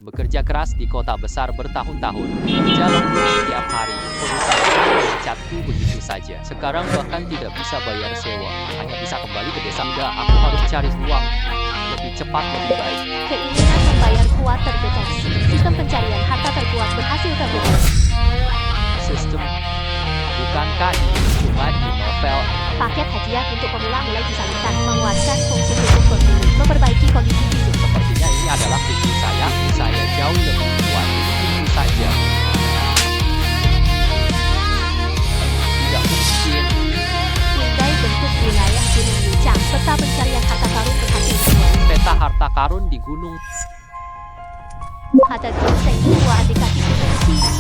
Bekerja keras di kota besar bertahun-tahun. Jalan setiap hari, perusahaan memecatku begitu saja. Sekarang bahkan tidak bisa bayar sewa. Hanya bisa kembali ke desa. Tidak, aku harus cari uang. Lebih cepat, lebih baik. Keinginan membayar kuat terdeteksi. Sistem pencarian harta terkuat berhasil terdeteksi. Sistem, bukankah ini cuma di novel? Paket hadiah untuk pemula mulai disalurkan, menguatkan fungsi tubuh pemilih, memperbaiki kondisi fisik. Sepertinya ini adalah pintu saya. Saya jauh lebih kuat. Pintu saja. Tidak mungkin. Pindai bentuk wilayah Gunung Lucang, peta pencarian harta karun berhasil dibuat. Peta harta karun di gunung. Ada ginseng tua di kaki gunung sini.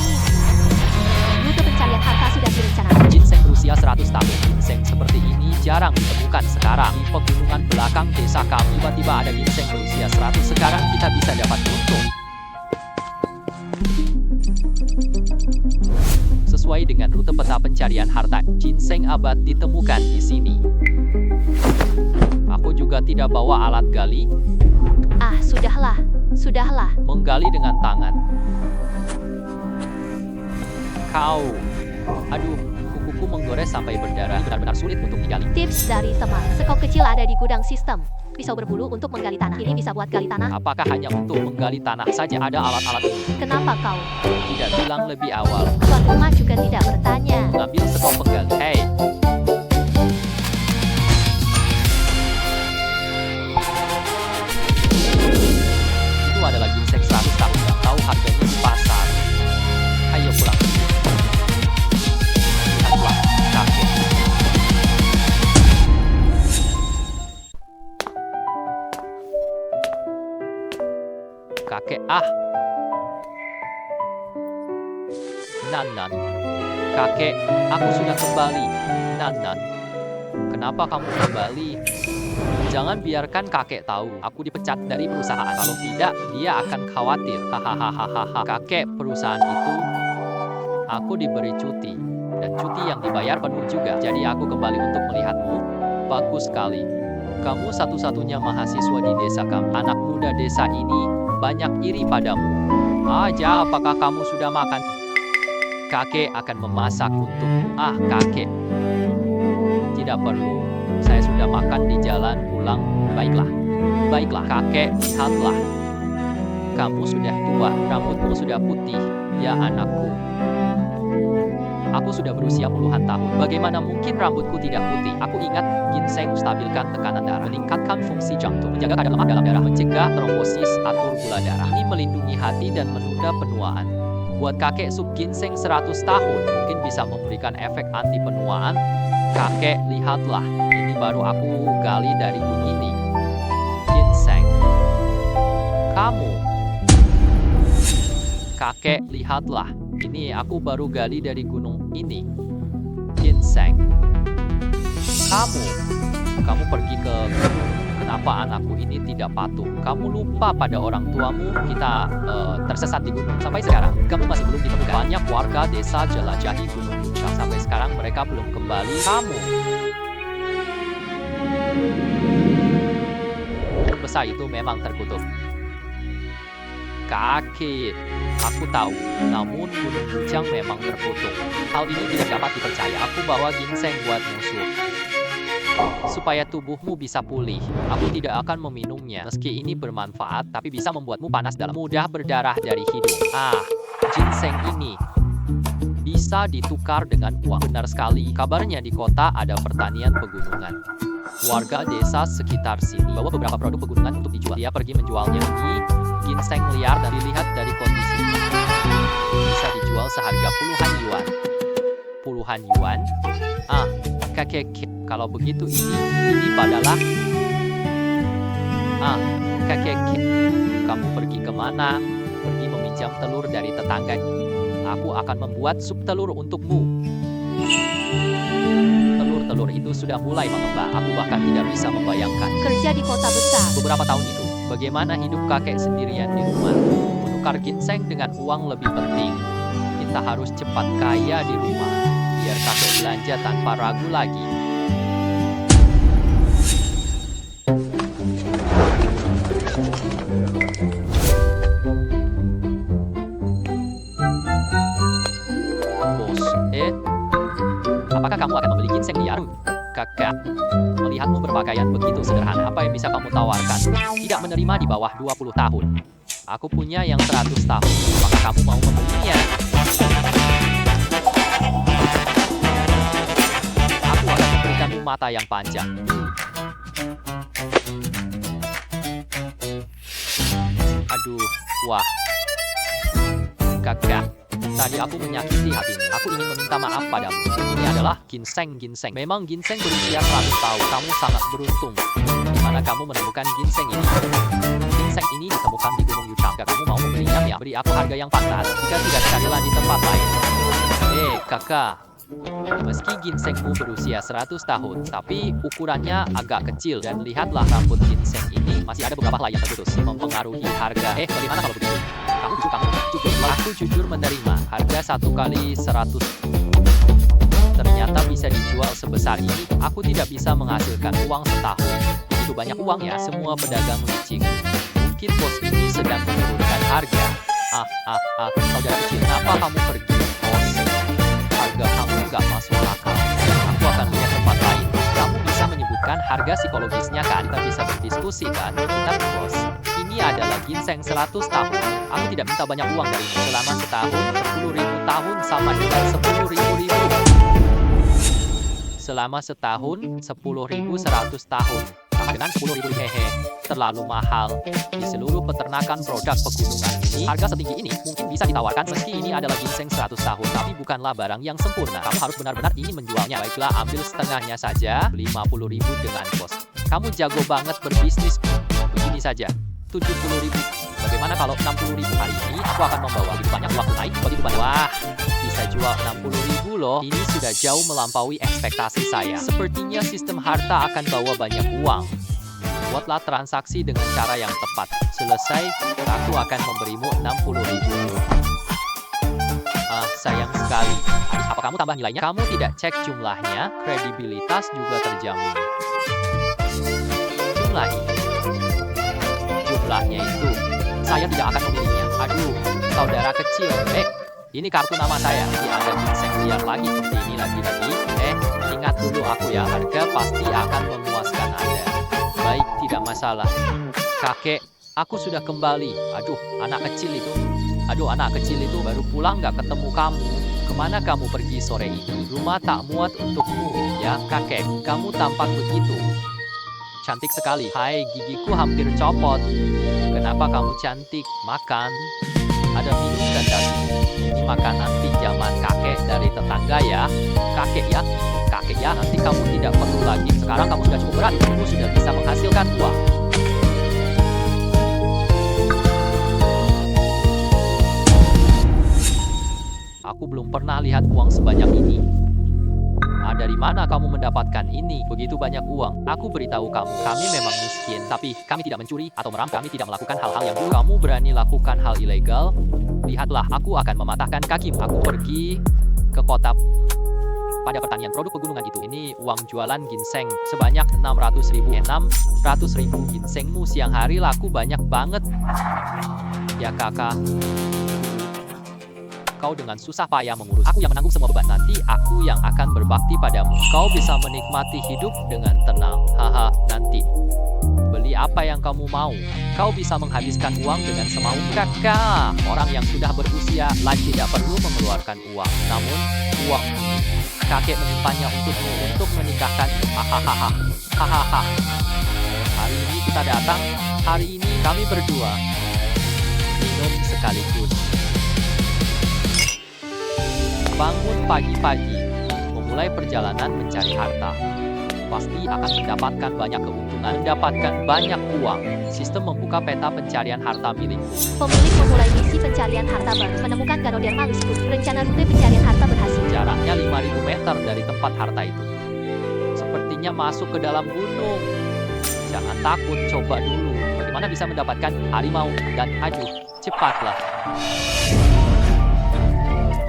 Rute pencarian harta sudah direncanakan. Ginseng berusia 100 tahun. Ginseng seperti ini jarang ditemukan sekarang. Di pegunungan belakang desa kami tiba-tiba ada ginseng berusia 100. Sekarang kita bisa dapat untung. Sesuai dengan rute peta pencarian harta, ginseng abad ditemukan di sini. Aku juga tidak bawa alat gali. Ah, sudahlah. Sudahlah. Menggali dengan tangan. Kau. Aduh, kukuku menggores sampai berdarah. Ini benar-benar sulit untuk digali. Tips dari teman. Sekop kecil ada di gudang sistem. Pisau berbulu untuk menggali tanah. Ini bisa buat gali tanah. Apakah hanya untuk menggali tanah saja ada alat-alat ini? Kenapa kau? Tidak bilang lebih awal. Tuan rumah juga tidak bertanya. Mengambil sekop penggali. Hei. Itu adalah ginseng 100 tahun. Tidak tahu harganya di pasar. Ayo pulang. Lihatlah, kakek. Kakek, Nan. Kakek, aku sudah kembali. Nan. Kenapa kamu kembali? Jangan biarkan kakek tahu aku dipecat dari perusahaan. Kalau tidak, dia akan khawatir. Hahaha. Kakek, perusahaan itu aku diberi cuti. Dan cuti yang dibayar penuh juga. Jadi aku kembali untuk melihatmu. Bagus sekali. Kamu satu-satunya mahasiswa di desa kami. Anak muda desa ini banyak iri padamu. Aja, apakah kamu sudah makan? Kakek akan memasak untukmu. Kakek. Tidak perlu. Saya sudah makan di jalan pulang. Baiklah, kakek, lihatlah. Kamu sudah tua, rambutmu sudah putih. Ya anakku. Aku sudah berusia puluhan tahun. Bagaimana mungkin rambutku tidak putih? Aku ingat ginseng stabilkan tekanan darah, meningkatkan fungsi jantung, menjaga kadar lemak dalam darah, mencegah trombosis, atur gula darah. Ini melindungi hati dan menunda penuaan. Buat kakek sup ginseng 100 tahun mungkin bisa memberikan efek anti penuaan. Kakek, lihatlah. Ini baru aku gali dari gunung ini. Ginseng. Kamu. Kakek, lihatlah. Ini aku baru gali dari gunung ini. Ginseng. Kamu pergi ke gunung. Kenapa anakku ini tidak patuh? Kamu lupa pada orang tuamu. Kita tersesat di gunung. Sampai sekarang, kamu masih belum ditemukan. Banyak warga desa jelajahi gunung Lucang. Sampai sekarang mereka belum kembali. Kamu. Gunung besar itu memang terkutuk. Kakek, aku tahu. Namun Gunung Lucang memang terkutuk. Hal ini tidak dapat dipercaya. Aku bawa ginseng buat musuh. Supaya tubuhmu bisa pulih. Aku tidak akan meminumnya. Meski ini bermanfaat, tapi bisa membuatmu panas dalam. Mudah berdarah dari hidung. Ginseng ini bisa ditukar dengan uang. Benar sekali. Kabarnya di kota ada pertanian pegunungan. Warga desa sekitar sini bawa beberapa produk pegunungan untuk dijual. Dia pergi menjualnya di ginseng liar dan dilihat dari kondisi. Bisa dijual seharga puluhan yuan. Puluhan yuan? Kakek, kalau begitu ini adalah. Kakek, kamu pergi kemana? Pergi meminjam telur dari tetangga. Aku akan membuat sup telur untukmu. Telur itu sudah mulai mengembang. Aku bahkan tidak bisa membayangkan. Kerja di kota besar. Beberapa tahun itu, bagaimana hidup kakek sendirian di rumah? Menukar ginseng dengan uang lebih penting. Kita harus cepat kaya di rumah. Biar kakek belanja tanpa ragu lagi. ginseng liar. Kakak, melihatmu berpakaian begitu sederhana, apa yang bisa kamu tawarkan? Tidak menerima di bawah 20 tahun. Aku punya yang 100 tahun. Apakah kamu mau membelinya? Aku akan memberikanmu mata yang panjang. Aduh, wah. Kakak, tadi aku menyakiti hatimu. Aku ingin meminta maaf padamu. Ini adalah ginseng. Memang ginseng berusia 100 tahun. Kamu sangat beruntung. Di mana kamu menemukan ginseng ini? Ginseng ini ditemukan di Gunung Yuchang. Kamu mau membelinya ya? Beri aku harga yang pantas. Jika tidak keadilan di tempat lain. Kakak. Meski ginsengmu berusia 100 tahun, tapi ukurannya agak kecil. Dan lihatlah rambut ginseng ini. Masih ada beberapa helai yang terputus. Mempengaruhi harga. Bagaimana kalau begitu? Kamu jujur. Aku jujur menerima. Harga 1 kali 100. Ternyata bisa dijual sebesar ini. Aku tidak bisa menghasilkan uang setahun. Begitu banyak uang ya, semua pedagang licik. Mungkin bos ini sedang menurunkan harga. Saudara kecil, kenapa kamu pergi, bos? Harga kamu nggak masuk akal. Aku akan lihat tempat lain. Kamu bisa menyebutkan harga psikologisnya kan? Kita bisa berdiskusi kan? Kita bos. Ini adalah ginseng 100 tahun. Aku tidak minta banyak uang darimu. Selama setahun, 10.000 tahun sama dengan 10.000. Selama setahun, 10.100 tahun. Sama dengan 10.000. Terlalu mahal. Di seluruh peternakan produk pegunungan ini, harga setinggi ini mungkin bisa ditawarkan meski ini adalah ginseng 100 tahun. Tapi bukanlah barang yang sempurna. Kamu harus benar-benar ingin menjualnya. Baiklah, ambil setengahnya saja, 50.000 dengan kos. Kamu jago banget berbisnis. Begini saja, 70.000. Bagaimana kalau 60.000? Hari ini aku akan membawa begitu banyak uang tunai, begitu banyak. Wah, bisa jual 60.000 loh. Ini sudah jauh melampaui ekspektasi saya. Sepertinya sistem harta akan bawa banyak uang. Buatlah transaksi dengan cara yang tepat. Selesai, aku akan memberimu 60.000. Sayang sekali. Apa kamu tambah nilainya? Kamu tidak cek jumlahnya, kredibilitas juga terjamin. Jumlahnya itu, saya tidak akan memilihnya. Aduh, saudara kecil. Ini kartu nama saya. Ada ginseng liar lagi seperti ini lagi-lagi. Ingat dulu aku ya, harga pasti akan memuaskan Anda. Baik, tidak masalah. Kakek, aku sudah kembali. Aduh, anak kecil itu baru pulang nggak ketemu kamu. Kemana kamu pergi sore ini? Rumah tak muat untukmu. Ya, kakek, kamu tampak begitu. Cantik sekali. Hai, gigiku hampir copot. Kenapa kamu cantik? Makan. Ada minum dan daging. Ini makanan pinjaman kakek dari tetangga ya. Kakek ya, nanti kamu tidak perlu lagi. Sekarang kamu sudah cukup berat. Kamu sudah bisa menghasilkan uang. Aku belum pernah lihat uang sebanyak ini. Dari mana kamu mendapatkan ini? Begitu banyak uang. Aku beritahu kamu, kami memang miskin, tapi kami tidak mencuri atau merampok. Kami tidak melakukan hal-hal yang buruk. Kamu berani lakukan hal ilegal? Lihatlah, aku akan mematahkan kakimu. Aku pergi ke kota pada pertanian produk pegunungan itu. Ini uang jualan ginseng sebanyak 600.000. 600.000 ginsengmu siang hari laku banyak banget. Ya kakak. Kau dengan susah payah mengurus. Aku yang menanggung semua beban. Nanti aku yang akan berbakti padamu. Kau bisa menikmati hidup dengan tenang. Haha, nanti. Beli apa yang kamu mau. Kau bisa menghabiskan uang dengan semau. Kakak, orang yang sudah berusia lagi tidak perlu mengeluarkan uang. Namun, uang kakek menyimpannya untukmu untuk menikahkanmu. Hahaha. Hahaha. Hari ini kita datang. Hari ini kami berdua minum sekaligus. Bangun pagi-pagi, memulai perjalanan mencari harta. Pasti akan mendapatkan banyak keuntungan, mendapatkan banyak uang. Sistem membuka peta pencarian harta milikmu. Pemilik memulai misi pencarian harta baru, menemukan Ganoderma Lusku. Rencana rute pencarian harta berhasil. Jaraknya 5.000 meter dari tempat harta itu. Sepertinya masuk ke dalam gunung. Jangan takut, coba dulu. Bagaimana bisa mendapatkan harimau dan aduh, cepatlah.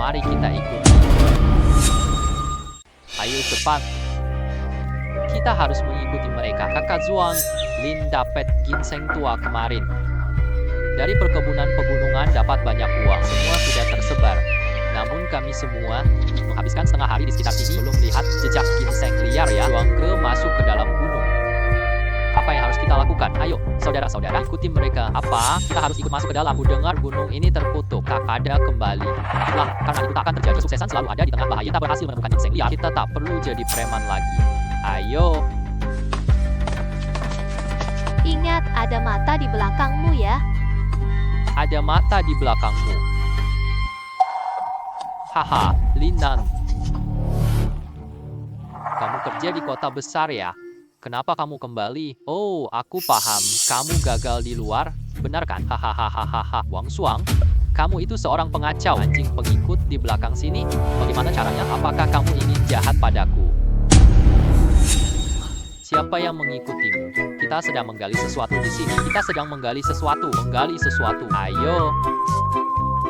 Mari kita ikuti. Ayo cepat. Kita harus mengikuti mereka. Kakak Zuang, Lin dapat ginseng tua kemarin. Dari perkebunan pegunungan dapat banyak uang. Semua sudah tersebar. Namun kami semua menghabiskan setengah hari di sekitar sini belum melihat jejak ginseng liar ya. Chuangke masuk ke dalam gunung. Apa yang harus kita lakukan? Ayo, saudara-saudara, ikuti mereka. Apa? Kita harus ikut masuk ke dalam. Aku dengar gunung ini terkutuk. Tak ada kembali. Itulah, karena itu tak akan terjadi. Kesuksesan selalu ada di tengah bahaya. Kita berhasil menemukan ginseng liar. Kita tak perlu jadi preman lagi. Ayo. Ingat, ada mata di belakangmu ya. Ada mata di belakangmu. Haha, Linan. Kamu kerja di kota besar ya? Kenapa kamu kembali? Oh, aku paham. Kamu gagal di luar, benar kan? Hahaha. Wang Suang, kamu itu seorang pengacau. Anjing pengikut di belakang sini. Bagaimana caranya? Apakah kamu ingin jahat padaku? Siapa yang mengikutimu? Kita sedang menggali sesuatu di sini. Kita sedang menggali sesuatu. Menggali sesuatu. Ayo.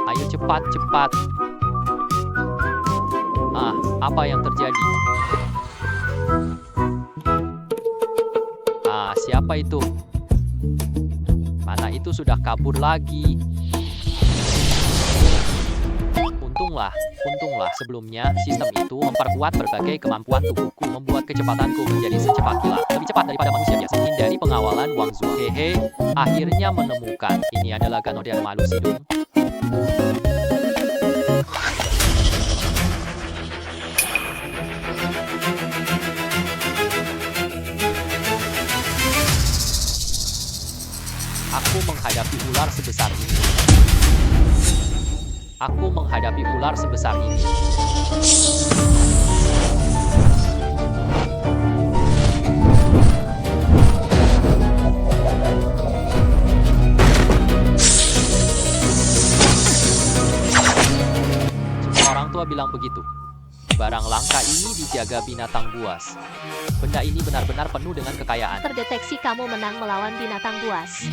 Ayo cepat. Ah, apa yang terjadi? Ah, siapa itu? Mana itu sudah kabur lagi. Untunglah sebelumnya sistem itu memperkuat berbagai kemampuan tubuhku, membuat kecepatanku menjadi secepat kilat, lebih cepat daripada manusia biasa. Hindari pengawalan Wang Zuo. Hehe, akhirnya menemukan. Ini adalah Ganoderma lucidum. Aku menghadapi ular sebesar ini. Semua orang tua bilang begitu. Barang langka ini dijaga binatang buas. Benda ini benar-benar penuh dengan kekayaan. Terdeteksi kamu menang melawan binatang buas.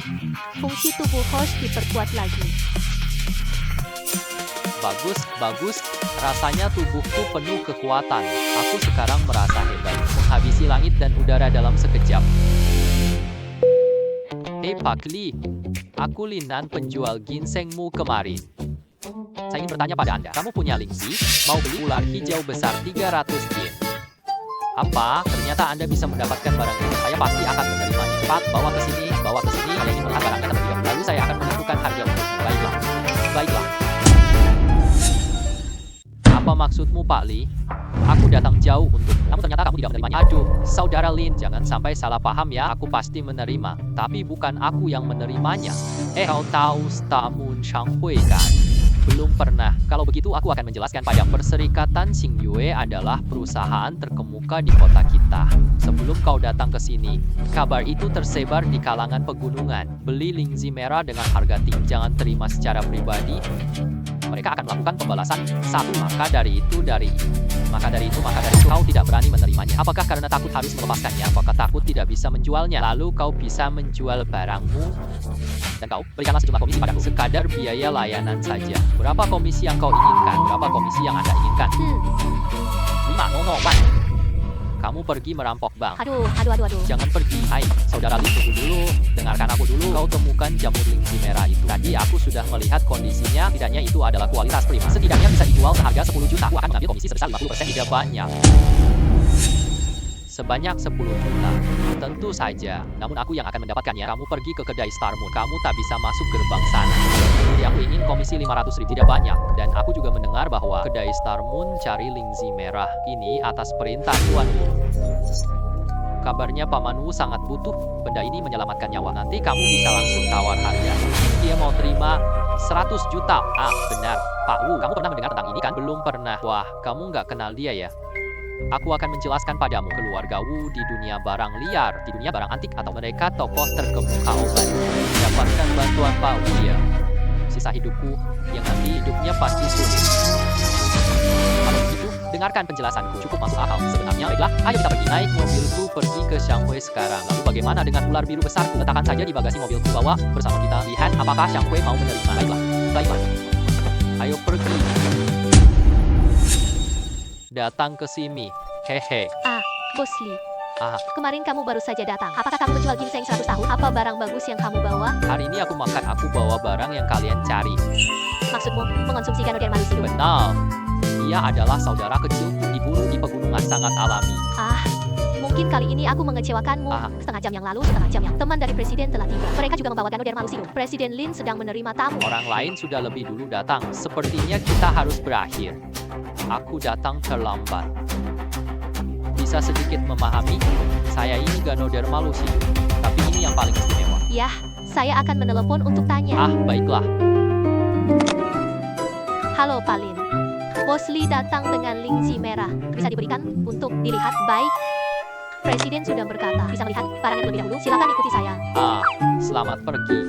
Fungsi tubuh host diperkuat lagi. Bagus. Rasanya tubuhku penuh kekuatan. Aku sekarang merasa hebat. Menghabisi langit dan udara dalam sekejap. Hei Pak Li, aku Linan penjual ginsengmu kemarin. Saya ingin bertanya pada Anda, kamu punya Lingzi? Mau beli ular hijau besar 300 yen? Apa? Ternyata Anda bisa mendapatkan barang itu. Saya pasti akan menerimanya. Cepat, bawa ke sini. Saya ingin melihat barangnya terlebih dahulu. Lalu saya akan menentukan harga untukmu. Baiklah. Apa maksudmu, Pak Li? Aku datang jauh namun ternyata kamu tidak menerimanya. Aduh, saudara Lin, jangan sampai salah paham ya. Aku pasti menerima, tapi bukan aku yang menerimanya. Kau tahu Stamun Shanghui kan? Belum pernah. Kalau begitu aku akan menjelaskan pada Perserikatan Xingyue adalah perusahaan terkemuka di kota kita. Sebelum kau datang ke sini, kabar itu tersebar di kalangan pegunungan. Beli Lingzi merah dengan harga tinggi, jangan terima secara pribadi. Mereka akan melakukan pembalasan satu. Maka dari itu kau tidak berani menerimanya. Apakah karena takut harus melepaskannya? Apakah takut tidak bisa menjualnya? Lalu kau bisa menjual barangmu dan kau berikanlah sejumlah komisi padaku. Sekadar biaya layanan saja. Berapa komisi yang kau inginkan? Berapa komisi yang Anda inginkan? 500 Kamu pergi merampok bank. Aduh. Jangan pergi. Hai, saudara Li, tunggu dulu. Dengarkan aku dulu. Kau temukan jamur Lingzi merah itu. Tadi aku sudah melihat kondisinya. Tidaknya itu adalah kualitas prima. Setidaknya bisa dijual seharga 10 juta. Aku akan mengambil komisi sebesar 50%. Tidak banyak. Sebanyak 10 juta. Tentu saja. Namun aku yang akan mendapatkannya. Kamu pergi ke kedai Star Moon. Kamu tak bisa masuk gerbang sana. Jadi aku ingin komisi 500.000. Tidak banyak. Dan aku juga mendengar bahwa kedai Star Moon cari Lingzi merah ini atas perintah tuanmu. Kabarnya pamanmu sangat butuh. Benda ini menyelamatkan nyawa. Nanti kamu bisa langsung tawar harga. Dia mau terima 100 juta. Ah, benar. Pak Wu, kamu pernah mendengar tentang ini kan? Belum pernah. Wah, kamu nggak kenal dia ya? Aku akan menjelaskan padamu keluarga Wu di dunia barang liar, di dunia barang antik, atau mereka tokoh terkemuka obat. Dapatkan bantuan Pak Wu ya. Sisa hidupku, yang nanti hidupnya pasti sulit. Kalau begitu, dengarkan penjelasanku. Cukup masuk akal. Sebenarnya, baiklah, ayo kita pergi. Naik mobilku pergi ke Shanghai sekarang. Lalu bagaimana dengan ular biru besarku? Letakkan saja di bagasi mobilku. Bawa bersama kita. Lihat apakah Shanghai mau menerima. Baiklah. Ayo pergi. Datang ke sini. Hehe. Bos Li. Kemarin kamu baru saja datang. Apakah kamu menjual ginseng 100 tahun? Apa barang bagus yang kamu bawa? Hari ini aku bawa barang yang kalian cari. Maksud maksudmu mengonsumsi Ganoderma lucidum? Benar. Dia adalah saudara kecilku, diburu di pegunungan sangat alami. Ah, mungkin kali ini aku mengecewakanmu. Setengah jam yang teman dari presiden telah tiba. Mereka juga membawa Ganoderma lucidum. Presiden Lin sedang menerima tamu. Orang lain sudah lebih dulu datang. Sepertinya kita harus berakhir. Aku datang terlambat. Bisa sedikit memahami? Saya ini Ganoderma lucidum, tapi ini yang paling istimewa. Yah, saya akan menelepon untuk tanya. Baiklah. Halo Palin. Bos Li datang dengan lingzi merah. Bisa diberikan untuk dilihat? Baik. Presiden sudah berkata, bisa melihat barangnya terlebih dahulu. Silakan ikuti saya. Selamat pergi.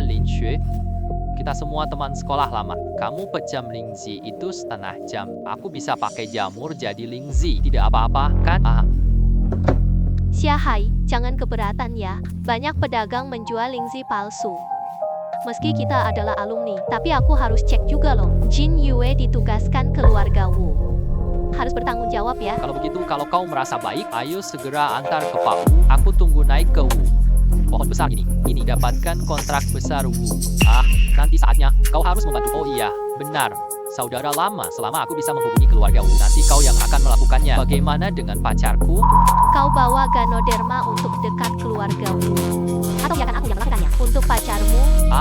Lin Xue. Kita semua teman sekolah lama. Kamu pejam lingzi itu setengah jam. Aku bisa pakai jamur jadi lingzi. Tidak apa-apa, kan? Xia Hai, jangan keberatan ya. Banyak pedagang menjual lingzi palsu. Meski kita adalah alumni, tapi aku harus cek juga loh. Jin Yue ditugaskan keluarga Wu. Harus bertanggung jawab ya. Kalau begitu, kalau kau merasa baik, ayo segera antar ke Pak Wu. Aku tunggu naik ke Wu. Pohon besar ini dapatkan kontrak besar Wu. Nanti saatnya kau harus membantu. Oh iya, benar. Saudara lama, selama aku bisa menghubungi keluarga Wu, nanti kau yang akan melakukannya. Bagaimana dengan pacarku? Kau bawa Ganoderma untuk dekat keluarga Wu. Atau biarkan aku yang melakukannya. Untuk pacarmu?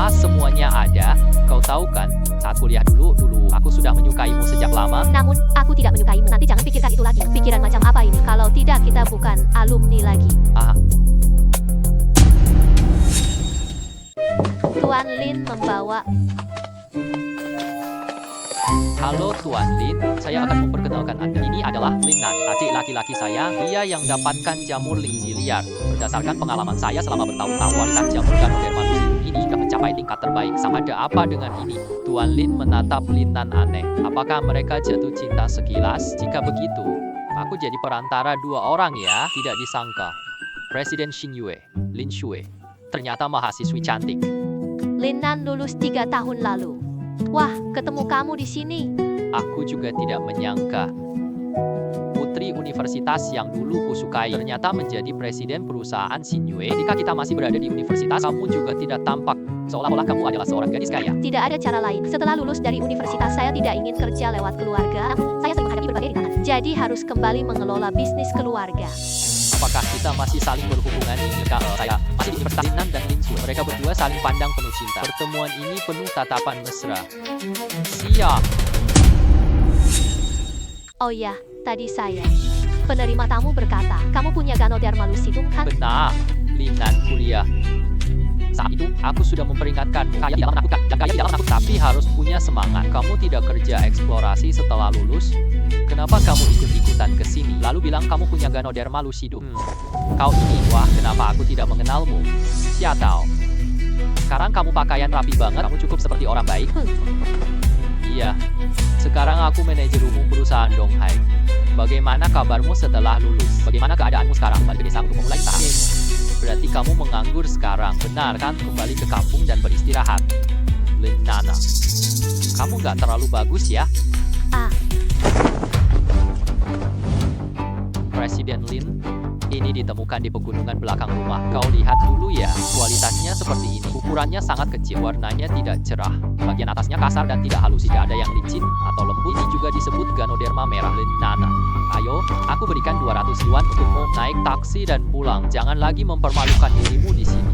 Semuanya ada. Kau tahu kan, saat kuliah dulu aku sudah menyukaimu sejak lama. Namun, aku tidak menyukaimu. Nanti jangan pikirkan itu lagi. Pikiran macam apa ini? Kalau tidak, kita bukan alumni lagi. Tuan Lin membawa. Halo Tuan Lin, saya akan memperkenalkan Anda. Ini adalah Lin Nan, adik laki-laki saya. Dia yang dapatkan jamur lingzi liar. Berdasarkan pengalaman saya selama bertahun-tahun, kualitas jamur Ganoderma lucidum ini sudah mencapai tingkat terbaik. Ada apa dengan ini? Tuan Lin menatap Lin Nan aneh. Apakah mereka jatuh cinta sekilas? Jika begitu, aku jadi perantara dua orang ya. Tidak disangka. Presiden Xin Yue, Lin Xue, ternyata mahasiswi cantik. Lin Nan lulus 3 tahun lalu. Wah, ketemu kamu di sini. Aku juga tidak menyangka. Putri universitas yang dulu kusukai ternyata menjadi presiden perusahaan Xin Yue. Jika kita masih berada di universitas, kamu juga tidak tampak seolah-olah kamu adalah seorang gadis kaya. Tidak ada cara lain. Setelah lulus dari universitas, saya tidak ingin kerja lewat keluarga. Saya sering menghadapi berbagai rintangan. Jadi harus kembali mengelola bisnis keluarga. Apakah kita masih saling berhubungan? Saya masih di Universitas Lin Nan dan Lin Xue. Mereka berdua saling pandang penuh cinta. Pertemuan ini penuh tatapan mesra. Siap. Oh ya, tadi saya. Penerima tamu berkata, kamu punya Ganoderma lucidum kan? Benar, Lin Nan kuliah. Saat itu, aku sudah memperingatkanmu. Kaya tidak menakutkan, dan kaya tidak menakut. Tapi harus punya semangat. Kamu tidak kerja eksplorasi setelah lulus? Kenapa kamu ikut-ikutan ke sini? Lalu bilang kamu punya Ganoderma lucidum. Kau ini, wah, kenapa aku tidak mengenalmu? Siatao. Sekarang kamu pakaian rapi banget. Kamu cukup seperti orang baik. Iya. Sekarang aku manajer umum perusahaan Donghai. Bagaimana kabarmu setelah lulus? Bagaimana keadaanmu sekarang? Balik ke desa untuk memulai usaha. Berarti kamu menganggur sekarang, benar kan? Kembali ke kampung dan beristirahat. Lin Nana, kamu nggak terlalu bagus ya? Presiden Lin, ini ditemukan di pegunungan belakang rumah. Kau lihat dulu ya, kualitasnya seperti ini. Ukurannya sangat kecil, warnanya tidak cerah. Bagian atasnya kasar dan tidak halus, tidak ada yang licin atau lembut. Ini juga disebut Ganoderma merah Lin Nana. Ayo, aku berikan 200 yuan untukmu naik taksi dan pulang. Jangan lagi mempermalukan dirimu di sini.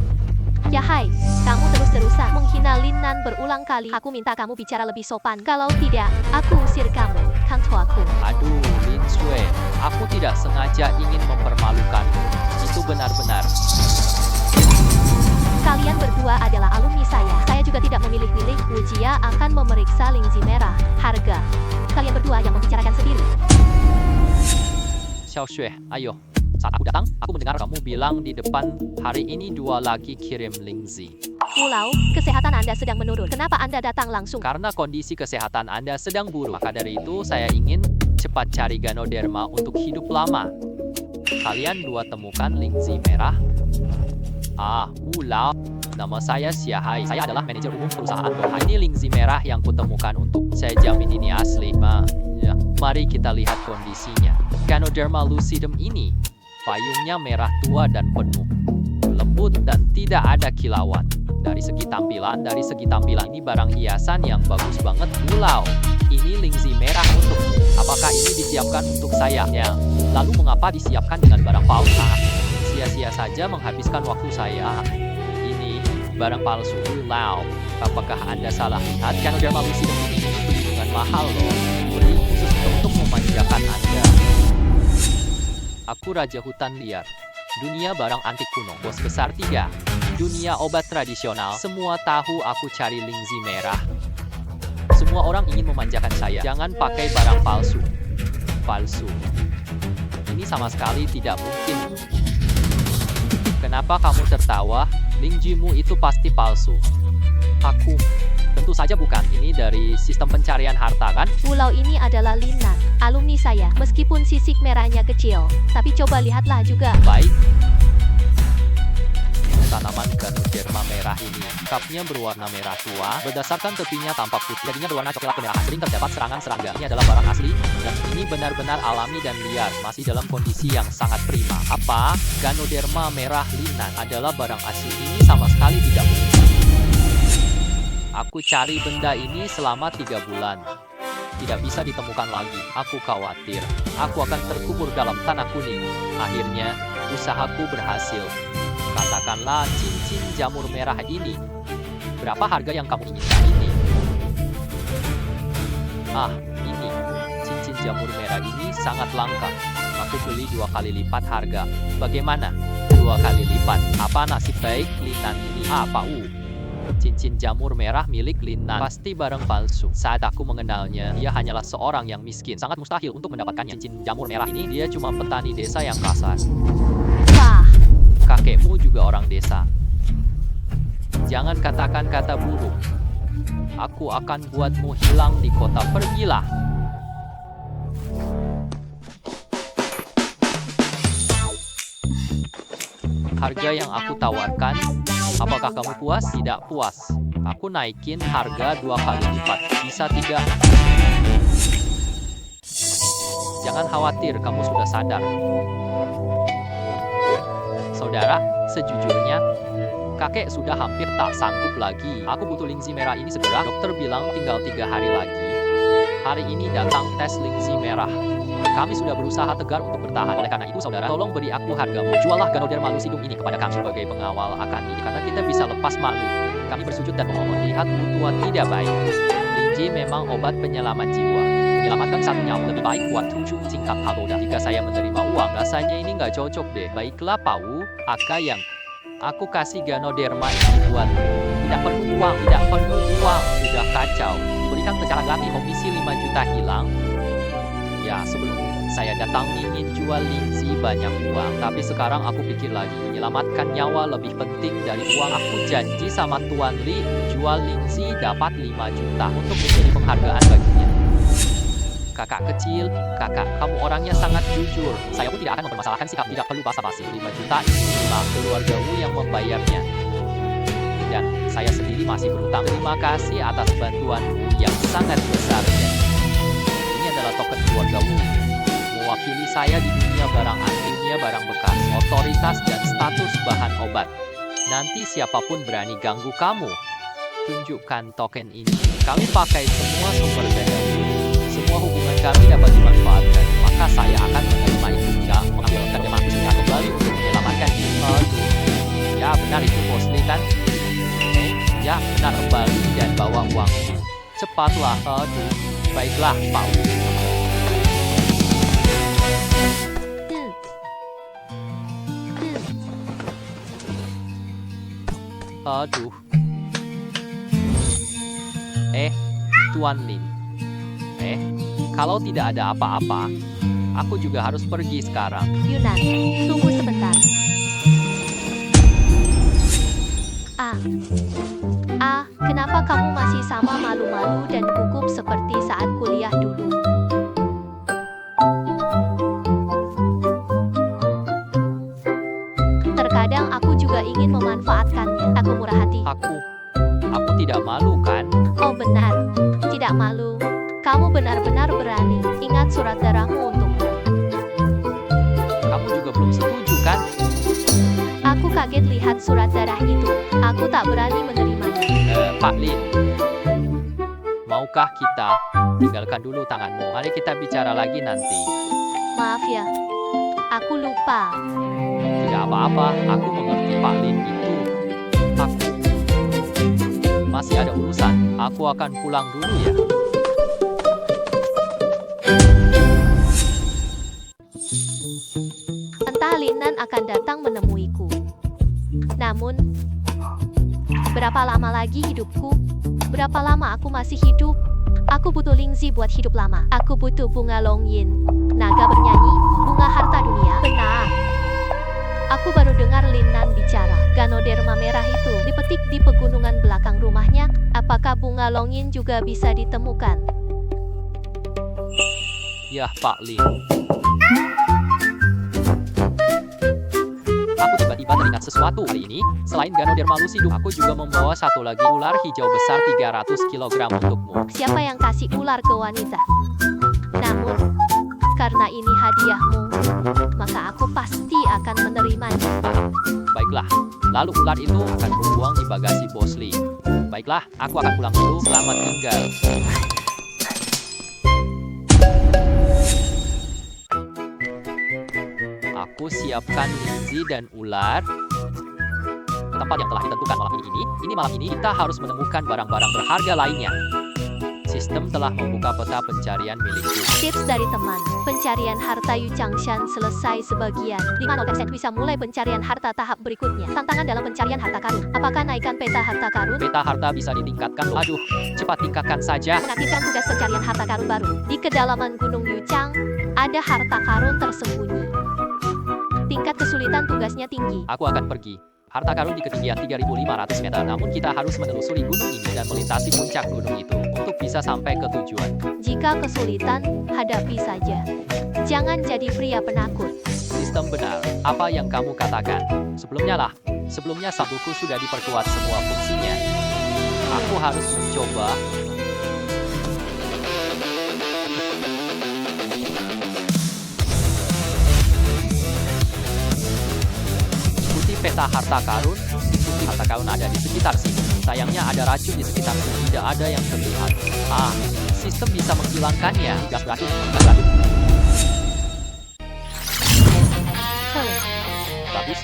Ya hai, kamu terus-terusan menghina Lin Nan berulang kali. Aku minta kamu bicara lebih sopan. Kalau tidak, aku usir kamu. Kanto aku. Aduh, Lin Xue, aku tidak sengaja ingin mempermalukanmu. Itu benar-benar. Kalian berdua adalah alumni saya. Saya juga tidak memilih-milih. Wujia akan memeriksa lingzi merah. Harga. Kalian berdua yang membicarakan sendiri. Xiao Xue, ayo. Saat aku datang, aku mendengar kamu bilang di depan, hari ini 2 lagi kirim lingzi. Pulau, kesehatan Anda sedang menurun. Kenapa Anda datang langsung? Karena kondisi kesehatan Anda sedang buruk. Maka dari itu, saya ingin cepat cari Ganoderma untuk hidup lama. Kalian 2 temukan lingzi merah. Pulau. Nama saya Xia Hai. Saya adalah manajer umum perusahaan Donghai. Ini lingzi merah yang kutemukan untuk. Saya jamin ini asli, Ma. Ya. Mari kita lihat kondisinya. Ganoderma lucidum ini, payungnya merah tua dan penuh, lembut dan tidak ada kilauan. Dari segi tampilan ini barang hiasan yang bagus banget. Pulau, ini lingzi merah untukmu. Apakah ini disiapkan untuk saya? Ya. Lalu mengapa disiapkan dengan barang palsu? Sia-sia saja menghabiskan waktu saya. Ini barang palsu. Pulau, apakah Anda salah lihat? Ganoderma lucidum ini beli dengan mahal loh. Beli khusus untuk memanjakan Anda. Aku Raja Hutan Liar. Dunia barang antik kuno. Bos besar 3. Dunia obat tradisional. Semua tahu aku cari lingzi merah. Semua orang ingin memanjakan saya. Jangan pakai barang palsu. Palsu. Ini sama sekali tidak mungkin. Kenapa kamu tertawa? Lingzimu itu pasti palsu. Aku. Tentu saja bukan. Ini dari sistem pencarian harta kan? Pulau ini adalah Linan, alumni saya. Meskipun sisik merahnya kecil, tapi coba lihatlah juga. Baik. Tanaman Ganoderma merah ini, kapnya berwarna merah tua, berdasarkan tepinya tampak putih, jadinya berwarna coklat kemerahan. Sering terdapat serangan serangga. Ini adalah barang asli, dan ini benar-benar alami dan liar, masih dalam kondisi yang sangat prima. Apa? Ganoderma merah Linan adalah barang asli. Ini sama sekali tidak mungkin. Aku cari benda ini selama 3 bulan. Tidak bisa ditemukan lagi. Aku khawatir. Aku akan terkubur dalam tanah kuning. Akhirnya, usahaku berhasil. Katakanlah cincin jamur merah ini. Berapa harga yang kamu inginkan ini? Ah, ini. Cincin jamur merah ini sangat langka. Aku beli 2 kali lipat harga. Bagaimana? 2 kali lipat. Apa nasib baik Linan ini? Apa cincin jamur merah milik Linan. Pasti barang palsu. Saat aku mengenalnya, dia hanyalah seorang yang miskin. Sangat mustahil untuk mendapatkannya. Cincin jamur merah ini, dia cuma petani desa yang kasar. Wah, Kakekmu juga orang desa. Jangan katakan kata buruk. Aku akan buatmu hilang di kota. Pergilah. Harga yang aku tawarkan, apakah kamu puas? Tidak puas. Aku naikin harga 2 kali lipat. Bisa 3? Jangan khawatir, kamu sudah sadar. Saudara, sejujurnya, kakek sudah hampir tak sanggup lagi. Aku butuh lingzi merah ini segera. Dokter bilang tinggal 3 hari lagi. Hari ini datang tes lingzi merah. Kami sudah berusaha tegar untuk bertahan. Oleh karena itu, saudara, tolong beri aku hargamu. Jualah Ganoderma lucidum ini kepada kami sebagai pengawal akan ini. Karena kita bisa lepas malu. Kami bersujud dan memohon. Lihat tua tidak baik. Lingzi memang obat penyelamat jiwa. Menyelamatkan satu nyawa lebih baik buat 7 tingkat pagoda. Jika saya menerima uang, rasanya ini nggak cocok deh. Baiklah, Pau. Akayang. Aku kasih Ganoderma ini buatmu. Tidak perlu uang, tidak perlu uang. Sudah kacau. Berikan secara gratis, komisi 5 juta hilang. Ya, sebelum saya datang ingin jual lingzi banyak uang. Tapi sekarang aku pikir lagi, menyelamatkan nyawa lebih penting dari uang. Aku janji sama Tuan Li, jual lingzi dapat 5 juta untuk menjadi penghargaan baginya. Kakak kecil, kakak, kamu orangnya sangat jujur. Saya pun tidak akan mempermasalahkan sikap, tidak perlu basa-basi. 5 juta ini keluargamu yang membayarnya. Dan saya sendiri masih berutang. Terima kasih atas bantuanmu yang sangat besar. Ini adalah token keluargamu. Mewakili saya di dunia barang antik, dunia barang bekas, otoritas dan status bahan obat. Nanti siapapun berani ganggu kamu, tunjukkan token ini. Kami pakai semua sumber daya. Semua hubungan kami dapat dimanfaatkan. Maka saya akan menerima itu. Tidak mengambilkan demokrasinya kembali untuk menyelamatkan diri. Ya benar itu Bos Lee kan? Ya benar, kembali dan bawa uang. Cepatlah. Baiklah Pak. Aduh. Tuan Lin. Kalau tidak ada apa-apa, aku juga harus pergi sekarang. Yunan, tunggu sebentar. Kenapa kamu masih sama malu-malu dan gugup seperti saat kuliah dulu? Terkadang aku juga ingin memanfaatkannya. Aku murah hati. Aku tidak malu kan? Oh benar, tidak malu. Kamu benar-benar berani. Ingat surat darahmu untukku. Kamu juga belum setuju kan? Aku kaget lihat surat darah itu. Aku tak berani menerimanya. Pak Lin, maukah kita tinggalkan dulu tanganmu? Mari kita bicara lagi nanti. Maaf ya. Aku lupa. Tidak apa-apa, aku mengerti Pak Lin itu. Aku masih ada urusan. Aku akan pulang dulu ya. Entah Linan akan datang menemuiku. Namun, berapa lama lagi hidupku? Berapa lama aku masih hidup? Aku butuh Lingzi buat hidup lama. Aku butuh bunga Longyin. Naga bernyanyi, bunga harta dunia. Benar. Aku baru dengar Linan bicara. Ganoderma merah itu dipetik di pegunungan belakang rumahnya. Apakah bunga Longyin juga bisa ditemukan? Ya, Pak Lin. Aku tiba-tiba teringat sesuatu hari ini. Selain Ganoderma lucidum, aku juga membawa satu lagi ular hijau besar 300 kg untukmu. Siapa yang kasih ular ke wanita? Namun, karena ini hadiahmu, maka aku pasti akan menerimanya. Baiklah, lalu ular itu akan berbuang di bagasi Bosley. Baiklah, aku akan pulang dulu. Selamat tinggal. Aku siapkan Lingzi dan ular ke tempat yang telah ditentukan malam ini. Ini malam ini kita harus menemukan barang-barang berharga lainnya. Sistem telah membuka peta pencarian milikku. Tips dari teman, pencarian harta Yu Changshan selesai sebagian. 5% bisa mulai pencarian harta tahap berikutnya. Tantangan dalam pencarian harta karun. Apakah naikkan peta harta karun? Peta harta bisa ditingkatkan. Aduh, cepat tingkatkan saja. Mengaktifkan tugas pencarian harta karun baru. Di kedalaman Gunung Yuchang, ada harta karun tersembunyi. Tingkat kesulitan tugasnya tinggi. Aku akan pergi. Harta karun di ketinggian 3.500 meter, namun kita harus menelusuri gunung ini dan melintasi puncak gunung itu untuk bisa sampai ke tujuan. Jika kesulitan, hadapi saja. Jangan jadi pria penakut. Sistem benar. Apa yang kamu katakan? Sebelumnya sabukku sudah diperkuat semua fungsinya. Aku harus mencoba. Peta harta karun, ikuti harta karun ada di sekitar sini. Sayangnya ada racun di sekitar sini, tidak ada yang terlihat. Sistem bisa menghilangkannya. Gas racun, gas racun. Bagus.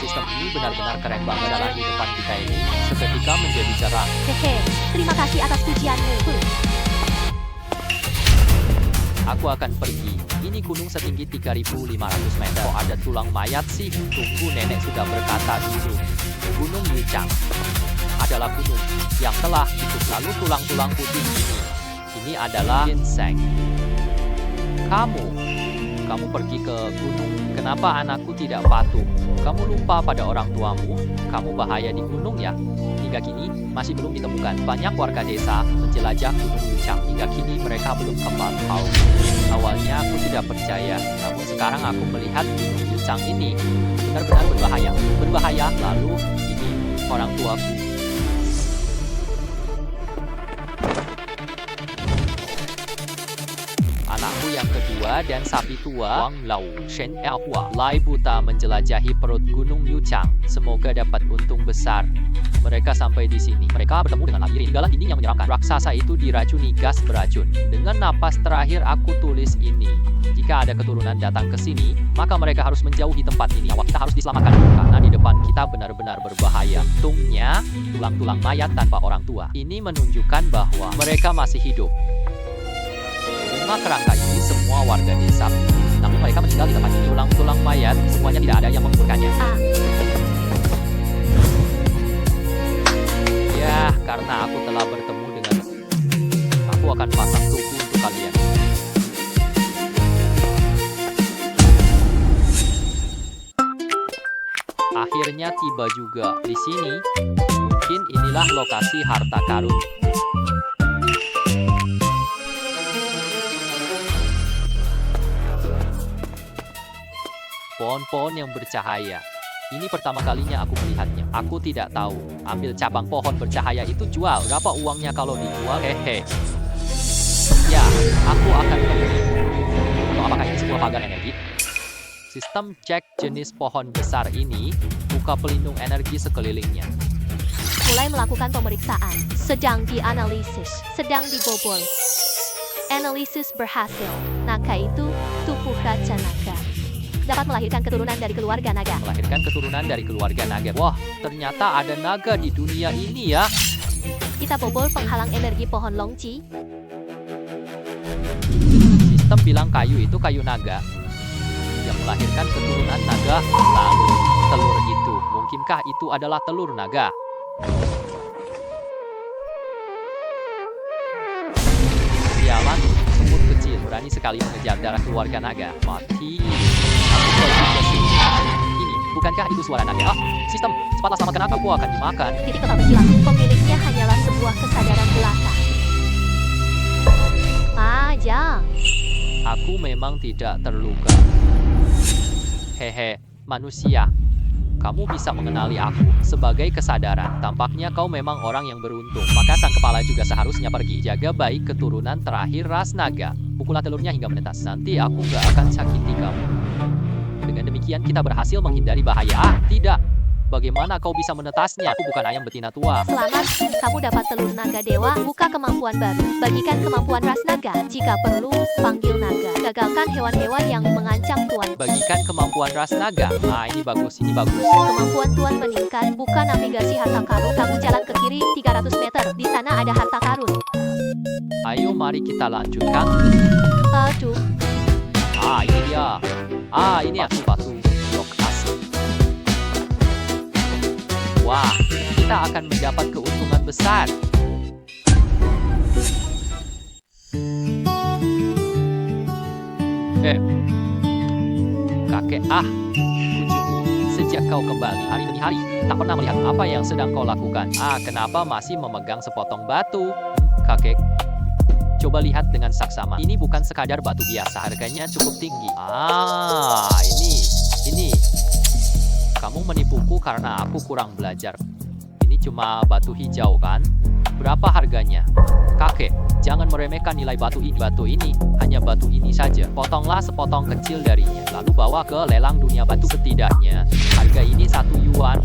Sistem ini benar-benar keren banget. Jalan di depan kita ini seketika menjadi cerah. Hehe, terima kasih atas pujianmu. Aku akan pergi. Ini gunung setinggi 3.500 meter. Kok ada tulang mayat sih? Tunggu, nenek sudah berkata dulu. Gunung Yuchang adalah gunung yang telah hidup. Lalu tulang-tulang putih ini adalah ginseng. Kamu pergi ke gunung. Kenapa anakku tidak patuh? Kamu lupa pada orang tuamu? Kamu bahaya di gunung ya? Hingga kini masih belum ditemukan. Banyak warga desa menjelajah gunung Yuchang. Hingga kini mereka belum kembali. Awalnya aku tidak percaya, namun sekarang aku melihat gunung Yuchang ini benar-benar berbahaya. Lalu ini orang tuaku. Anakku yang kedua dan sapi tua, Wang Lao Shen Hua, Lai buta menjelajahi perut gunung Yuchang. Semoga dapat untung besar. Mereka sampai di sini. Mereka bertemu dengan labirin. Galah ini yang menyeramkan. Raksasa itu diracuni gas beracun. Dengan napas terakhir aku tulis ini. Jika ada keturunan datang ke sini, maka mereka harus menjauhi tempat ini. Nyawa kita harus diselamatkan karena di depan kita benar-benar berbahaya. Untungnya, tulang-tulang mayat tanpa orang tua. Ini menunjukkan bahwa mereka masih hidup. 5 kerangka ini semua warga desa. Namun mereka meninggal di tempat ini. Tulang-tulang mayat, semuanya tidak ada yang menguburkannya. Ya, karena aku telah bertemu dengan... Aku akan pasang tubuh untuk kalian. Akhirnya tiba juga di sini. Mungkin inilah lokasi harta karun. Pohon-pohon yang bercahaya. Ini pertama kalinya aku melihatnya. Aku tidak tahu. Ambil cabang pohon bercahaya itu jual. Berapa uangnya kalau dijual? Hehe. Ya, aku akan menemui. Atau apakah ini sebuah pagar energi? Sistem cek jenis pohon besar ini, buka pelindung energi sekelilingnya. Mulai melakukan pemeriksaan. Sedang dianalisis. Sedang dibobol. Analisis berhasil. Naga itu tubuh Raja Naga. Dapat melahirkan keturunan dari keluarga naga. Melahirkan keturunan dari keluarga naga. Wah, ternyata ada naga di dunia ini ya. Kita bobol penghalang energi pohon Longji. Sistem bilang kayu itu kayu naga yang melahirkan keturunan naga. Lalu, telur itu, mungkinkah itu adalah telur naga? Sialan, semut kecil berani sekali mengejar darah keluarga naga. Mati. Aku pergi ke sini. Ini, bukankah itu suara naga? Sistem, cepatlah selamatkan aku akan dimakan. Titik kota berkilau. Pemiliknya hanyalah sebuah kesadaran belaka. Aja. Aku memang tidak terluka. Hehe, manusia. Kamu bisa mengenali aku sebagai kesadaran. Tampaknya kau memang orang yang beruntung. Maka sang kepala juga seharusnya pergi. Jaga baik keturunan terakhir ras naga. Pukullah telurnya hingga menetas. Nanti aku gak akan sakiti kamu. Dengan demikian kita berhasil menghindari bahaya. Tidak. Bagaimana kau bisa menetasnya? Aku bukan ayam betina tua. Selamat, kamu dapat telur naga dewa. Buka kemampuan baru. Bagikan kemampuan ras naga. Jika perlu, panggil naga. Gagalkan hewan-hewan yang mengancam tuan. Bagikan kemampuan ras naga. Ini bagus, ini bagus. Kemampuan tuan meningkat. Buka navigasi harta karun. Kamu jalan ke kiri 300 meter. Di sana ada harta karun. Ayo mari kita lanjutkan. Aduh, Ini dia. Ini aku batu blok asli. Wah, kita akan mendapat keuntungan besar. Kakek, kucingku. Sejak kau kembali hari demi hari, tak pernah melihat apa yang sedang kau lakukan. Kenapa masih memegang sepotong batu? Kakek, coba lihat dengan saksama. Ini bukan sekadar batu biasa, harganya cukup tinggi. Ini. Kamu menipuku karena aku kurang belajar. Ini cuma batu hijau kan? Berapa harganya? Kakek, jangan meremehkan nilai batu ini. Batu ini, hanya batu ini saja. Potonglah sepotong kecil darinya, lalu bawa ke lelang dunia batu. Setidaknya, harga ini 1 yuan,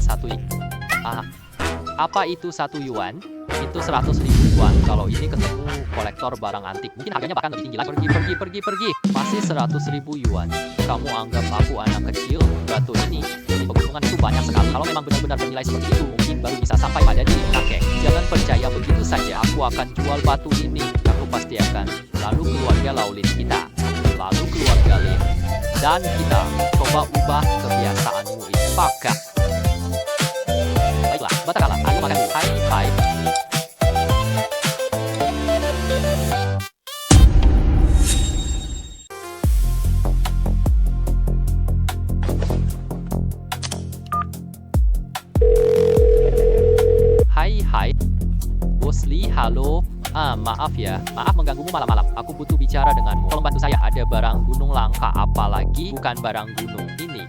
apa itu 1 yuan? Itu 100.000 yuan. Kalau ini ketemu kolektor barang antik, mungkin harganya bahkan lebih tinggi lagi. Pergi. Masih 100.000 yuan. Kamu anggap aku anak kecil? Batu ini di pegunungan itu banyak sekali. Kalau memang benar-benar bernilai seperti itu, mungkin baru bisa sampai pada diri kakek. Jangan percaya begitu saja. Aku akan jual batu ini. Aku pasti akan. Lalu keluarga Laulin kita. Lalu keluarga Lin. Dan kita coba ubah kebiasaanmu itu. Pakat. Baiklah, Batakala. Ayo makan dulu. Hai. Hai. Bos Lee, halo. Maaf ya. Maaf mengganggumu malam-malam. Aku butuh bicara denganmu. Tolong bantu saya. Ada barang gunung langka, apalagi bukan barang gunung ini.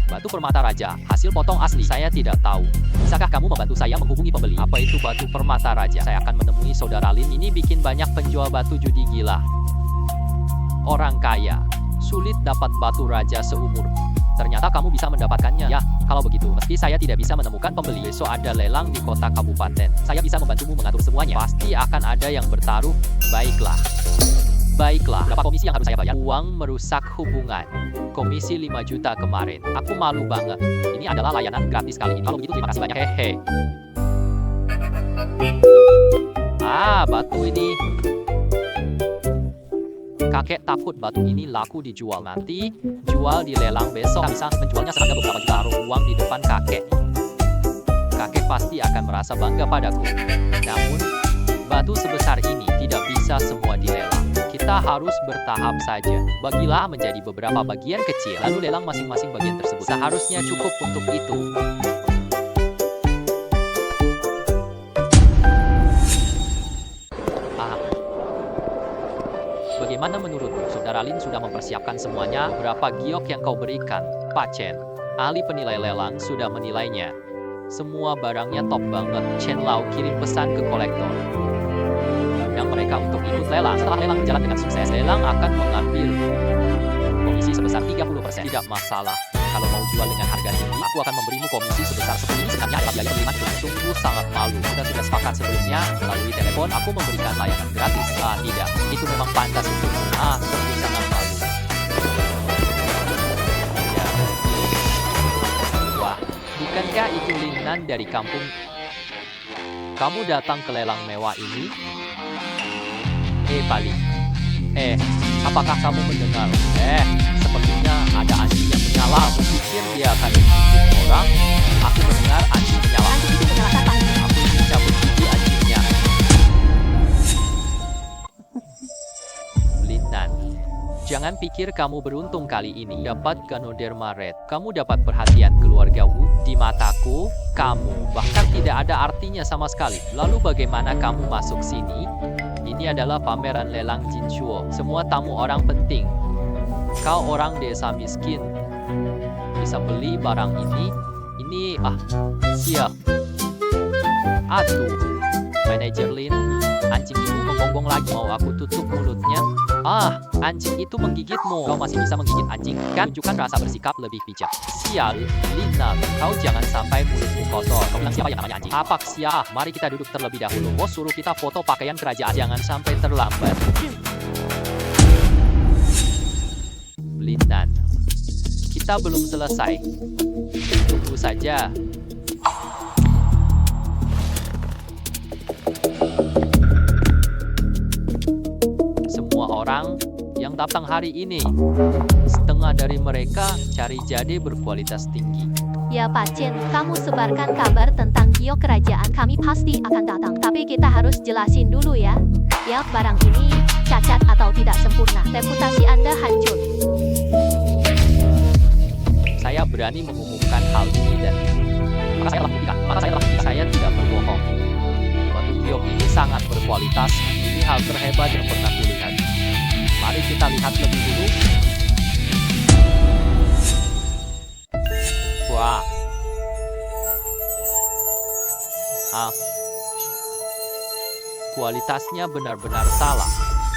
Batu permata raja, hasil potong asli. Saya tidak tahu. Bisakah kamu membantu saya menghubungi pembeli? Apa itu batu permata raja? Saya akan menemui saudara Lin. Ini bikin banyak penjual batu judi gila. Orang kaya. Sulit dapat batu raja seumur. Ternyata kamu bisa mendapatkannya. Ya, kalau begitu, meski saya tidak bisa menemukan pembeli, besok ada lelang di kota kabupaten. Saya bisa membantumu mengatur semuanya. Pasti akan ada yang bertaruh. Baiklah. Berapa komisi yang harus saya bayar? Uang merusak hubungan. Komisi 5 juta kemarin. Aku malu banget. Ini adalah layanan gratis kali ini. Kalau begitu, terima kasih banyak. Hehe. Batu ini. Kakek takut batu ini laku dijual nanti. Jual di lelang besok. Bisa menjualnya seharga beberapa juta. Taruh uang di depan kakek. Kakek pasti akan merasa bangga padaku. Namun, batu sebesar ini tidak bisa semua dilelang. Kita harus bertahap saja. Bagilah menjadi beberapa bagian kecil. Lalu lelang masing-masing bagian tersebut. Seharusnya cukup untuk itu. Bagaimana menurutmu? Saudara Lin sudah mempersiapkan semuanya. Berapa giok yang kau berikan? Pak Chen, ahli penilai lelang, sudah menilainya. Semua barangnya top banget. Chen Lao kirim pesan ke kolektor. Yang mereka untuk ikut lelang. Setelah lelang berjalan dengan sukses, lelang akan mengambil komisi sebesar 30%. Tidak masalah. Kalau mau jual dengan harga tinggi, aku akan memberimu komisi sebesar 10. Ini sebenarnya adalah biaya pengiriman. Sungguh sangat malu. Kita sudah sepakat sebelumnya melalui telepon. Aku memberikan layanan gratis. Tidak. Itu memang pantas untukmu. Sungguh sangat malu. Ya. Wah, bukankah itu Lin Nan dari kampung? Kamu datang ke lelang mewah ini? Pali. Apakah kamu mendengar? Sepertinya ada anjing yang menyala. Aku pikir dia akan menggigit orang. Aku mendengar anjing menyala. Anjing itu menyalakan Pak. Aku ingin cabut gigi anjingnya. Lin Nan, jangan pikir kamu beruntung kali ini dapat Ganoderma Red. Kamu dapat perhatian keluarga Wu. Di mataku, kamu bahkan tidak ada artinya sama sekali. Lalu bagaimana kamu masuk sini? Ini adalah pameran lelang Jinchuo. Semua tamu orang penting. Kau orang desa miskin. Bisa beli barang ini. Siap. Aduh. Manajer Lin. Anjing itu menggonggong lagi. Mau aku tutup mulutnya? Anjing itu menggigitmu. Kau masih bisa menggigit anjing. Kan tunjukkan rasa bersikap lebih bijak. Sial, Lin Nan, kau jangan sampai mulutmu kotor. Kau bilang siapa yang namanya anjing? Apaksia? Mari kita duduk terlebih dahulu. Bos suruh kita foto pakaian kerajaan. Jangan sampai terlambat. Lin Nan, kita belum selesai. Tunggu saja. Semua orang yang datang hari ini, setengah dari mereka cari jade berkualitas tinggi. Ya Pak Chen, kamu sebarkan kabar tentang giok kerajaan. Kami pasti akan datang. Tapi kita harus jelasin dulu ya. Ya, barang ini cacat atau tidak sempurna. Reputasi Anda hancur. Saya berani mengumumkan hal ini dan maka saya telah buktikan. Saya tidak berbohong. Batu giok ini sangat berkualitas. Ini hal terhebat yang pernah kulihat. Mari kita lihat lebih dulu. Wah. Kualitasnya benar-benar salah.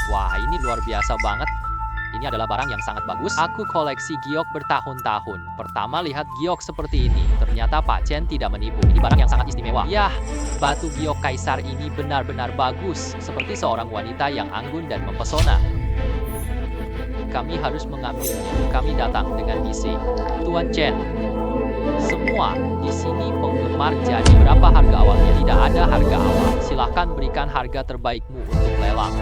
Wah, ini luar biasa banget. Ini adalah barang yang sangat bagus. Aku koleksi giok bertahun-tahun. Pertama lihat giok seperti ini. Ternyata Pak Chen tidak menipu. Ini barang yang sangat istimewa. Yah, batu giok kaisar ini benar-benar bagus. Seperti seorang wanita yang anggun dan mempesona. Kami harus mengambilnya. Kami datang dengan misi. Tuan Chen, semua di sini penggemar jadi. Berapa harga awalnya? Tidak ada harga awal. Silahkan berikan harga terbaikmu untuk lelang.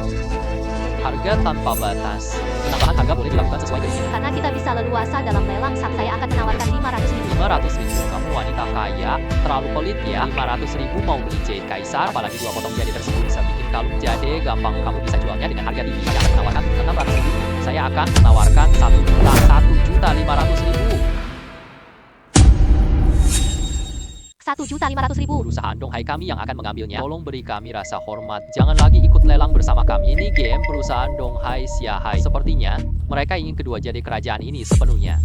Harga tanpa batas. Penambahan harga boleh dilakukan sesuai keinginan. Karena kita bisa leluasa dalam lelang, saya akan menawarkan 500.000. 500.000. Kamu wanita kaya, terlalu pelit ya. 500.000 mau beli jade kaisar, apalagi 2 potong jade tersebut bisa bikin kalung jade gampang. Kamu bisa jualnya dengan harga tinggi. Saya akan menawarkan 600.000. Saya akan menawarkan 1.500.000. 1.500.000. Perusahaan Donghai kami yang akan mengambilnya. Tolong beri kami rasa hormat. Jangan lagi ikut lelang bersama kami. Ini game perusahaan Donghai Siahai. Sepertinya mereka ingin kedua jade kerajaan ini sepenuhnya.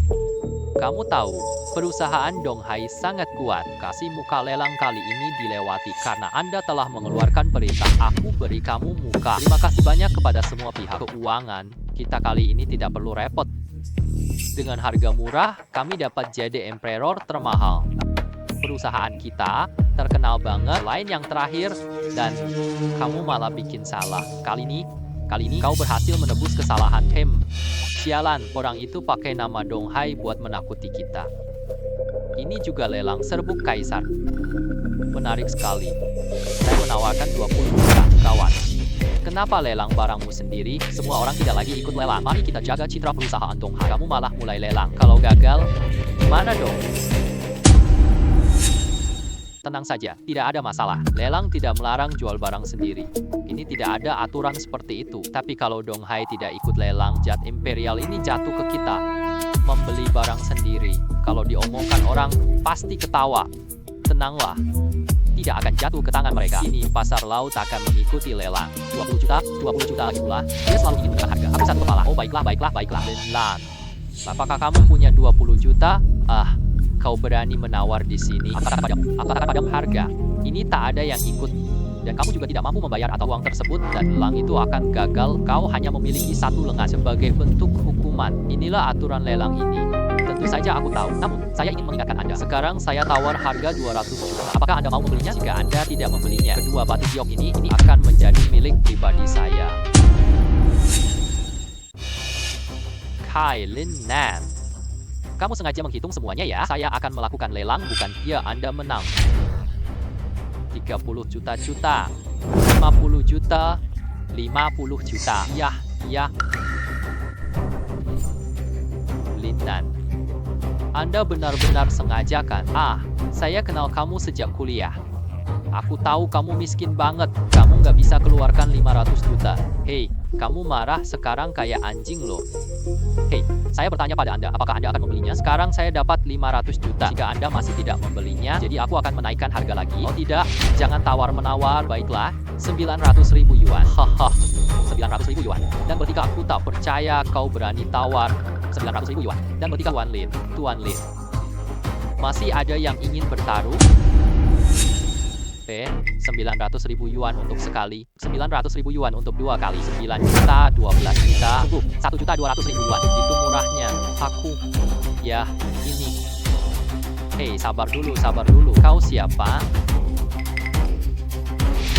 Kamu tahu, perusahaan Donghai sangat kuat. Kasih muka lelang kali ini dilewati karena Anda telah mengeluarkan perintah. Aku beri kamu muka. Terima kasih banyak kepada semua pihak keuangan. Kita kali ini tidak perlu repot. Dengan harga murah, kami dapat jade Emperor termahal. Perusahaan kita terkenal banget. Lain yang terakhir, dan kamu malah bikin salah. Kali ini kau berhasil menebus kesalahan. Sialan, orang itu pakai nama Donghai buat menakuti kita. Ini juga lelang serbuk kaisar. Menarik sekali. Saya menawarkan 20 juta, kawan. Kenapa lelang barangmu sendiri? Semua orang tidak lagi ikut lelang. Mari kita jaga citra perusahaan Donghai. Kamu malah mulai lelang. Kalau gagal, gimana dong? Tenang saja, tidak ada masalah. Lelang tidak melarang jual barang sendiri. Ini tidak ada aturan seperti itu. Tapi kalau Donghai tidak ikut lelang, jade imperial ini jatuh ke kita. Membeli barang sendiri. Kalau diomongkan orang, pasti ketawa. Tenanglah. Tidak akan jatuh ke tangan mereka. Ini pasar laut akan mengikuti lelang. 20 juta lagi pula. Dia selalu ingin menekan harga. Aku satu kepala. Oh baiklah. Lelang. Apakah kamu punya 20 juta? Kau berani menawar di sini. Aku katakan padamu harga. Ini tak ada yang ikut Dan kamu juga tidak mampu membayar atau uang tersebut dan lelang itu akan gagal. Kau hanya memiliki satu lengan sebagai bentuk hukuman. Inilah aturan lelang ini. Tentu saja aku tahu. Namun, saya ingin mengingatkan Anda. Sekarang saya tawar harga 200 juta. Apakah Anda mau membelinya? Jika Anda tidak membelinya, kedua batu giok ini akan menjadi milik pribadi saya. Kailin Nan. Kamu sengaja menghitung semuanya ya? Saya akan melakukan lelang, bukan dia. Anda menang. 30 juta, 50 juta, 50 juta. Ya. Linnan. Anda benar-benar sengaja kan? Saya kenal kamu sejak kuliah. Aku tahu kamu miskin banget. Kamu nggak bisa keluarkan 500 juta. Hei, kamu marah sekarang kayak anjing loh. Hei, saya bertanya pada Anda, apakah Anda akan membelinya? Sekarang saya dapat 500 juta. Jika Anda masih tidak membelinya, jadi aku akan menaikkan harga lagi. Oh tidak, jangan tawar-menawar. Baiklah, 900.000 yuan. Haha, 900.000 yuan. Dan ketika aku tak percaya kau berani tawar 900.000 yuan. Dan ketika Tuan Lin, masih ada yang ingin bertaruh? 900.000 yuan untuk sekali, 900.000 yuan untuk 2 kali, 9 juta, 12 juta, cukup, 1.200.000 yuan, itu murahnya. Aku, ya, ini. Hei, sabar dulu, kau siapa?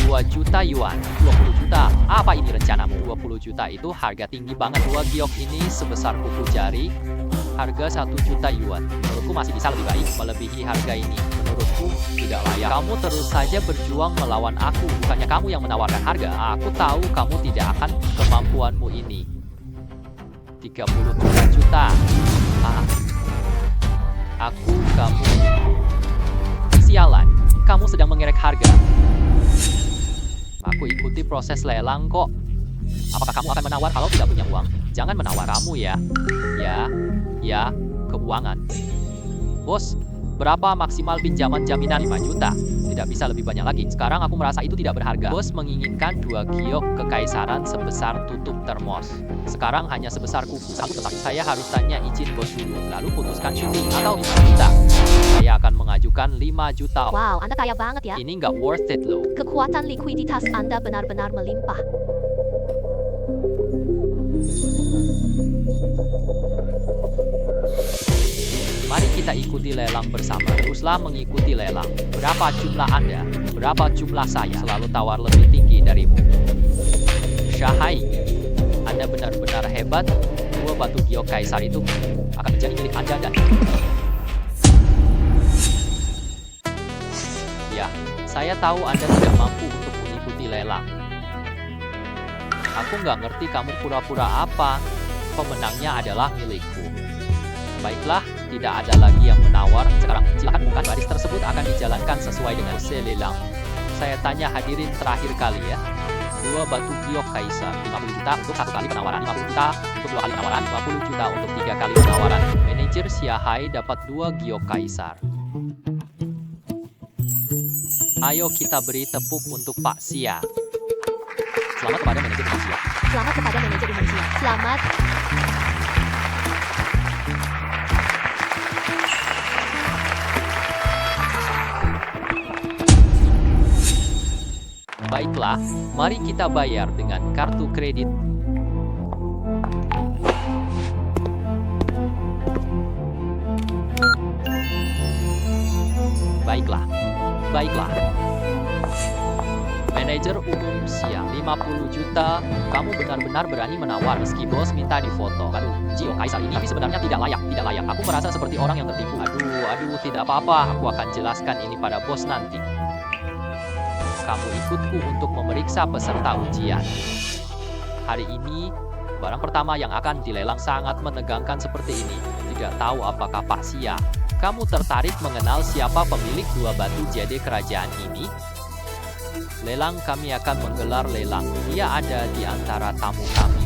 2 juta yuan, 20 juta, apa ini rencanamu? 20 juta itu harga tinggi banget. 2 giok ini sebesar kuku jari, harga 1 juta yuan. Menurutku masih bisa lebih baik, melebihi harga ini. Menurutku tidak layak. Kamu terus saja berjuang melawan aku, bukannya kamu yang menawarkan harga. Aku tahu kamu tidak akan kemampuanmu ini. 30 juta. Kamu. Sialan, kamu sedang mengerek harga. Aku ikuti proses lelang kok. Apakah kamu akan menawar kalau tidak punya uang? Jangan menawar kamu ya. Ya, keuangan. Bos, berapa maksimal pinjaman jaminan? 5 juta. Tidak bisa lebih banyak lagi. Sekarang aku merasa itu tidak berharga. Bos menginginkan 2 giok kekaisaran sebesar tutup termos. Sekarang hanya sebesar kuku. Saya harus tanya izin bos dulu, lalu putuskan syuting atau 5 juta. Saya akan mengajukan 5 juta. Wow, Anda kaya banget ya. Ini nggak worth it loh. Kekuatan likuiditas Anda benar-benar melimpah. Mari kita ikuti lelang bersama. Teruslah mengikuti lelang. Berapa jumlah Anda? Berapa jumlah saya? Selalu tawar lebih tinggi darimu. Syahai, Anda benar-benar hebat. 2 batu giok kaisar itu akan menjadi milik Anda dan... Ya, saya tahu Anda tidak mampu untuk mengikuti lelang. Aku nggak ngerti kamu pura-pura apa. Pemenangnya adalah milikku. Baiklah, tidak ada lagi yang menawar. Sekarang, silakan bukan baris tersebut akan dijalankan sesuai dengan lelang. Saya tanya hadirin terakhir kali ya. 2 batu giok kaisar, 50 juta untuk 1 kali penawaran, 50 juta untuk 2 kali penawaran, 50 juta untuk 3 kali penawaran. Manajer Siahai dapat 2 giok kaisar. Ayo kita beri tepuk untuk Pak Sia. Selamat kepada manajer Sia. Selamat kepada manajer Sia. Selamat. Baiklah, mari kita bayar dengan kartu kredit. Baiklah. Manajer umum Sia, 50 juta. Kamu benar-benar berani menawar meski bos minta difoto. Aduh, Gio Kaisar ini sebenarnya tidak layak. Aku merasa seperti orang yang tertipu. Aduh, tidak apa-apa. Aku akan jelaskan ini pada bos nanti. Kamu ikutku untuk memeriksa peserta ujian. Hari ini, barang pertama yang akan dilelang sangat menegangkan seperti ini. Tidak tahu apakah Pak Sia, kamu tertarik mengenal siapa pemilik 2 batu jade kerajaan ini? Lelang kami akan menggelar lelang. Dia ada di antara tamu kami.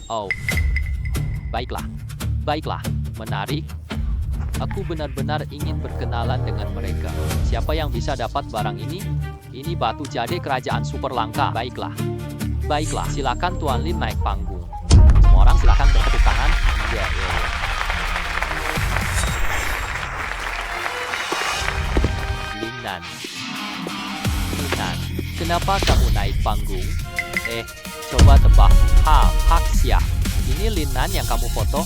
Oh, baiklah, menarik. Aku benar-benar ingin berkenalan dengan mereka. Siapa yang bisa dapat barang ini? Ini batu jade kerajaan super langka. Baiklah, silakan Tuan Lin naik panggung. Semua orang silakan bertepuk tangan. Ya. Linnan. Kenapa kamu naik panggung? Coba tebak. Hak Xia. Ini Lin Nan yang kamu foto?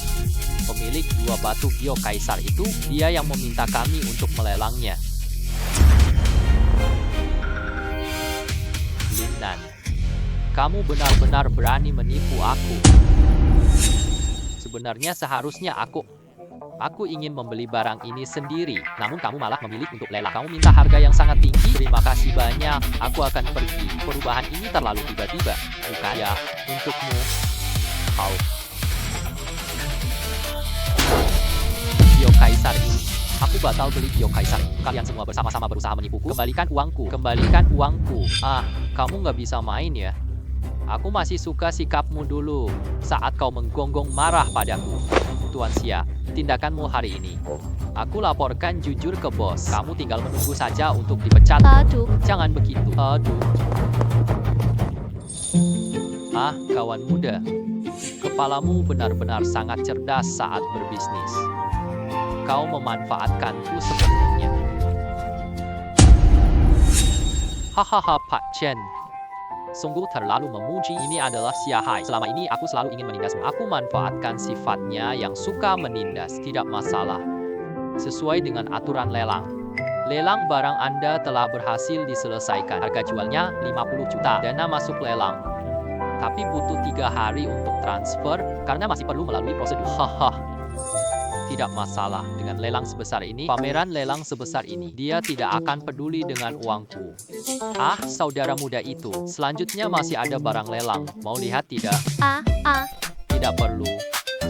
Pemilik dua batu Gyo Kaisar itu, dia yang meminta kami untuk melelangnya. Lin Nan, kamu benar-benar berani menipu aku. Sebenarnya seharusnya aku ingin membeli barang ini sendiri, namun kamu malah memilih untuk lelang. Kamu minta harga yang sangat tinggi. Terima kasih banyak. Aku akan pergi. Perubahan ini terlalu tiba-tiba. Bukan ya, untukmu. Kau. Gyo Kaisar ini. Aku batal beli Gyo Kaisar. Kalian semua bersama-sama berusaha menipuku. Kembalikan uangku. Kembalikan uangku. Kamu nggak bisa main ya. Aku masih suka sikapmu dulu saat kau menggonggong marah padaku. Tuan Xia, tindakanmu hari ini. Aku laporkan jujur ke bos. Kamu tinggal menunggu saja untuk dipecat. Aduh. Jangan begitu. Kawan muda. Kepalamu benar-benar sangat cerdas saat berbisnis. Kau memanfaatkanku sepenuhnya. Hahaha, Pak Chen. Sungguh terlalu memuji. Ini adalah Xia Hai. Selama ini aku selalu ingin menindasmu. Aku manfaatkan sifatnya yang suka menindas. Tidak masalah. Sesuai dengan aturan lelang. Lelang barang Anda telah berhasil diselesaikan. Harga jualnya 50 juta. Dana masuk lelang. Tapi butuh 3 hari untuk transfer karena masih perlu melalui prosedur. Tidak masalah dengan lelang sebesar ini. Pameran lelang sebesar ini. Dia tidak akan peduli dengan uangku. Saudara muda itu. Selanjutnya masih ada barang lelang. Mau lihat tidak? Tidak perlu.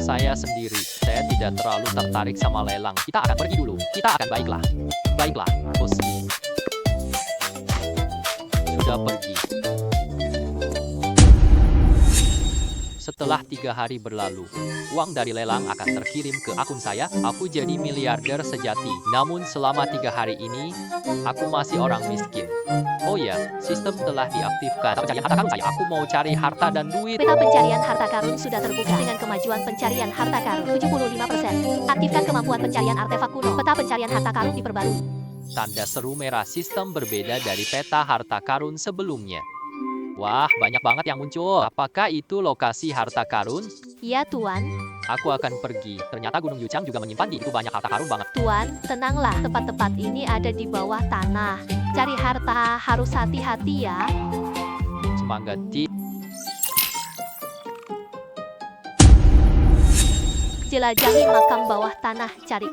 Saya sendiri. Saya tidak terlalu tertarik sama lelang. Kita akan pergi dulu. Kita akan baiklah, bos. Sudah pergi. Setelah 3 hari berlalu, uang dari lelang akan terkirim ke akun saya. Aku jadi miliarder sejati. Namun selama 3 hari ini, aku masih orang miskin. Oh ya, sistem telah diaktifkan. Pencarian harta karun saya. Aku mau cari harta dan duit. Peta pencarian harta karun sudah terbuka dengan kemajuan pencarian harta karun 75%. Aktifkan kemampuan pencarian artefak kuno. Peta pencarian harta karun diperbarui. Tanda seru merah. Sistem berbeda dari peta harta karun sebelumnya. Wah, banyak banget yang muncul. Apakah itu lokasi harta karun? Ya, Tuan. Aku akan pergi. Ternyata Gunung Yuchang juga menyimpan di itu banyak harta karun banget. Tuan, tenanglah. Tempat-tempat ini ada di bawah tanah. Cari harta harus hati-hati ya. Semangat, Di. Jelajahi makam bawah tanah. Cari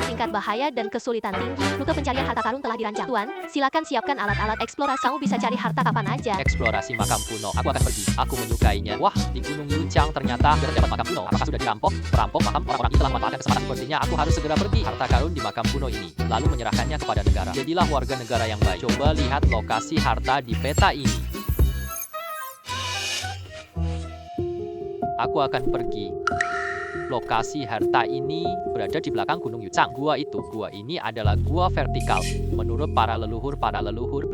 tingkat bahaya dan kesulitan tinggi. Rute pencarian harta karun telah dirancang. Tuan, silakan siapkan alat-alat eksplorasi. Kamu bisa cari harta kapan aja. Eksplorasi makam kuno. Aku akan pergi. Aku menyukainya. Wah, di Gunung Yuchang ternyata terdapat makam kuno. Apakah sudah dirampok? Perampok makam orang-orang ini telah memanfaatkan kesempatan. Sepertinya aku harus segera pergi. Harta karun di makam kuno ini. Lalu menyerahkannya kepada negara. Jadilah warga negara yang baik. Coba lihat lokasi harta di peta ini. Aku akan pergi. Lokasi harta ini berada di belakang Gunung Yuchang. Gua ini adalah gua vertikal. Menurut para leluhur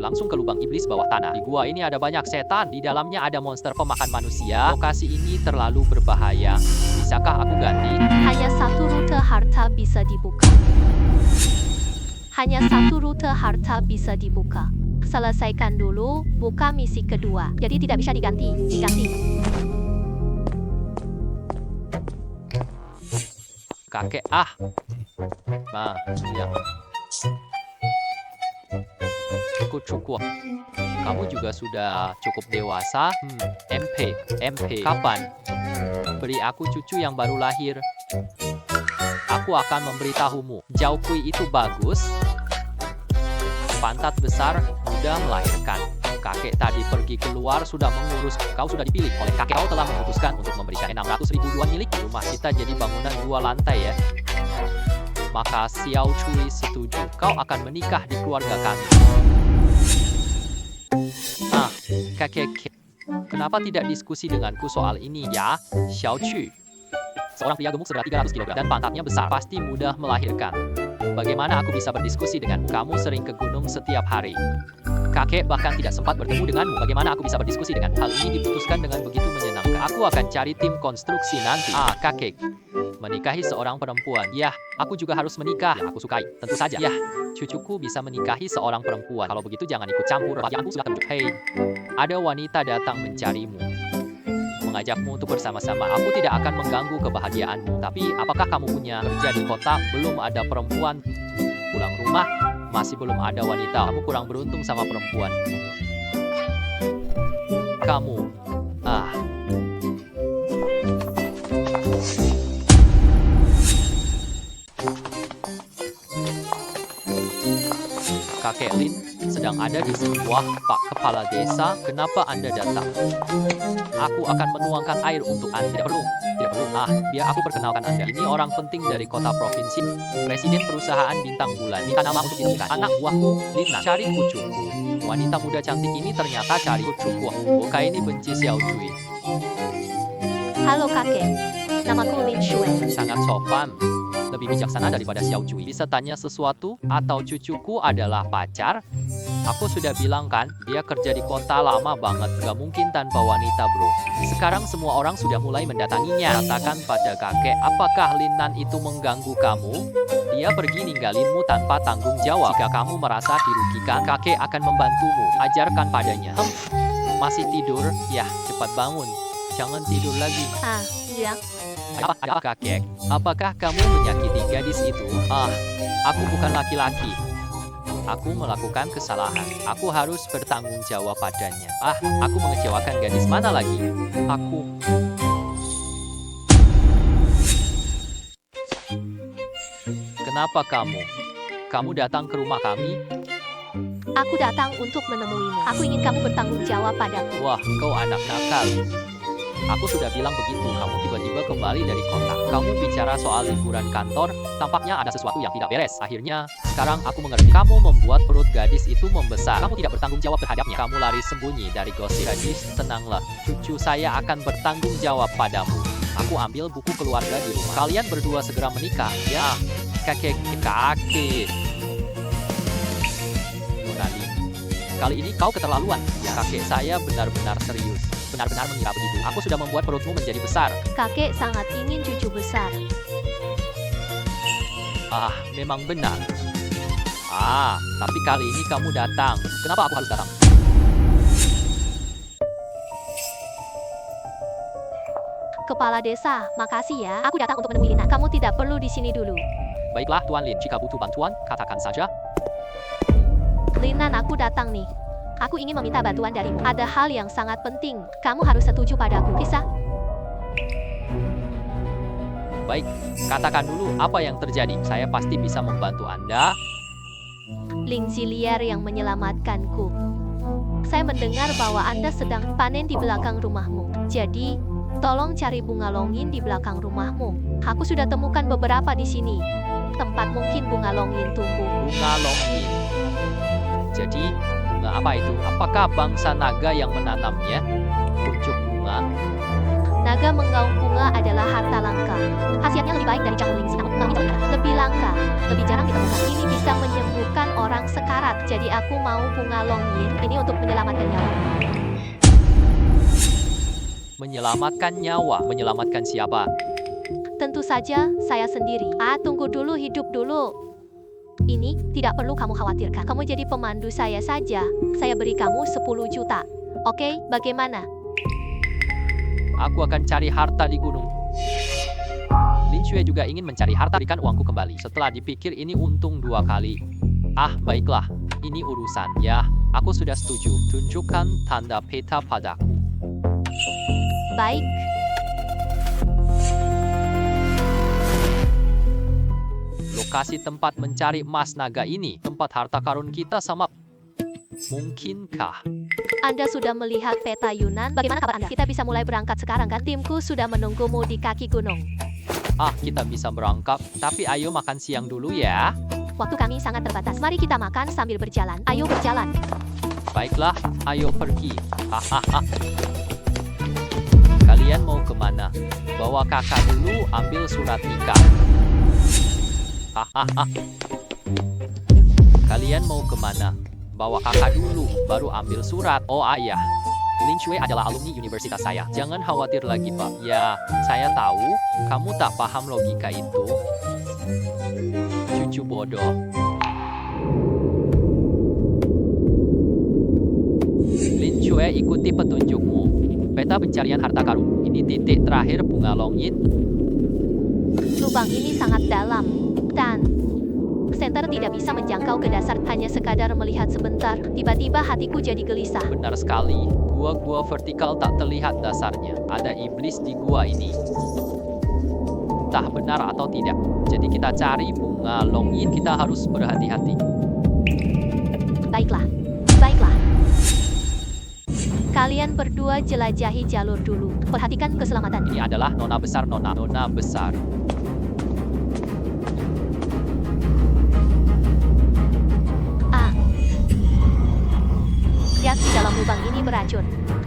langsung ke lubang iblis bawah tanah. Di gua ini ada banyak setan. Di dalamnya ada monster pemakan manusia. Lokasi ini terlalu berbahaya. Bisakah aku ganti? Hanya satu rute harta bisa dibuka. Hanya satu rute harta bisa dibuka. Selesaikan dulu, buka misi kedua. Jadi tidak bisa diganti. Kakek, ya. Cukup. Kamu juga sudah cukup dewasa. MP, kapan? Beri aku cucu yang baru lahir. Aku akan memberitahumu. Zhao Kui itu bagus. Pantat besar, mudah melahirkan. Kakek tadi pergi keluar sudah mengurus. Kau sudah dipilih oleh kakek. Kau telah memutuskan untuk memberikan 600.000 yuan milik. Rumah kita jadi bangunan 2 lantai ya. Maka Xiao Cui setuju. Kau akan menikah di keluarga kami. Kakek. Kenapa tidak diskusi denganku soal ini ya, Xiao Cui? Seorang pria gemuk seberat 300 kg dan pantatnya besar. Pasti mudah melahirkan. Bagaimana aku bisa berdiskusi denganmu? Kamu sering ke gunung setiap hari. Kakek bahkan tidak sempat bertemu denganmu. Bagaimana aku bisa berdiskusi dengan hal ini? Diputuskan dengan begitu menyenangkan. Aku akan cari tim konstruksi nanti. Kakek. Menikahi seorang perempuan. Yah, aku juga harus menikah. Yang aku sukai, tentu saja. Yah, cucuku bisa menikahi seorang perempuan. Kalau begitu jangan ikut campur. Bahagianku sudah terwujud. Hei, ada wanita datang mencarimu. Mengajakmu untuk bersama-sama. Aku tidak akan mengganggu kebahagiaanmu. Tapi apakah kamu punya kerja di kota? Belum ada perempuan. Pulang rumah, masih belum ada wanita. Kamu kurang beruntung sama perempuan. Kamu, Kakek Lin sedang ada di sini. Wah, Pak Kepala Desa, kenapa Anda datang? Aku akan menuangkan air untuk Anda. Tidak perlu. Biar aku perkenalkan Anda. Ini orang penting dari kota provinsi. Presiden perusahaan bintang bulan. Minta nama untuk ditemukan. Anak buahku, Lina. Cari kucuku. Wanita muda cantik ini ternyata cari kucuku. Buka ini benci Xiao Cui. Halo kakek, namaku Lin Shue. Sangat sopan. Lebih bijaksana daripada Xiao Cui. Bisa tanya sesuatu? Atau cucuku adalah pacar? Aku sudah bilang kan, dia kerja di kota lama banget. Gak mungkin tanpa wanita bro. Sekarang semua orang sudah mulai mendatanginya. Katakan pada kakek, apakah Linan itu mengganggu kamu? Dia pergi ninggalinmu tanpa tanggung jawab. Jika kamu merasa dirugikan, kakek akan membantumu. Ajarkan padanya. Masih tidur? Yah, cepat bangun. Jangan tidur lagi. Ya. Apa kakek? Apakah kamu menyakiti gadis itu? Aku bukan laki-laki. Aku melakukan kesalahan. Aku harus bertanggung jawab padanya. Aku mengecewakan gadis mana lagi? Kenapa kamu? Kamu datang ke rumah kami? Aku datang untuk menemuimu. Aku ingin kamu bertanggung jawab padaku. Wah, kau anak nakal. Aku sudah bilang begitu, kamu tiba-tiba kembali dari kota. Kamu bicara soal liburan kantor, tampaknya ada sesuatu yang tidak beres. Akhirnya, sekarang aku mengerti. Kamu membuat perut gadis itu membesar. Kamu tidak bertanggung jawab terhadapnya. Kamu lari sembunyi dari gosip. Gadis, tenanglah. Cucu saya akan bertanggung jawab padamu. Aku ambil buku keluarga di rumah. Kalian berdua segera menikah. Ya, kakek. Nonali, kali ini kau keterlaluan. Ya, kakek saya benar-benar serius. Benar-benar mengira begitu. Aku sudah membuat perutmu menjadi besar. Kakek sangat ingin cucu besar. Memang benar. Tapi kali ini kamu datang. Kenapa aku harus datang? Kepala desa, makasih ya. Aku datang untuk menemui Lina. Kamu tidak perlu di sini dulu. Baiklah, Tuan Lin. Jika butuh bantuan, katakan saja. Linan, aku datang nih. Aku ingin meminta bantuan darimu. Ada hal yang sangat penting. Kamu harus setuju padaku. Bisa? Baik, katakan dulu apa yang terjadi. Saya pasti bisa membantu Anda. Ling Zilier yang menyelamatkanku. Saya mendengar bahwa Anda sedang panen di belakang rumahmu. Jadi, tolong cari bunga longin di belakang rumahmu. Aku sudah temukan beberapa di sini. Tempat mungkin bunga longin tumbuh. Bunga longin. Jadi, bunga apa itu? Apakah bangsa naga yang menanamnya? Kuncup bunga. Naga menggaung bunga adalah harta langka. Khasiatnya lebih baik dari jamu lingsi, namun lebih langka, lebih jarang ditemukan. Ini bisa menyembuhkan orang sekarat. Jadi aku mau bunga longin ini untuk menyelamatkan nyawa. Menyelamatkan nyawa? Menyelamatkan siapa? Tentu saja, saya sendiri. Tunggu dulu, hidup dulu. Ini tidak perlu kamu khawatirkan. Kamu jadi pemandu saya saja. Saya beri kamu 10 juta. Oke, bagaimana? Aku akan cari harta di gunung. Lin Xue juga ingin mencari harta, berikan uangku kembali. Setelah dipikir ini untung 2 kali. Baiklah. Ini urusan. Ya, aku sudah setuju. Tunjukkan tanda peta padaku. Baik. Lokasi tempat mencari emas naga ini. Tempat harta karun kita sama. Mungkinkah? Anda sudah melihat peta Yunan. Bagaimana kabar Anda? Kita bisa mulai berangkat sekarang kan? Timku sudah menunggumu di kaki gunung. Kita bisa berangkat. Tapi ayo makan siang dulu ya. Waktu kami sangat terbatas. Mari kita makan sambil berjalan. Ayo berjalan. Baiklah, ayo pergi. Kalian mau kemana? Bawa kakak dulu, ambil surat nikah. Kalian mau kemana? Bawa kakak dulu, baru ambil surat. Oh ayah. Lin Shui adalah alumni universitas saya. Jangan khawatir lagi, Pak. Ya, saya tahu kamu tak paham logika itu. Cucu bodoh. Lin Shui, ikuti petunjukmu. Peta pencarian harta karun. Ini titik terakhir bunga Longyin. Lubang ini sangat dalam, dan Center tidak bisa menjangkau ke dasar, hanya sekadar melihat sebentar. Tiba-tiba hatiku jadi gelisah. Benar sekali. Gua vertikal tak terlihat dasarnya. Ada iblis di gua ini. Entah benar atau tidak. Jadi kita cari bunga Longyin, kita harus berhati-hati. Baiklah, baiklah. Kalian berdua jelajahi jalur dulu. Perhatikan keselamatan. Ini adalah nona besar, nona besar. Lihat di dalam lubang ini beracun.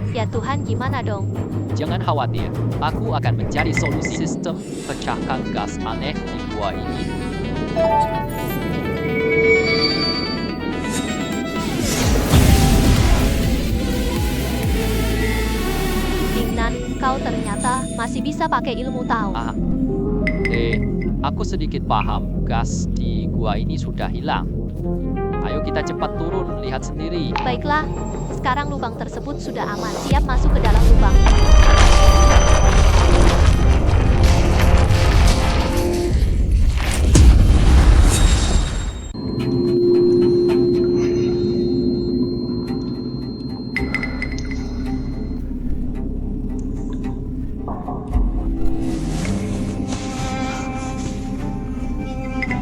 Ya Tuhan, gimana dong? Jangan khawatir, aku akan mencari solusi sistem pecahkan gas aneh di gua ini. Lingnan, kau ternyata masih bisa pakai ilmu tahu. Aku sedikit paham. Gas di gua ini sudah hilang. Ayo kita cepat turun, lihat sendiri. Baiklah, sekarang lubang tersebut sudah aman. Siap masuk ke dalam lubang.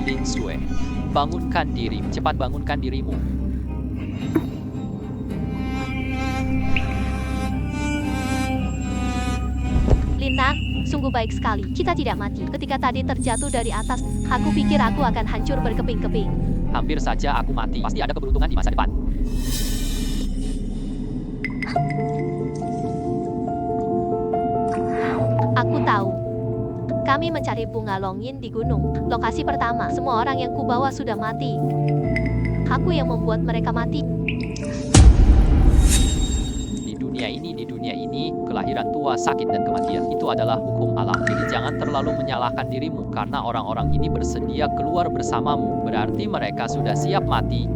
Lin Shui, bangunkan diri, cepat bangunkan dirimu. Lingnan, sungguh baik sekali. Kita tidak mati. Ketika tadi terjatuh dari atas, aku pikir aku akan hancur berkeping-keping. Hampir saja aku mati. Pasti ada keberuntungan di masa depan. Aku tahu. Kami mencari bunga Longyin di gunung. Lokasi pertama, semua orang yang kubawa sudah mati. Aku yang membuat mereka mati. Di dunia ini, kelahiran tua, sakit, dan kematian itu adalah hukum alam. Jadi jangan terlalu menyalahkan dirimu, karena orang-orang ini bersedia keluar bersamamu. Berarti mereka sudah siap mati.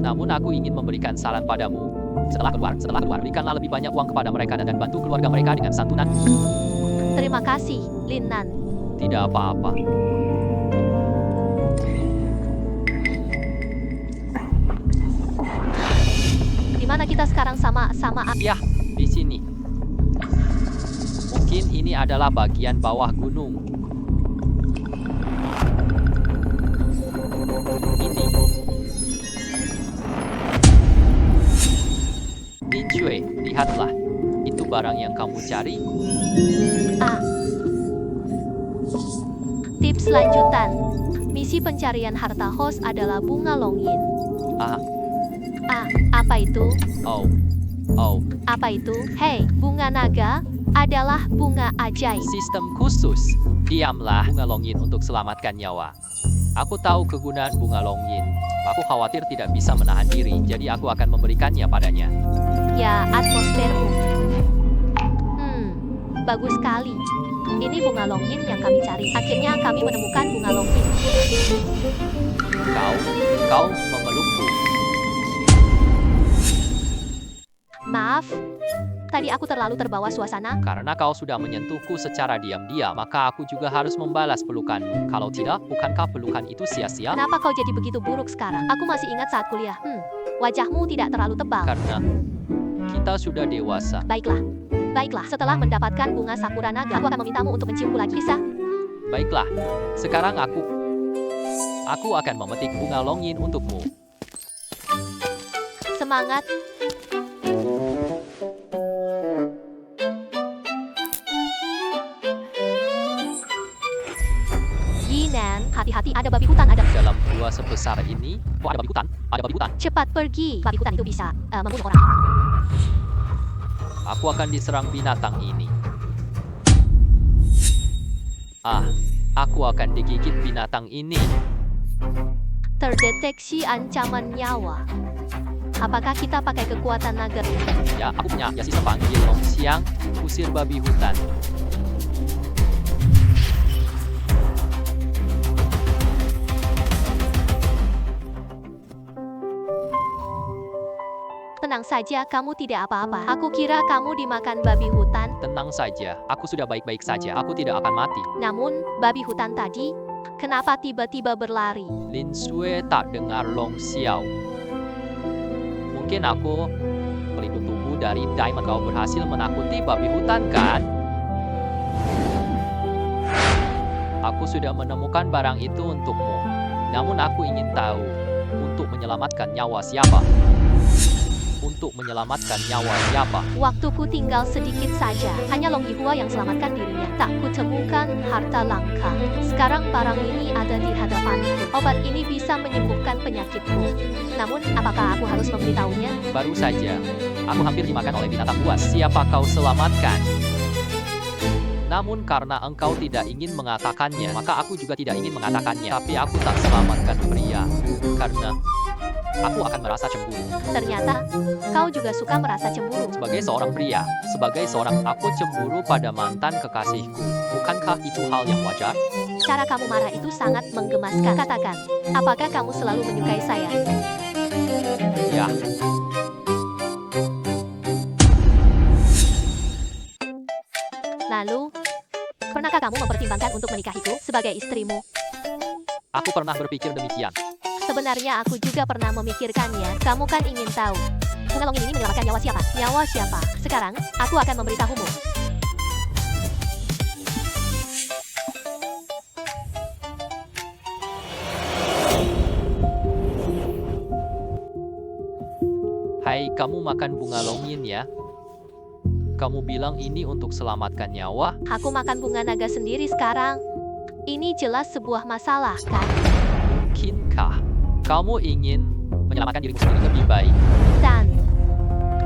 Namun aku ingin memberikan saran padamu. Setelah keluar, berikanlah lebih banyak uang kepada mereka dan bantu keluarga mereka dengan santunan. Terima kasih, Lingnan. Tidak apa-apa. Di mana kita sekarang sama. Ya, di sini. Mungkin ini adalah bagian bawah gunung. Ini. Lin Shui, lihatlah. Itu barang yang kamu cari. Tips lanjutan. Misi pencarian harta host adalah bunga Longyin. Apa itu? Oh. Apa itu? Hei, bunga naga adalah bunga ajaib. Sistem khusus. Diamlah, bunga Longyin untuk selamatkan nyawa. Aku tahu kegunaan bunga Longyin. Aku khawatir tidak bisa menahan diri, jadi aku akan memberikannya padanya. Ya, atmosfermu. Bagus sekali. Ini bunga Longyin yang kami cari. Akhirnya kami menemukan bunga Longyin. Kau memelukku. Maaf, tadi aku terlalu terbawa suasana. Karena kau sudah menyentuhku secara diam-diam, maka aku juga harus membalas pelukanmu. Kalau tidak, bukankah pelukan itu sia-sia? Kenapa kau jadi begitu buruk sekarang? Aku masih ingat saat kuliah. Wajahmu tidak terlalu tebal. Karena kita sudah dewasa. Baiklah, setelah mendapatkan bunga sakura naga, aku akan memintamu untuk menciumku lagi, bisa? Baiklah, sekarang aku akan memetik bunga Longyin untukmu. Semangat. Yinan, hati-hati, ada babi hutan, ada. Dalam gua sebesar ini, kok ada babi hutan? Ada babi hutan. Cepat pergi. Babi hutan itu bisa membunuh orang. Aku akan diserang binatang ini. Aku akan digigit binatang ini. Terdeteksi ancaman nyawa. Apakah kita pakai kekuatan naga? Ya, aku punya ya sistem panggil Long Xiang, usir babi hutan. Tenang saja, kamu tidak apa-apa. Aku kira kamu dimakan babi hutan. Tenang saja, aku sudah baik-baik saja. Aku tidak akan mati. Namun, babi hutan tadi, kenapa tiba-tiba berlari? Lin Sui tak dengar Long Xiao. Mungkin aku pelindung tubuh dari Diamond. Kau berhasil menakuti babi hutan, kan? Aku sudah menemukan barang itu untukmu. Namun aku ingin tahu, untuk menyelamatkan nyawa siapa? Untuk menyelamatkan nyawa siapa? Waktuku tinggal sedikit saja. Hanya Long Yihua yang selamatkan dirinya. Tak kutemukan harta langka. Sekarang barang ini ada di hadapanku. Obat ini bisa menyembuhkan penyakitmu. Namun, apakah aku harus memberitahunya? Baru saja, aku hampir dimakan oleh binatang buas. Siapa kau selamatkan? Namun karena engkau tidak ingin mengatakannya, maka aku juga tidak ingin mengatakannya. Tapi aku tak selamatkan pria, karena aku akan merasa cemburu. Ternyata, kau juga suka merasa cemburu. Sebagai seorang pria, sebagai seorang aku cemburu pada mantan kekasihku. Bukankah itu hal yang wajar? Cara kamu marah itu sangat menggemaskan. Katakan, apakah kamu selalu menyukai saya? Ya, Lalu, pernahkah kamu mempertimbangkan untuk menikahiku sebagai istrimu? aku pernah berpikir demikian. Sebenarnya aku juga pernah memikirkannya. Kamu kan ingin tahu. Bunga longin ini menyelamatkan nyawa siapa? Nyawa siapa? Sekarang, aku akan memberitahumu. Hai, kamu makan bunga longin ya? Kamu bilang ini untuk selamatkan nyawa? Aku makan bunga naga sendiri sekarang. Ini jelas sebuah masalah, kan? Mungkinkah kamu ingin menyelamatkan dirimu sendiri lebih baik? Dan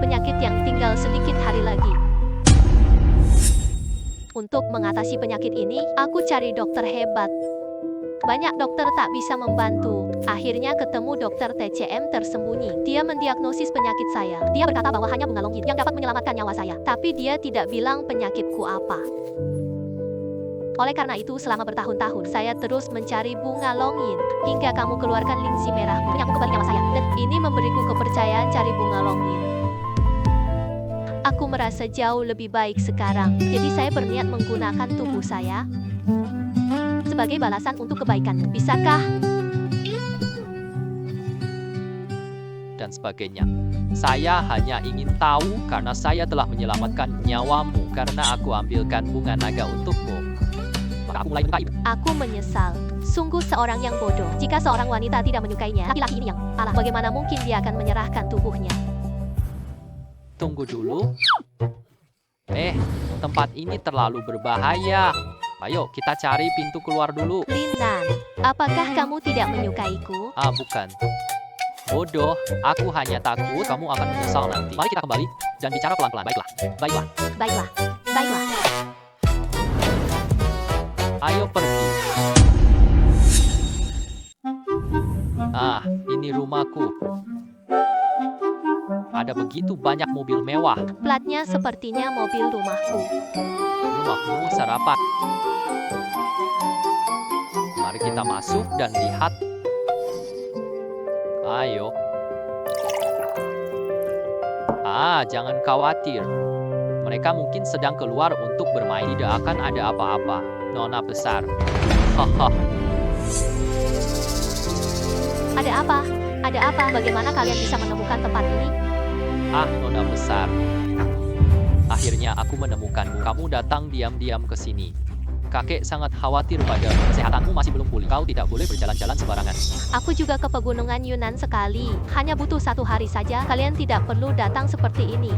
penyakit yang tinggal sedikit hari lagi. Untuk mengatasi penyakit ini, aku cari dokter hebat. Banyak dokter tak bisa membantu. Akhirnya ketemu dokter TCM tersembunyi. Dia mendiagnosis penyakit saya. Dia berkata bahwa hanya bunga longin yang dapat menyelamatkan nyawa saya. Tapi dia tidak bilang penyakitku apa. Oleh karena itu, selama bertahun-tahun, saya terus mencari bunga longin. Hingga kamu keluarkan lingsi merah, menyambut kembali nyawa saya. Dan ini memberiku kepercayaan cari bunga longin. Aku merasa jauh lebih baik sekarang. Jadi saya berniat menggunakan tubuh saya sebagai balasan untuk kebaikanmu. Bisakah? Dan sebagainya. Saya hanya ingin tahu karena saya telah menyelamatkan nyawamu karena aku ambilkan bunga naga untukmu. Maka aku mulai menyukai. Aku menyesal. Sungguh seorang yang bodoh. Jika seorang wanita tidak menyukainya, laki-laki ini yang alah, bagaimana mungkin dia akan menyerahkan tubuhnya? Tunggu dulu. Tempat ini terlalu berbahaya. Ayo, kita cari pintu keluar dulu. Linan, apakah kamu tidak menyukaiku? Bukan. Bodoh, aku hanya takut kamu akan menyesal nanti. Mari kita kembali dan bicara pelan-pelan. Baiklah, baiklah. Baiklah, baiklah. Ayo pergi. Ini rumahku. Ada begitu banyak mobil mewah. Platnya sepertinya mobil rumahku. Rumahmu sarapan. Mari kita masuk dan lihat. Ayo. Jangan khawatir. Mereka mungkin sedang keluar untuk bermain. Tidak akan ada apa-apa. Nona besar. Haha. Ada apa? Ada apa? Bagaimana kalian bisa menemukan tempat ini? Nona besar. Akhirnya aku menemukanmu. Kamu datang diam-diam ke sini. Kakek sangat khawatir padamu. Kesehatanmu masih belum pulih. Kau tidak boleh berjalan-jalan sembarangan. Aku juga ke pegunungan Yunan sekali. Hanya butuh 1 hari saja. Kalian tidak perlu datang seperti ini.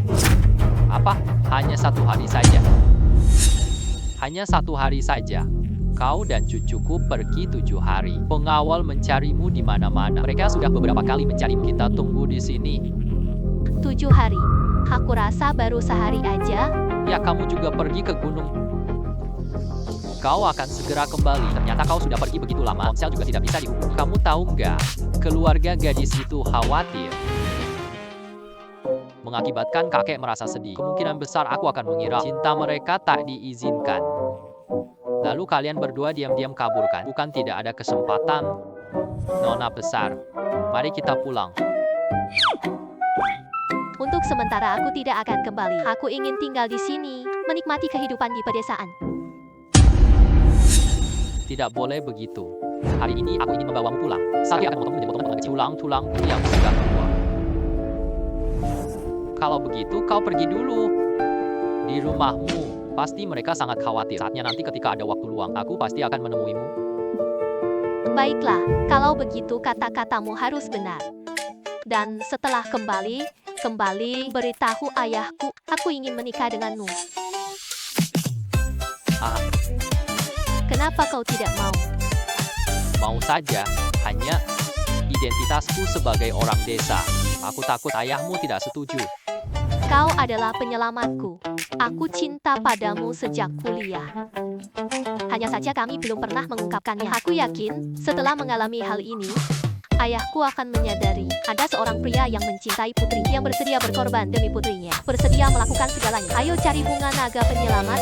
Apa? Hanya 1 hari saja. Hanya 1 hari saja. Kau dan cucuku pergi 7 hari. Pengawal mencarimu di mana-mana. Mereka sudah beberapa kali mencarimu. Kita tunggu di sini. 7 hari. Aku rasa baru sehari aja. Ya, kamu juga pergi ke gunung. Kau akan segera kembali. Ternyata kau sudah pergi begitu lama. Ponsel juga tidak bisa dihubungi. Kamu tahu nggak? Keluarga gadis itu khawatir. mengakibatkan kakek merasa sedih. Kemungkinan besar aku akan mengira cinta mereka tak diizinkan. Lalu kalian berdua diam-diam kaburkan. Bukan tidak ada kesempatan. Nona besar, mari kita pulang. Untuk sementara aku tidak akan kembali. Aku ingin tinggal di sini, menikmati kehidupan di pedesaan. Tidak boleh begitu. Hari ini aku ingin membawamu pulang. Saya akan memotongmu menjadi potongan kecil tulang-tulangku yang sudah tua. Kalau begitu kau pergi dulu. Di rumahmu, pasti mereka sangat khawatir. Saatnya nanti ketika ada waktu luang, aku pasti akan menemuimu. Baiklah, kalau begitu kata-katamu harus benar. Dan setelah kembali beritahu ayahku, aku ingin menikah denganmu. Ah, Kenapa kau tidak mau? mau saja, hanya identitasku sebagai orang desa. Aku takut ayahmu tidak setuju. Kau adalah penyelamatku. Aku cinta padamu sejak kuliah. Hanya saja kami belum pernah mengungkapkannya. Aku yakin, setelah mengalami hal ini, ayahku akan menyadari ada seorang pria yang mencintai putri, yang bersedia berkorban demi putrinya, bersedia melakukan segalanya. Ayo cari bunga naga penyelamat.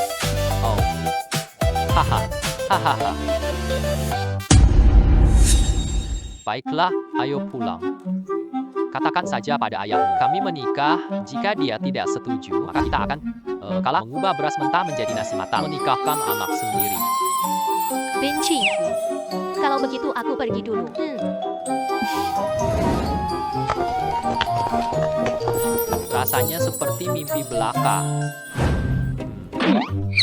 Oh, haha, hahaha. Baiklah, ayo pulang. Katakan saja pada ayahmu, kami menikah. Jika dia tidak setuju, maka kita akan kalah mengubah beras mentah menjadi nasi matang, menikahkan anak sendiri. Benci. Kalau begitu aku pergi dulu. Rasanya seperti mimpi belaka.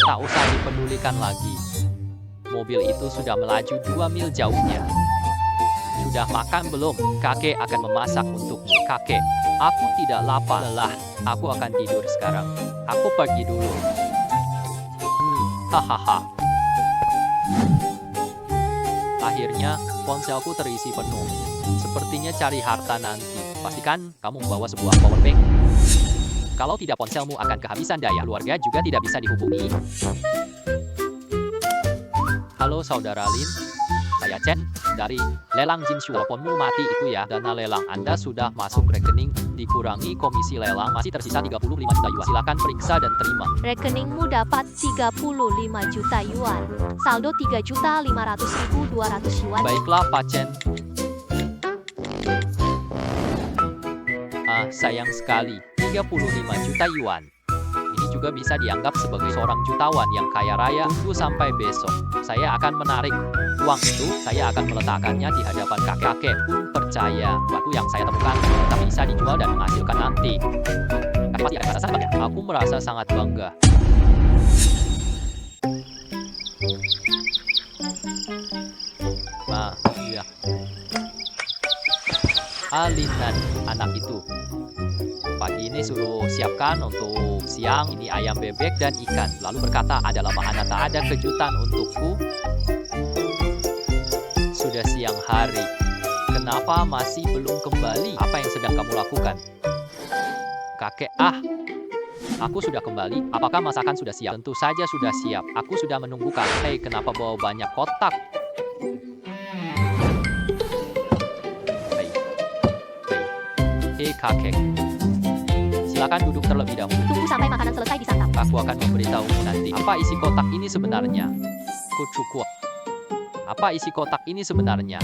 Tak usah dipedulikan lagi. Mobil itu sudah melaju 2 mil jauhnya. Sudah makan belum? Kakek akan memasak untukmu. Kakek, aku tidak lapar. Lelah, aku akan tidur sekarang. Aku pergi dulu. Hahaha. Akhirnya, ponselku terisi penuh. Sepertinya cari harta nanti. Pastikan kamu membawa sebuah power bank. Kalau tidak, ponselmu akan kehabisan daya. Keluarga juga tidak bisa dihubungi. Halo saudara Lin, saya Chen dari lelang Jinshu. Teleponmu mati itu ya. Dana lelang Anda sudah masuk rekening, dikurangi komisi lelang, masih tersisa 35 juta yuan. Silakan periksa dan terima. Rekeningmu dapat 35 juta yuan. Saldo 3.500.200 yuan. Baiklah Pak Chen. Sayang sekali, 35 juta yuan. Ini juga bisa dianggap sebagai seorang jutawan yang kaya raya. Tunggu sampai besok. Saya akan menarik uang itu, saya akan meletakkannya di hadapan kakek pun percaya. Waktu yang saya temukan, tapi bisa dijual dan menghasilkan nanti. Tapi pasti ada rasa sangat bangga. Aku merasa sangat bangga. Ya. Alinan, anak itu. Pagi ini suruh siapkan untuk siang ini ayam bebek dan ikan. Lalu berkata, adalah Mahana, tak ada kejutan untukku. Sudah siang hari. Kenapa masih belum kembali? Apa yang sedang kamu lakukan? Kakek, aku sudah kembali. Apakah masakan sudah siap? Tentu saja sudah siap. Aku sudah menunggu kakek. Hei, kenapa bawa banyak kotak? Hei kakek. Silakan duduk terlebih dahulu. Tunggu sampai makanan selesai disantap. Aku akan memberitahu nanti. Apa isi kotak ini sebenarnya? Kucukuk. Apa isi kotak ini sebenarnya?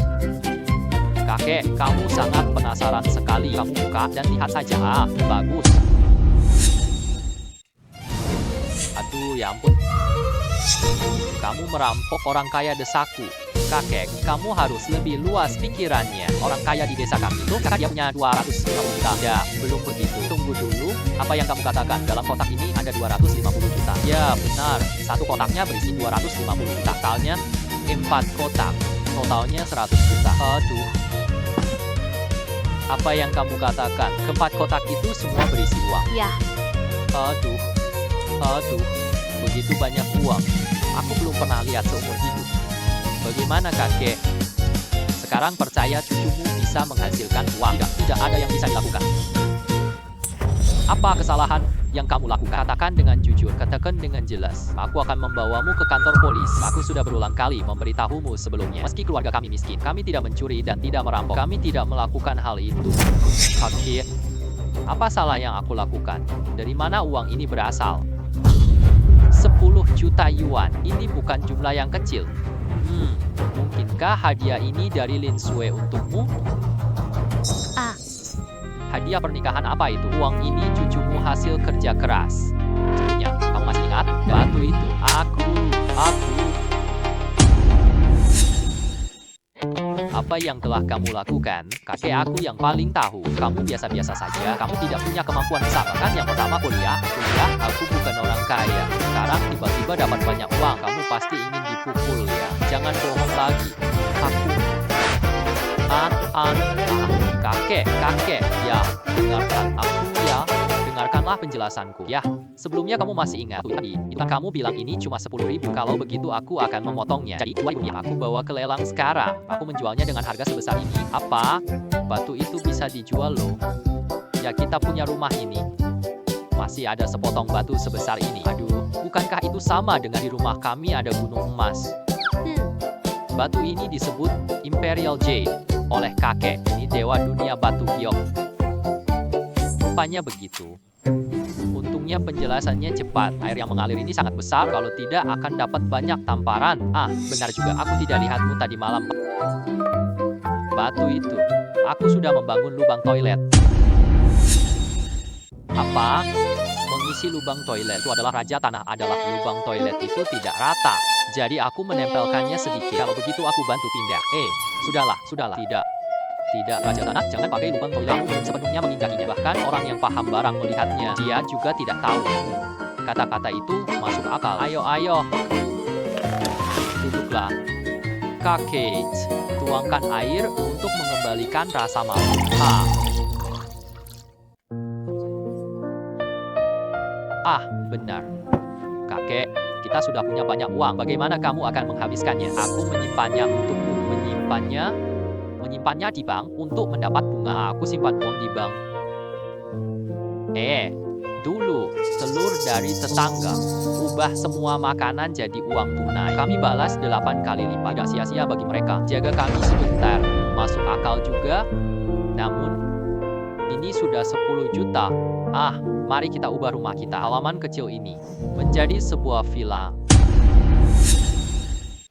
Kakek, kamu sangat penasaran sekali. Kamu buka dan lihat saja. Bagus. Aduh, ya ampun. Kamu merampok orang kaya desaku. Kakek, kamu harus lebih luas pikirannya. Orang kaya di desa kami itu, kakak dia punya 250 juta. Ya, belum begitu. Tunggu dulu. Apa yang kamu katakan? Dalam kotak ini ada 250 juta. Ya, benar. Satu kotaknya berisi 250 juta. Totalnya 4 kotak. Totalnya 100 juta. Aduh. Apa yang kamu katakan? Keempat kotak itu semua berisi uang. Ya, Aduh. Begitu banyak uang. Aku belum pernah lihat seumur hidup. Bagaimana kakek? Sekarang percaya cucumu bisa menghasilkan uang. Tidak ada yang bisa dilakukan. Apa kesalahan yang kamu lakukan? Katakan dengan jujur, katakan dengan jelas. Aku akan membawamu ke kantor polis. Aku sudah berulang kali memberitahumu sebelumnya. Meski keluarga kami miskin, kami tidak mencuri dan tidak merampok. Kami tidak melakukan hal itu. Kakek, Apa salah yang aku lakukan? Dari mana uang ini berasal? 10 juta yuan. Ini bukan jumlah yang kecil. Mungkinkah hadiah ini dari Lin Sui untukmu? Ah, Hadiah pernikahan apa itu? Uang ini cucumu hasil kerja keras. Ya, kamu masih ingat? Batu itu. Aku. Apa yang telah kamu lakukan? Kakek aku yang paling tahu. Kamu biasa-biasa saja. Kamu tidak punya kemampuan besar. Bahkan yang pertama kuliah. Aku bukan orang kaya. Sekarang tiba-tiba dapat banyak uang. Kamu pasti ingin dipukul ya. Jangan bohong lagi. Aku. Kakek. Ya, dengarkan aku ya. Dengarkanlah penjelasanku. Ya, sebelumnya kamu masih ingat tadi, kamu bilang ini cuma 10.000. Kalau begitu aku akan memotongnya. Jadi 2.000 aku bawa ke lelang sekarang. Aku menjualnya dengan harga sebesar ini. Apa? Batu itu bisa dijual loh. Ya, kita punya rumah ini. Masih ada sepotong batu sebesar ini. Aduh, bukankah itu sama dengan di rumah kami ada gunung emas? Batu ini disebut Imperial Jade oleh kakek. Ini dewa dunia batu giok. Rupanya begitu. Untungnya penjelasannya cepat. Air yang mengalir ini sangat besar, kalau tidak akan dapat banyak tamparan. Benar juga, aku tidak lihatmu tadi malam. Batu itu. Aku sudah membangun lubang toilet. Apa? Mengisi lubang toilet itu adalah raja tanah adalah lubang toilet itu tidak rata. Jadi aku menempelkannya sedikit. Kalau begitu aku bantu pindah. Sudahlah. Tidak, raja tanah, jangan pakai lubang toilet. Kamu belum sepenuhnya menginjakinya. Bahkan orang yang paham barang melihatnya, dia juga tidak tahu. Kata-kata itu masuk akal. Ayo. Duduklah. Kakek, tuangkan air untuk mengembalikan rasa malu. Benar. Kakek, kita sudah punya banyak uang. Bagaimana kamu akan menghabiskannya? Aku menyimpannya untukmu. Menyimpannya di bank untuk mendapat bunga. Aku simpan uang di bank. Dulu, telur dari tetangga. Ubah semua makanan jadi uang tunai. Kami balas 8 kali lipat. Tidak sia-sia bagi mereka. Jaga kami sebentar. Masuk akal juga. Namun, ini sudah 10 juta. Mari kita ubah rumah kita, halaman kecil ini, menjadi sebuah villa.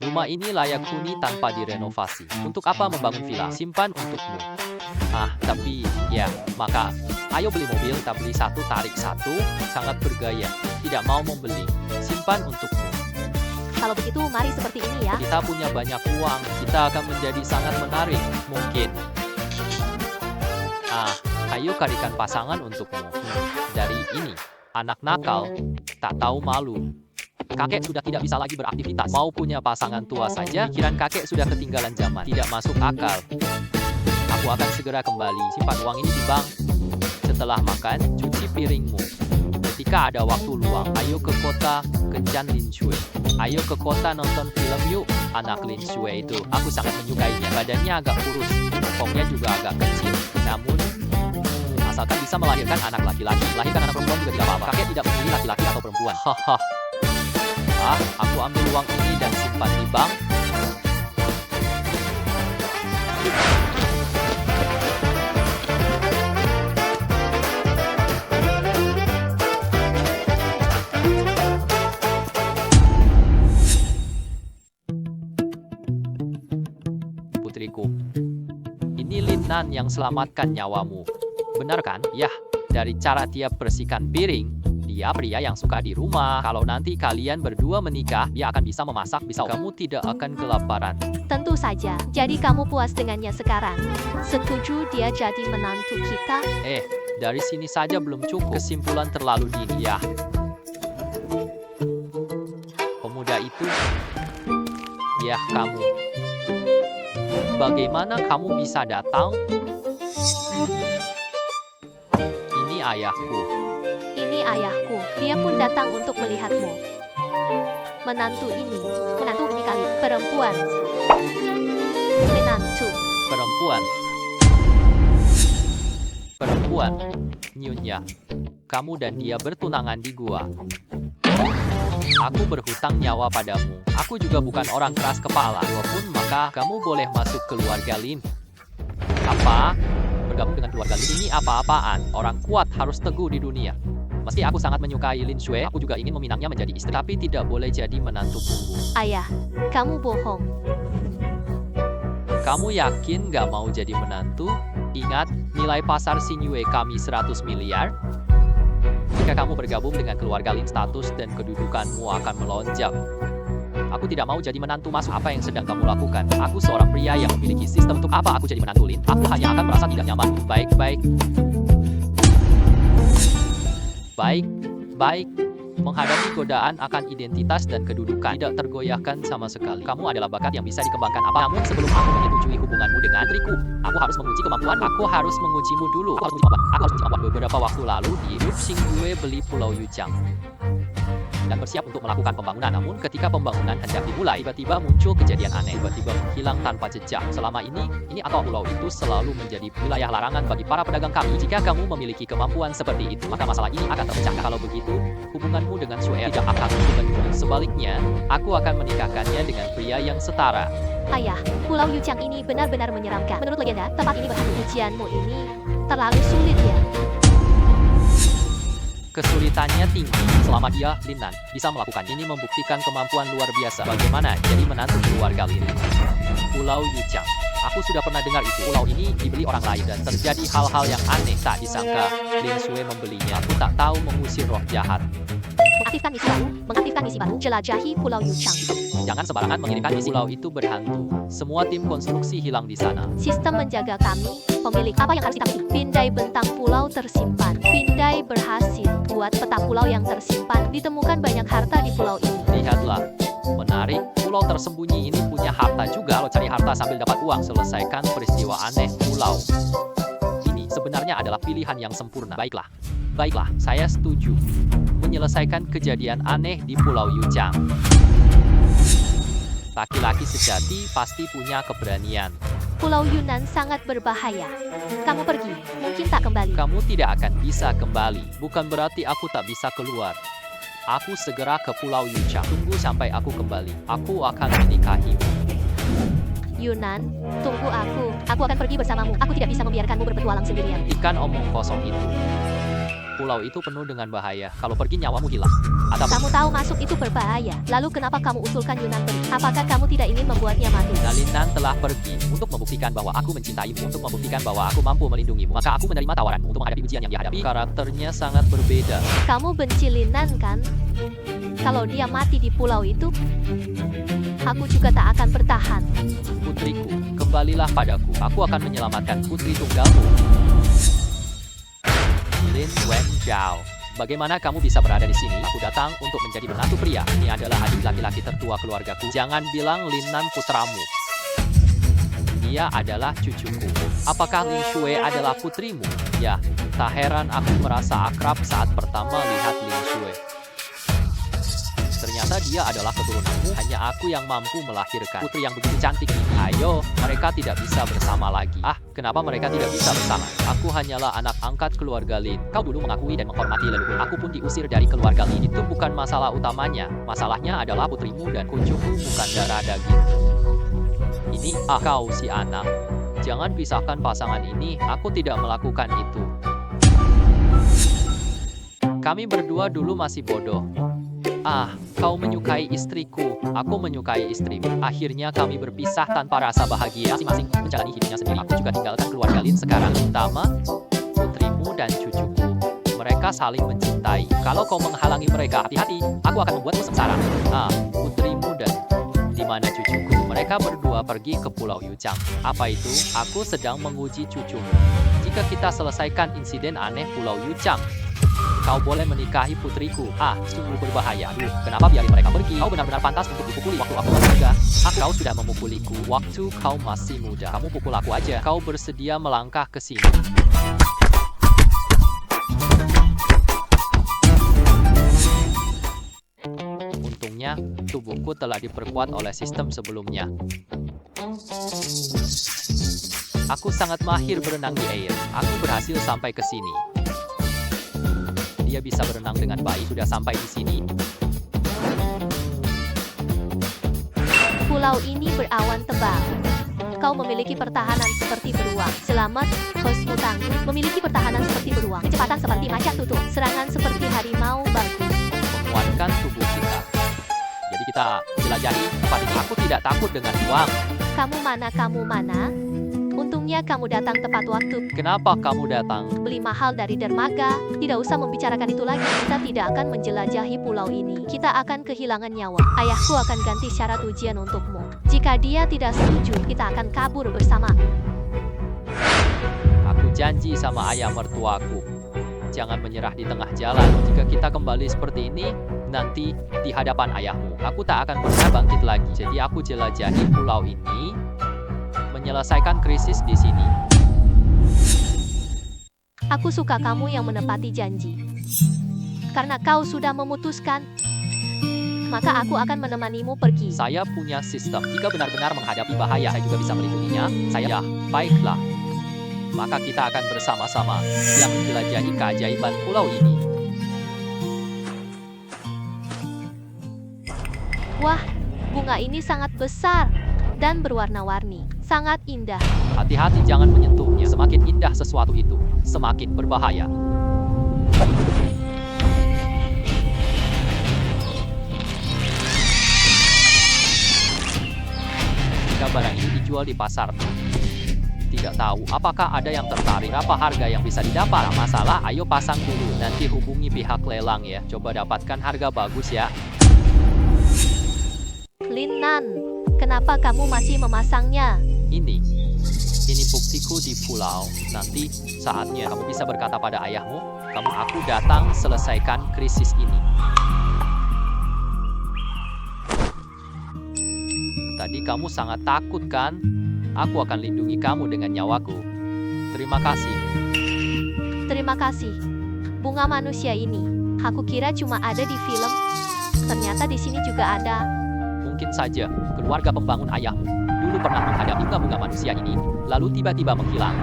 Rumah ini layak huni tanpa direnovasi. Untuk apa membangun villa? Simpan untukmu. Tapi, ya, maka, ayo beli mobil, kita beli satu, tarik satu, sangat bergaya. Tidak mau membeli, simpan untukmu. kalau begitu mari seperti ini ya. Kita punya banyak uang, kita akan menjadi sangat menarik, mungkin. Ayo carikan pasangan untukmu. Dari ini, anak nakal, tak tahu malu. Kakek sudah tidak bisa lagi beraktivitas. Mau punya pasangan tua saja, pikiran kakek sudah ketinggalan zaman. Tidak masuk akal. Aku akan segera kembali. Simpan uang ini di bank. Setelah makan, cuci piringmu. Ketika ada waktu luang, ayo ke kota, kencan Lin Sui. Ayo ke kota nonton film yuk. Anak Lin Sui itu, aku sangat menyukainya. Badannya agak kurus, bokongnya juga agak kecil. Namun, asalkan bisa melahirkan anak laki-laki. Melahirkan anak perempuan juga tidak apa-apa. Kakek tidak memilih laki-laki atau perempuan. Aku ambil uang ini dan simpan di bank. Putriku, ini Lin Nan yang selamatkan nyawamu. Benar kan? Yah, dari cara dia bersihkan piring, dia pria yang suka di rumah. Kalau nanti kalian berdua menikah, dia akan bisa memasak, kamu tidak akan kelaparan. Tentu saja. Jadi kamu puas dengannya sekarang. Setuju dia jadi menantu kita? Dari sini saja belum cukup. Kesimpulan terlalu dini ya. Pemuda itu, ya kamu. Bagaimana kamu bisa datang? Ini ayahku. Ini ayahku. Dia pun datang untuk melihatmu. Menantu ini kali perempuan. Menantu. Perempuan. Nyonya. Kamu dan dia bertunangan di gua. Aku berhutang nyawa padamu. Aku juga bukan orang keras kepala. Walaupun maka kamu boleh masuk keluarga Lin. Apa? bergabung dengan keluarga Lin. Ini apa-apaan? Orang kuat harus teguh di dunia. Meski aku sangat menyukai Lin Shui, aku juga ingin meminangnya menjadi istri, tapi tidak boleh jadi menantu punggung. Ayah, kamu bohong. Kamu yakin gak mau jadi menantu? Ingat, nilai pasar Xingyue kami 100 miliar. Jika kamu bergabung dengan keluarga Lin, status dan kedudukanmu akan melonjak. Aku tidak mau jadi menantu masuk. Apa yang sedang kamu lakukan? Aku seorang pria yang memiliki sistem. Untuk apa aku jadi menantu Lin? Aku hanya akan merasa tidak nyaman. Baik. Menghadapi godaan akan identitas dan kedudukan tidak tergoyahkan sama sekali. Kamu adalah bakat yang bisa dikembangkan. Namun sebelum aku menyetujui hubunganmu dengan putriku, aku harus menguji kemampuan. Aku harus mengujimu dulu. Aku harus menguji kemampuan. Beberapa waktu lalu di Xingyue beli Pulau Yuchang dan bersiap untuk melakukan pembangunan. Namun ketika pembangunan hendak dimulai, tiba-tiba muncul kejadian aneh. Tiba-tiba menghilang tanpa jejak. Selama ini atau pulau itu selalu menjadi wilayah larangan bagi para pedagang kami. Jika kamu memiliki kemampuan seperti itu, maka masalah ini akan terpecah. Kalau begitu, hubunganmu dengan Sue tidak akan berubah. Sebaliknya, aku akan menikahkannya dengan pria yang setara. Ayah, Pulau Yuchang ini benar-benar menyeramkan. Menurut legenda, tempat ini berhantu. Ujianmu ini terlalu sulit ya. Kesulitannya tinggi. Selama dia, Lin Nan, bisa melakukan ini membuktikan kemampuan luar biasa. Bagaimana jadi menantu keluarga Lin? Pulau Yuchang. Aku sudah pernah dengar itu. Pulau ini dibeli orang lain dan terjadi hal-hal yang aneh. Tak disangka, Lin Shui membelinya. Aku tak tahu mengusir roh jahat. Mengaktifkan misi baru. Jelajahi Pulau Yuchang. Jangan sembarangan mengirimkan misi. Pulau itu berhantu. Semua tim konstruksi hilang di sana. Sistem menjaga kami. Pemilik, apa yang harus kita pilih? Pindai bentang pulau tersimpan. Pindai berhasil. Buat peta pulau yang tersimpan. Ditemukan banyak harta di pulau ini. Lihatlah. Menarik. Pulau tersembunyi ini punya harta juga. Lo cari harta sambil dapat uang. Selesaikan peristiwa aneh pulau. Ini sebenarnya adalah pilihan yang sempurna. Baiklah, saya setuju. Menyelesaikan kejadian aneh di Pulau Yuchang. Laki-laki sejati pasti punya keberanian. Pulau Yunan sangat berbahaya. Kamu pergi, mungkin tak kembali. Kamu tidak akan bisa kembali. Bukan berarti aku tak bisa keluar. Aku segera ke Pulau Yuchang. Tunggu sampai aku kembali. Aku akan menikahimu. Yunan, tunggu aku. Aku akan pergi bersamamu. Aku tidak bisa membiarkanmu berpetualang sendirian. Ikan omong kosong itu. Pulau itu penuh dengan bahaya. Kalau pergi nyawamu hilang. Kamu tahu masuk itu berbahaya. Lalu kenapa kamu usulkan Yunan pergi? Apakah kamu tidak ingin membuatnya mati? Lin Nan telah pergi untuk membuktikan bahwa aku mencintaimu, untuk membuktikan bahwa aku mampu melindungimu. Maka aku menerima tawaranmu untuk menghadapi ujian yang dihadapi. Karakternya sangat berbeda. Kamu benci Lin Nan kan? Kalau dia mati di pulau itu, aku juga tak akan bertahan. Putriku, kembalilah padaku. Aku akan menyelamatkan putri tunggalmu. Lin Wenzhao, bagaimana kamu bisa berada di sini? Aku datang untuk menjadi menantu pria. Ini adalah adik laki-laki tertua keluargaku. Jangan bilang Lin Nan putramu. Dia adalah cucuku. Apakah Lin Shui adalah putrimu? Ya, tak heran aku merasa akrab saat pertama lihat Lin Shui. Ternyata dia adalah keturunanmu. Hanya aku yang mampu melahirkan putri yang begitu cantik ini. Ayo, mereka tidak bisa bersama lagi. Kenapa mereka tidak bisa bersama? Aku hanyalah anak angkat keluarga Lin. Kau dulu mengakui dan menghormati leluhur. Aku pun diusir dari keluarga Lin. Itu bukan masalah utamanya. Masalahnya adalah putrimu dan kucuku bukan darah daging. Ini, kau si anak. Jangan pisahkan pasangan ini. Aku tidak melakukan itu. Kami berdua dulu masih bodoh. Kau menyukai istriku, aku menyukai istrimu. Akhirnya kami berpisah tanpa rasa bahagia. Masing-masing menjalani hidupnya sendiri. Aku juga tinggalkan keluarga Lin sekarang. Terutama putrimu dan cucuku. Mereka saling mencintai. Kalau kau menghalangi mereka, hati-hati. Aku akan membuatmu sengsara. Putrimu dan di mana cucuku? Mereka berdua pergi ke Pulau Yuchang. Apa itu? Aku sedang menguji cucumu. Jika kita selesaikan insiden aneh Pulau Yuchang, kau boleh menikahi putriku. Sungguh berbahaya. Kenapa biarin mereka pergi? Kau benar-benar pantas untuk dipukuli waktu aku masih muda. Kau sudah memukuliku waktu kau masih muda. Kamu pukul aku aja. Kau bersedia melangkah ke sini. Untungnya, tubuhku telah diperkuat oleh sistem sebelumnya. Aku sangat mahir berenang di air. Aku berhasil sampai ke sini. Dia bisa berenang dengan baik. Sudah sampai di sini. Pulau ini berawan tebal. kau memiliki pertahanan seperti beruang. Selamat, host utangku. Memiliki pertahanan seperti beruang. Kecepatan seperti macan tutul. Serangan seperti harimau bagus. Menguatkan tubuh kita. Jadi kita jelajahi tempat ini. Aku tidak takut dengan uang. Kamu mana, kamu mana? Untungnya kamu datang tepat waktu. Kenapa kamu datang? Beli mahal dari dermaga. Tidak usah membicarakan itu lagi. Kita tidak akan menjelajahi pulau ini. Kita akan kehilangan nyawa. Ayahku akan ganti syarat ujian untukmu. Jika dia tidak setuju, kita akan kabur bersama. Aku janji sama ayah mertuaku. Jangan menyerah di tengah jalan. Jika kita kembali seperti ini, nanti di hadapan ayahmu, aku tak akan pernah bangkit lagi. Jadi aku jelajahi pulau ini, menyelesaikan krisis di sini. Aku suka kamu yang menepati janji. Karena kau sudah memutuskan, maka aku akan menemanimu pergi. Saya punya sistem. Jika benar-benar menghadapi bahaya, saya juga bisa melindunginya. Saya, baiklah. Maka kita akan bersama-sama yang menjelajahi keajaiban pulau ini. Wah, bunga ini sangat besar dan berwarna-warni. Sangat indah. Hati-hati jangan menyentuhnya. Semakin indah sesuatu itu, semakin berbahaya. Jika barang ini dijual di pasar, tidak tahu apakah ada yang tertarik, berapa harga yang bisa didapat. Nah, masalah, ayo pasang dulu, nanti hubungi pihak lelang ya. Coba dapatkan harga bagus ya. Lin Nan, kenapa kamu masih memasangnya? Ini buktiku di pulau. Nanti saatnya kamu bisa berkata pada ayahmu, aku datang selesaikan krisis ini. Tadi kamu sangat takut kan? Aku akan lindungi kamu dengan nyawaku. Terima kasih. Terima kasih. Bunga manusia ini, aku kira cuma ada di film. Ternyata di sini juga ada. Mungkin saja keluarga pembangun ayahmu dulu pernah menghadapi bunga manusia ini, lalu tiba-tiba menghilang.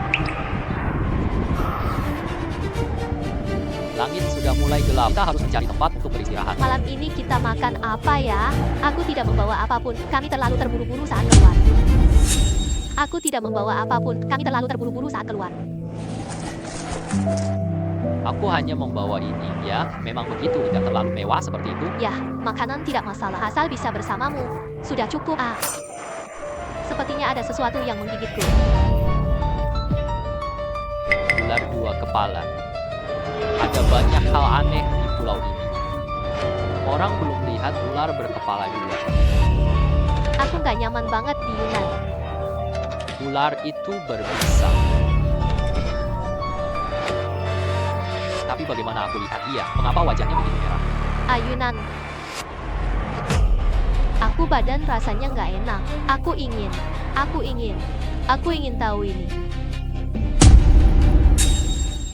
Langit sudah mulai gelap. Kita harus mencari tempat untuk beristirahat. Malam ini kita makan apa ya? Aku tidak membawa apapun. Kami terlalu terburu-buru saat keluar. Aku tidak membawa apapun. Kami terlalu terburu-buru saat keluar. Aku hanya membawa ini, ya. Memang begitu, tidak terlalu mewah seperti itu. Ya, makanan tidak masalah. Asal bisa bersamamu. Sudah cukup. Sepertinya ada sesuatu yang menggigitku. Ular dua kepala. Ada banyak hal aneh di pulau ini. Orang belum lihat ular berkepala dua. Aku nggak nyaman banget di Yunan. Ular itu berbisa. Tapi bagaimana aku lihat dia? Mengapa wajahnya begitu merah? Ayunan. Aku badan rasanya nggak enak. Aku ingin tahu ini.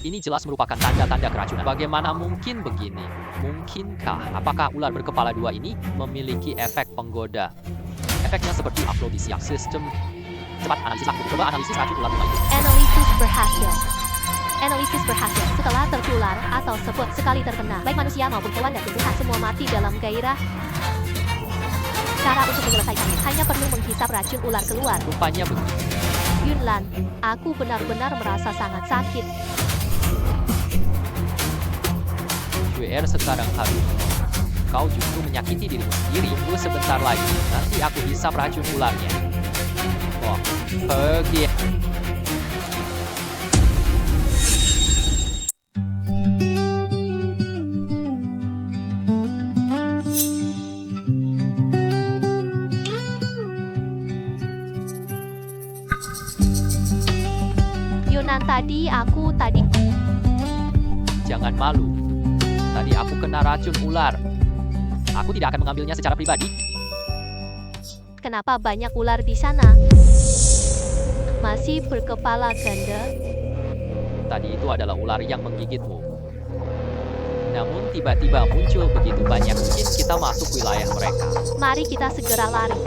Ini jelas merupakan tanda-tanda keracunan. Bagaimana mungkin begini? Mungkinkah? Apakah ular berkepala dua ini memiliki efek penggoda? Efeknya seperti afrodisiak. Sistem cepat analisis aku. Coba analisis racun ular dua itu. Analisis berhasil. Setelah tertular atau sekali terkena, baik manusia maupun hewan dan tumbuhan semua mati dalam gairah. Cara untuk menyelesaikannya hanya perlu menghisap racun ular keluar. Rupanya begitu. Yunlan, aku benar-benar merasa sangat sakit. WR sekarang harus. Kau justru menyakiti dirimu sendiri. Tunggu sebentar lagi. Nanti aku hisap racun ularnya. Wah, pergi. Yunan, tadi. Jangan malu. Tadi aku kena racun ular. Aku tidak akan mengambilnya secara pribadi. Kenapa banyak ular di sana? Masih berkepala ganda? Tadi itu adalah ular yang menggigitmu. Namun tiba-tiba muncul begitu banyak, mungkin kita masuk wilayah mereka. Mari kita segera lari.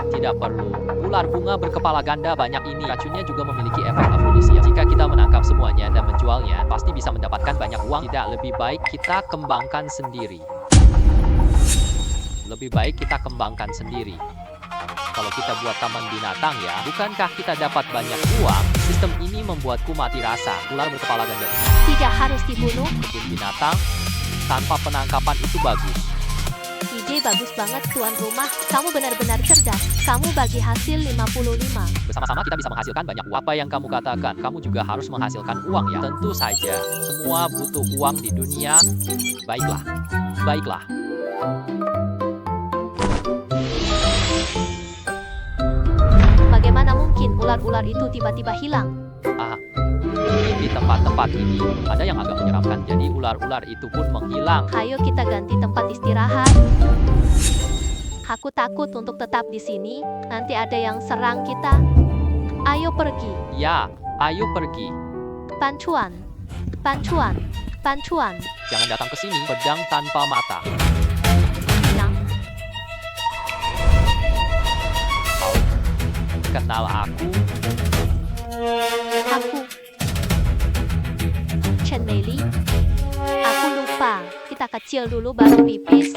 Tidak perlu. Ular bunga berkepala ganda banyak ini. Racunnya juga memiliki efek afrodisiak. Jika kita menangkap semuanya dan menjualnya, pasti bisa mendapatkan banyak uang. Tidak, lebih baik kita kembangkan sendiri. Kalau kita buat taman binatang ya, bukankah kita dapat banyak uang? Sistem ini membuatku mati rasa. Ular berkepala ganda. Tidak harus dibunuh. Kebun binatang tanpa penangkapan itu bagus. Ide bagus banget tuan rumah. Kamu benar-benar cerdas. Kamu bagi hasil 55. Bersama-sama kita bisa menghasilkan banyak uang. Apa yang kamu katakan, kamu juga harus menghasilkan uang ya. Tentu saja, semua butuh uang di dunia. Baiklah, baiklah. Bagaimana mungkin ular-ular itu tiba-tiba hilang? Di tempat-tempat ini ada yang agak menyeramkan. Jadi ular-ular itu pun menghilang. Ayo kita ganti tempat istirahat. Aku takut untuk tetap di sini. Nanti ada yang serang kita. Ayo pergi. Ya, ayo pergi. Pancuan. Pancuan. Pancuan. Jangan datang ke sini, pedang tanpa mata. Yang Kenal aku? aku. Chen Meili. Aku lupa. Kita kecil dulu baru pipis.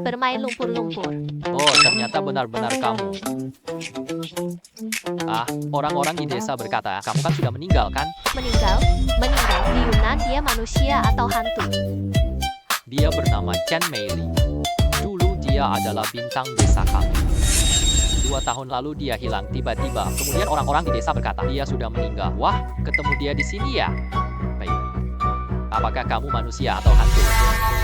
Bermain lumpur-lumpur. Oh, ternyata benar-benar kamu. Orang-orang di desa berkata, kamu kan sudah meninggal kan? Meninggal? Meninggal. Di Yunan dia manusia atau hantu? Dia bernama Chen Meili. Dulu dia adalah bintang desa kami. 2 tahun lalu dia hilang tiba-tiba. Kemudian orang-orang di desa berkata, dia sudah meninggal. Wah, ketemu dia di sini ya? Baik. Apakah kamu manusia atau hantu?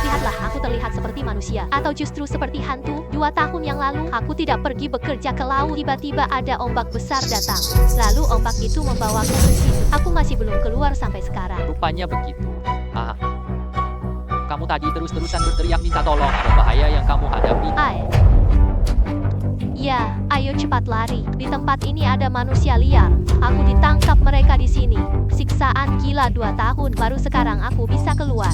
Lihatlah, aku terlihat seperti manusia. Atau justru seperti hantu. 2 tahun yang lalu, aku tidak pergi bekerja ke laut. Tiba-tiba ada ombak besar datang. Lalu ombak itu membawaku ke sini. Aku masih belum keluar sampai sekarang. Rupanya begitu. Kamu tadi terus-terusan berteriak minta tolong. Ada bahaya yang kamu hadapi. Ya, ayo cepat lari. Di tempat ini ada manusia liar. Aku ditangkap mereka di sini. Siksaan gila 2 tahun, baru sekarang aku bisa keluar.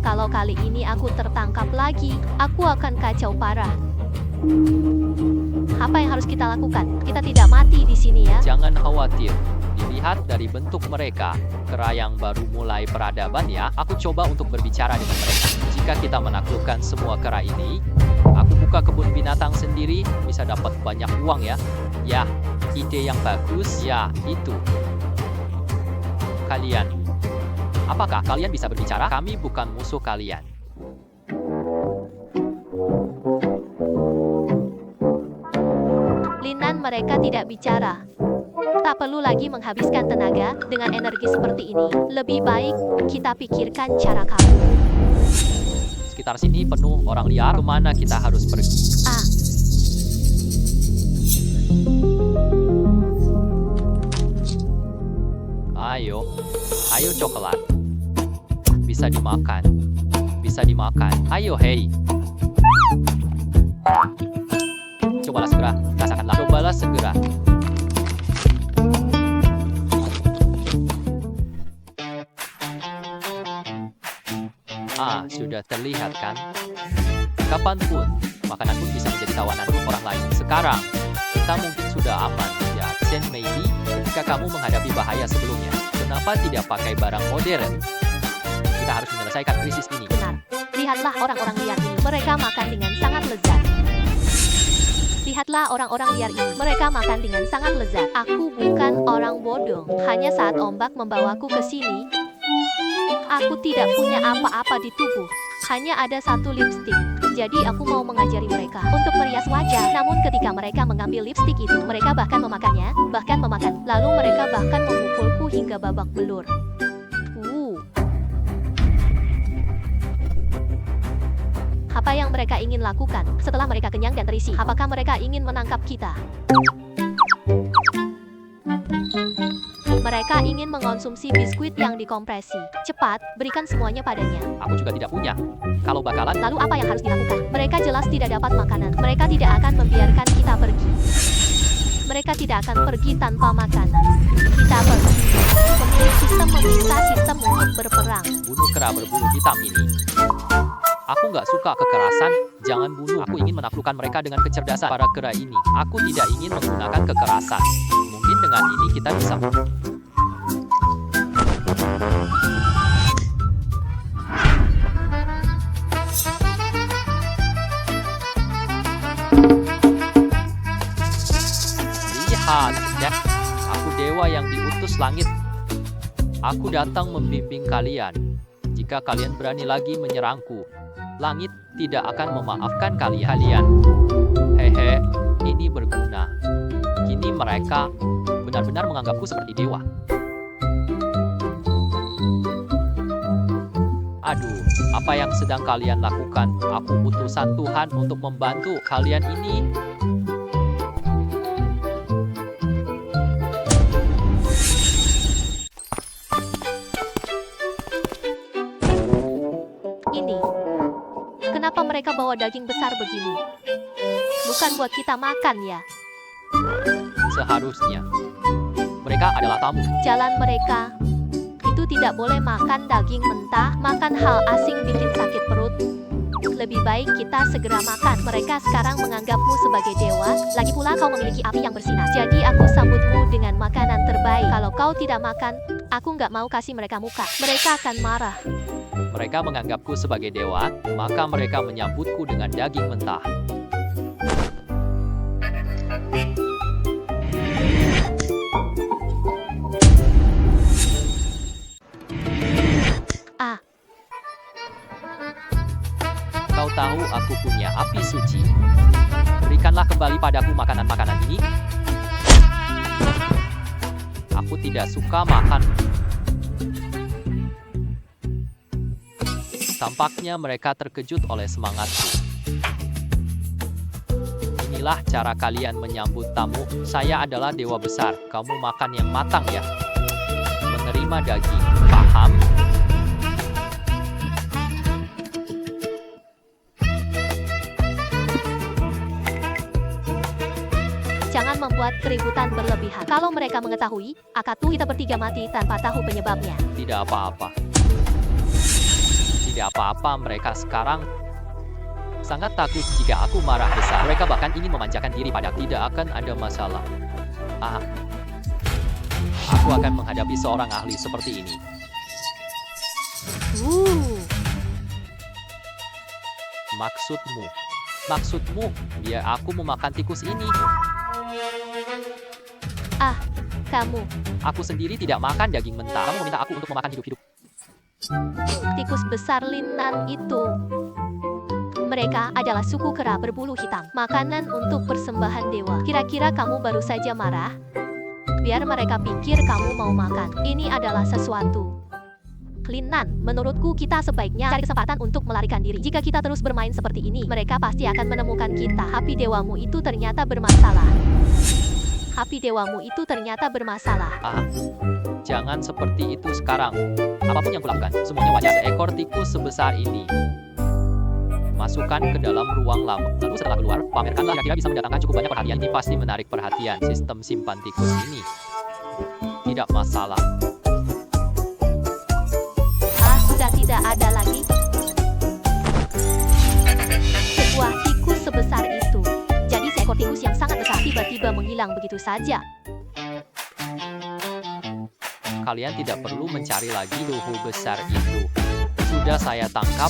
Kalau kali ini aku tertangkap lagi, aku akan kacau parah. Apa yang harus kita lakukan? Kita tidak mati di sini ya. Jangan khawatir. Dilihat dari bentuk mereka, kera yang baru mulai peradaban ya. Aku coba untuk berbicara dengan mereka. Jika kita menaklukkan semua kera ini, aku buka kebun binatang sendiri, bisa dapat banyak uang ya. Ya, ide yang bagus. Ya, itu. Kalian. Apakah kalian bisa berbicara? Kami bukan musuh kalian. Linan, mereka tidak bicara. Tak perlu lagi menghabiskan tenaga dengan energi seperti ini. Lebih baik kita pikirkan cara kabur. Sekitar sini penuh orang liar. Kemana kita harus pergi? Ayo coklat. Bisa dimakan. Bisa dimakan. Ayo hei. Cobalah segera. Rasakanlah. Cobalah segera. Sudah terlihat kan? Kapanpun, makanan pun bisa menjadi tawanan orang lain. Sekarang, kita mungkin sudah aman. Ya, Chen Meili, ketika kamu menghadapi bahaya sebelumnya, kenapa tidak pakai barang modern? Kita harus menyelesaikan krisis ini. Benar. Lihatlah orang-orang liar ini. Mereka makan dengan sangat lezat. Lihatlah orang-orang liar ini. Mereka makan dengan sangat lezat. Aku bukan orang bodoh. Hanya saat ombak membawaku ke sini, aku tidak punya apa-apa di tubuh. Hanya ada 1 lipstik. Jadi aku mau mengajari mereka untuk merias wajah. Namun ketika mereka mengambil lipstik itu, mereka bahkan memakannya, lalu mereka bahkan memukulku hingga babak belur. Apa yang mereka ingin lakukan setelah mereka kenyang dan terisi? Apakah mereka ingin menangkap kita? Mereka ingin mengonsumsi biskuit yang dikompresi. Cepat, berikan semuanya padanya. Aku juga tidak punya. Kalau bakalan... Lalu apa yang harus dilakukan? Mereka jelas tidak dapat makanan. Mereka tidak akan membiarkan kita pergi. Mereka tidak akan pergi tanpa makanan. Kita pergi. Pemilik sistem meminta sistem untuk berperang. Bunuh kera berbulu hitam ini. Aku nggak suka kekerasan. Jangan bunuh. Aku ingin menaklukkan mereka dengan kecerdasan. Para kera ini. Aku tidak ingin menggunakan kekerasan. Mungkin dengan ini kita bisa... Lihat, ya, aku dewa yang diutus langit. Aku datang membimbing kalian. Jika kalian berani lagi menyerangku, langit tidak akan memaafkan kalian. Hehe, ini berguna. Kini mereka benar-benar menganggapku seperti dewa. Aduh, apa yang sedang kalian lakukan? Aku utusan Tuhan untuk membantu kalian ini. Ini. Kenapa mereka bawa daging besar begini? Bukan buat kita makan ya. Seharusnya mereka adalah tamu. Jalan mereka. Itu tidak boleh makan daging mentah, makan hal asing bikin sakit perut. Lebih baik kita segera makan. Mereka sekarang menganggapmu sebagai dewa. Lagi pula kau memiliki api yang bersinar. Jadi aku sambutmu dengan makanan terbaik. Kalau kau tidak makan, aku nggak mau kasih mereka muka. Mereka akan marah. Mereka menganggapku sebagai dewa, maka mereka menyambutku dengan daging mentah. Ah, Kau tahu aku punya api suci. Berikanlah kembali padaku makanan-makanan ini. Aku tidak suka makan. Tampaknya mereka terkejut oleh semangatku. Inilah cara kalian menyambut tamu. Saya adalah dewa besar. Kamu makan yang matang ya. Menerima daging. Paham? jangan membuat keributan berlebihan. Kalau mereka mengetahui, akatu kita bertiga mati tanpa tahu penyebabnya. Tidak apa-apa. Tidak apa-apa, mereka sekarang sangat takut jika aku marah besar. Mereka bahkan ingin memanjakan diri padaku. Tidak akan ada masalah. Aku akan menghadapi seorang ahli seperti ini. Maksudmu, biar aku memakan tikus ini. Kamu, Aku sendiri tidak makan daging mentah. Kamu meminta aku untuk memakan hidup-hidup. tikus besar Linnan itu. Mereka adalah suku kera berbulu hitam. Makanan untuk persembahan dewa. Kira-kira kamu baru saja marah? Biar mereka pikir kamu mau makan. Ini adalah sesuatu. Linnan, menurutku kita sebaiknya cari kesempatan untuk melarikan diri. Jika kita terus bermain seperti ini, mereka pasti akan menemukan kita. Api dewamu itu ternyata bermasalah. Jangan seperti itu sekarang. Apapun yang kulakukan, semuanya wajar. Seekor tikus sebesar ini. Masukkan ke dalam ruang lama. Lalu setelah keluar, pamerkanlah. Kira-kira bisa mendatangkan cukup banyak perhatian. Ini pasti menarik perhatian. Sistem simpan tikus ini tidak masalah. Sudah tidak ada lagi. Sebuah tikus sebesar itu. Jadi seekor tikus yang sangat besar tiba-tiba menghilang begitu saja. Kalian tidak perlu mencari lagi tuhu besar itu. Sudah saya tangkap.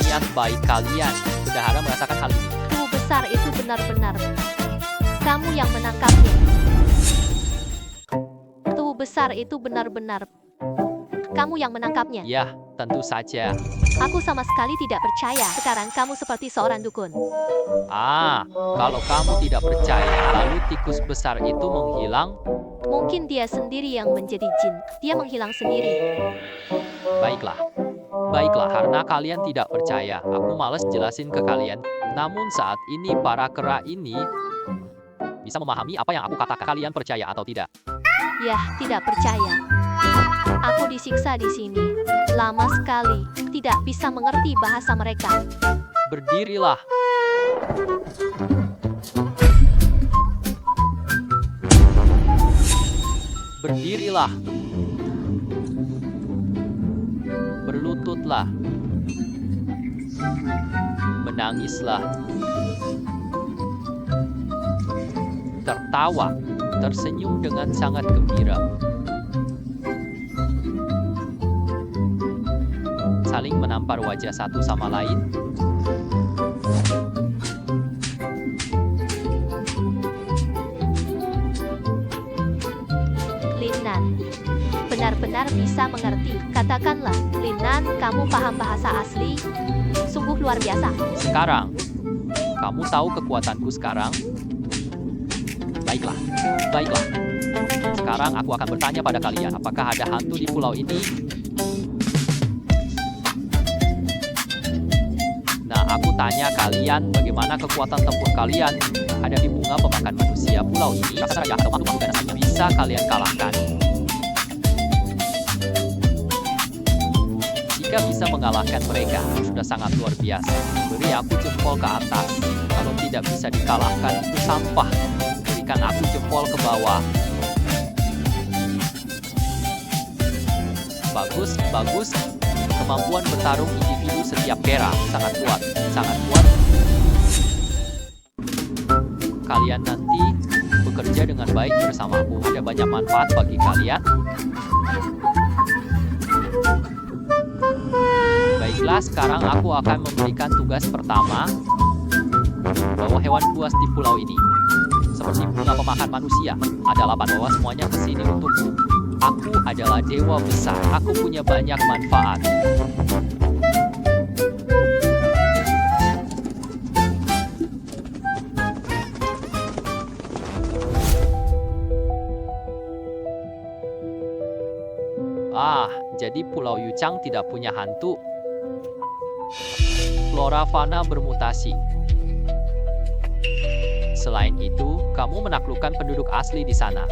Niat baik kalian. Bendahara merasakan hal ini. Tuhu besar itu benar-benar. Kamu yang menangkapnya. Tuhu besar itu benar-benar. Kamu yang menangkapnya. Ya, tentu saja. Aku sama sekali tidak percaya. Sekarang kamu seperti seorang dukun. Kalau kamu tidak percaya, lalu tikus besar itu menghilang. Mungkin dia sendiri yang menjadi jin. Dia menghilang sendiri. Baiklah, karena kalian tidak percaya, aku malas jelasin ke kalian. Namun saat ini para kera ini bisa memahami apa yang aku katakan. Kalian percaya atau tidak? Yah, tidak percaya. Aku disiksa di sini. Lama sekali. Tidak bisa mengerti bahasa mereka. Berdirilah. Berdirilah. Berlututlah. Menangislah. Tertawa. Tersenyum dengan sangat gembira. saling menampar wajah satu sama lain. Linnan benar-benar bisa mengerti. Katakanlah, Linnan, kamu paham bahasa asli? Sungguh luar biasa. Sekarang, kamu tahu kekuatanku sekarang? Baiklah, baiklah. Sekarang aku akan bertanya pada kalian, apakah ada hantu di pulau ini? Nah, aku tanya kalian, bagaimana kekuatan tempur kalian menghadapi bunga pemakan manusia pulau ini? Raksasa raja atau makhluk ganasnya bisa kalian kalahkan? Jika bisa mengalahkan mereka, sudah sangat luar biasa. Beri aku jempol ke atas. Kalau tidak bisa dikalahkan, itu sampah. Berikan aku jempol ke bawah. Bagus, bagus. Kemampuan bertarung individu setiap era sangat kuat, sangat kuat. Kalian nanti bekerja dengan baik bersamaku. Ada banyak manfaat bagi kalian. Baiklah, sekarang aku akan memberikan tugas pertama. Bawa hewan buas di pulau ini. Seperti bunga pemakan manusia. Ada 8, bawa semuanya ke sini untukku. Aku adalah dewa besar. Aku punya banyak manfaat. Jadi Pulau Yuchang tidak punya hantu. Flora fauna bermutasi. Selain itu, kamu menaklukkan penduduk asli di sana.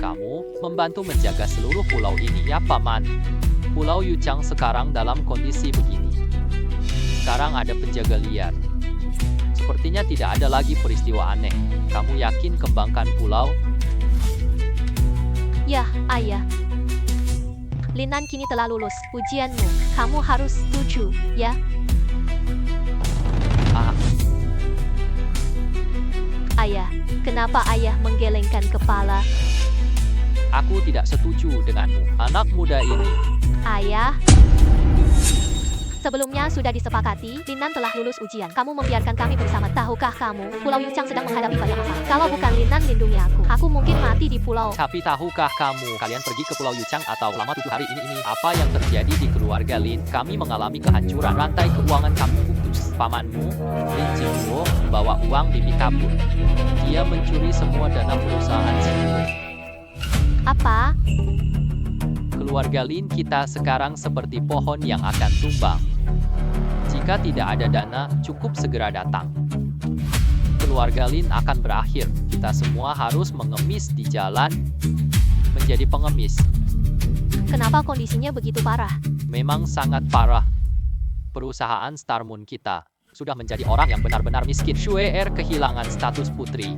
Kamu membantu menjaga seluruh pulau ini, ya Paman. Pulau Yuchang sekarang dalam kondisi begini. Sekarang ada penjaga liar. Sepertinya tidak ada lagi peristiwa aneh. Kamu yakin kembangkan pulau? Ya, Ayah. Linnan kini telah lulus ujianmu. Kamu harus setuju, ya? Ayah, kenapa Ayah menggelengkan kepala? Aku tidak setuju denganmu, anak muda ini. Ayah, sebelumnya sudah disepakati, Linnan telah lulus ujian. Kamu membiarkan kami bersama. Tahukah kamu, Pulau Yuchang sedang menghadapi banyak masalah. Kalau bukan Linnan lindungi aku mungkin mati di pulau. Tapi tahukah kamu, kalian pergi ke Pulau Yuchang atau selama 7 hari ini, apa yang terjadi di keluarga Lin? Kami mengalami kehancuran, rantai keuangan kami putus. Pamanmu, Lin Jingwo, bawa uang bibi kabur. Dia mencuri semua dana perusahaan Xinhui. Apa? Keluarga Lin kita sekarang seperti pohon yang akan tumbang. Jika tidak ada dana, cukup segera datang. Keluarga Lin akan berakhir. Kita semua harus mengemis di jalan, menjadi pengemis. Kenapa kondisinya begitu parah? Memang sangat parah. Perusahaan Star Moon kita sudah menjadi orang yang benar-benar miskin. Xue Er kehilangan status putri.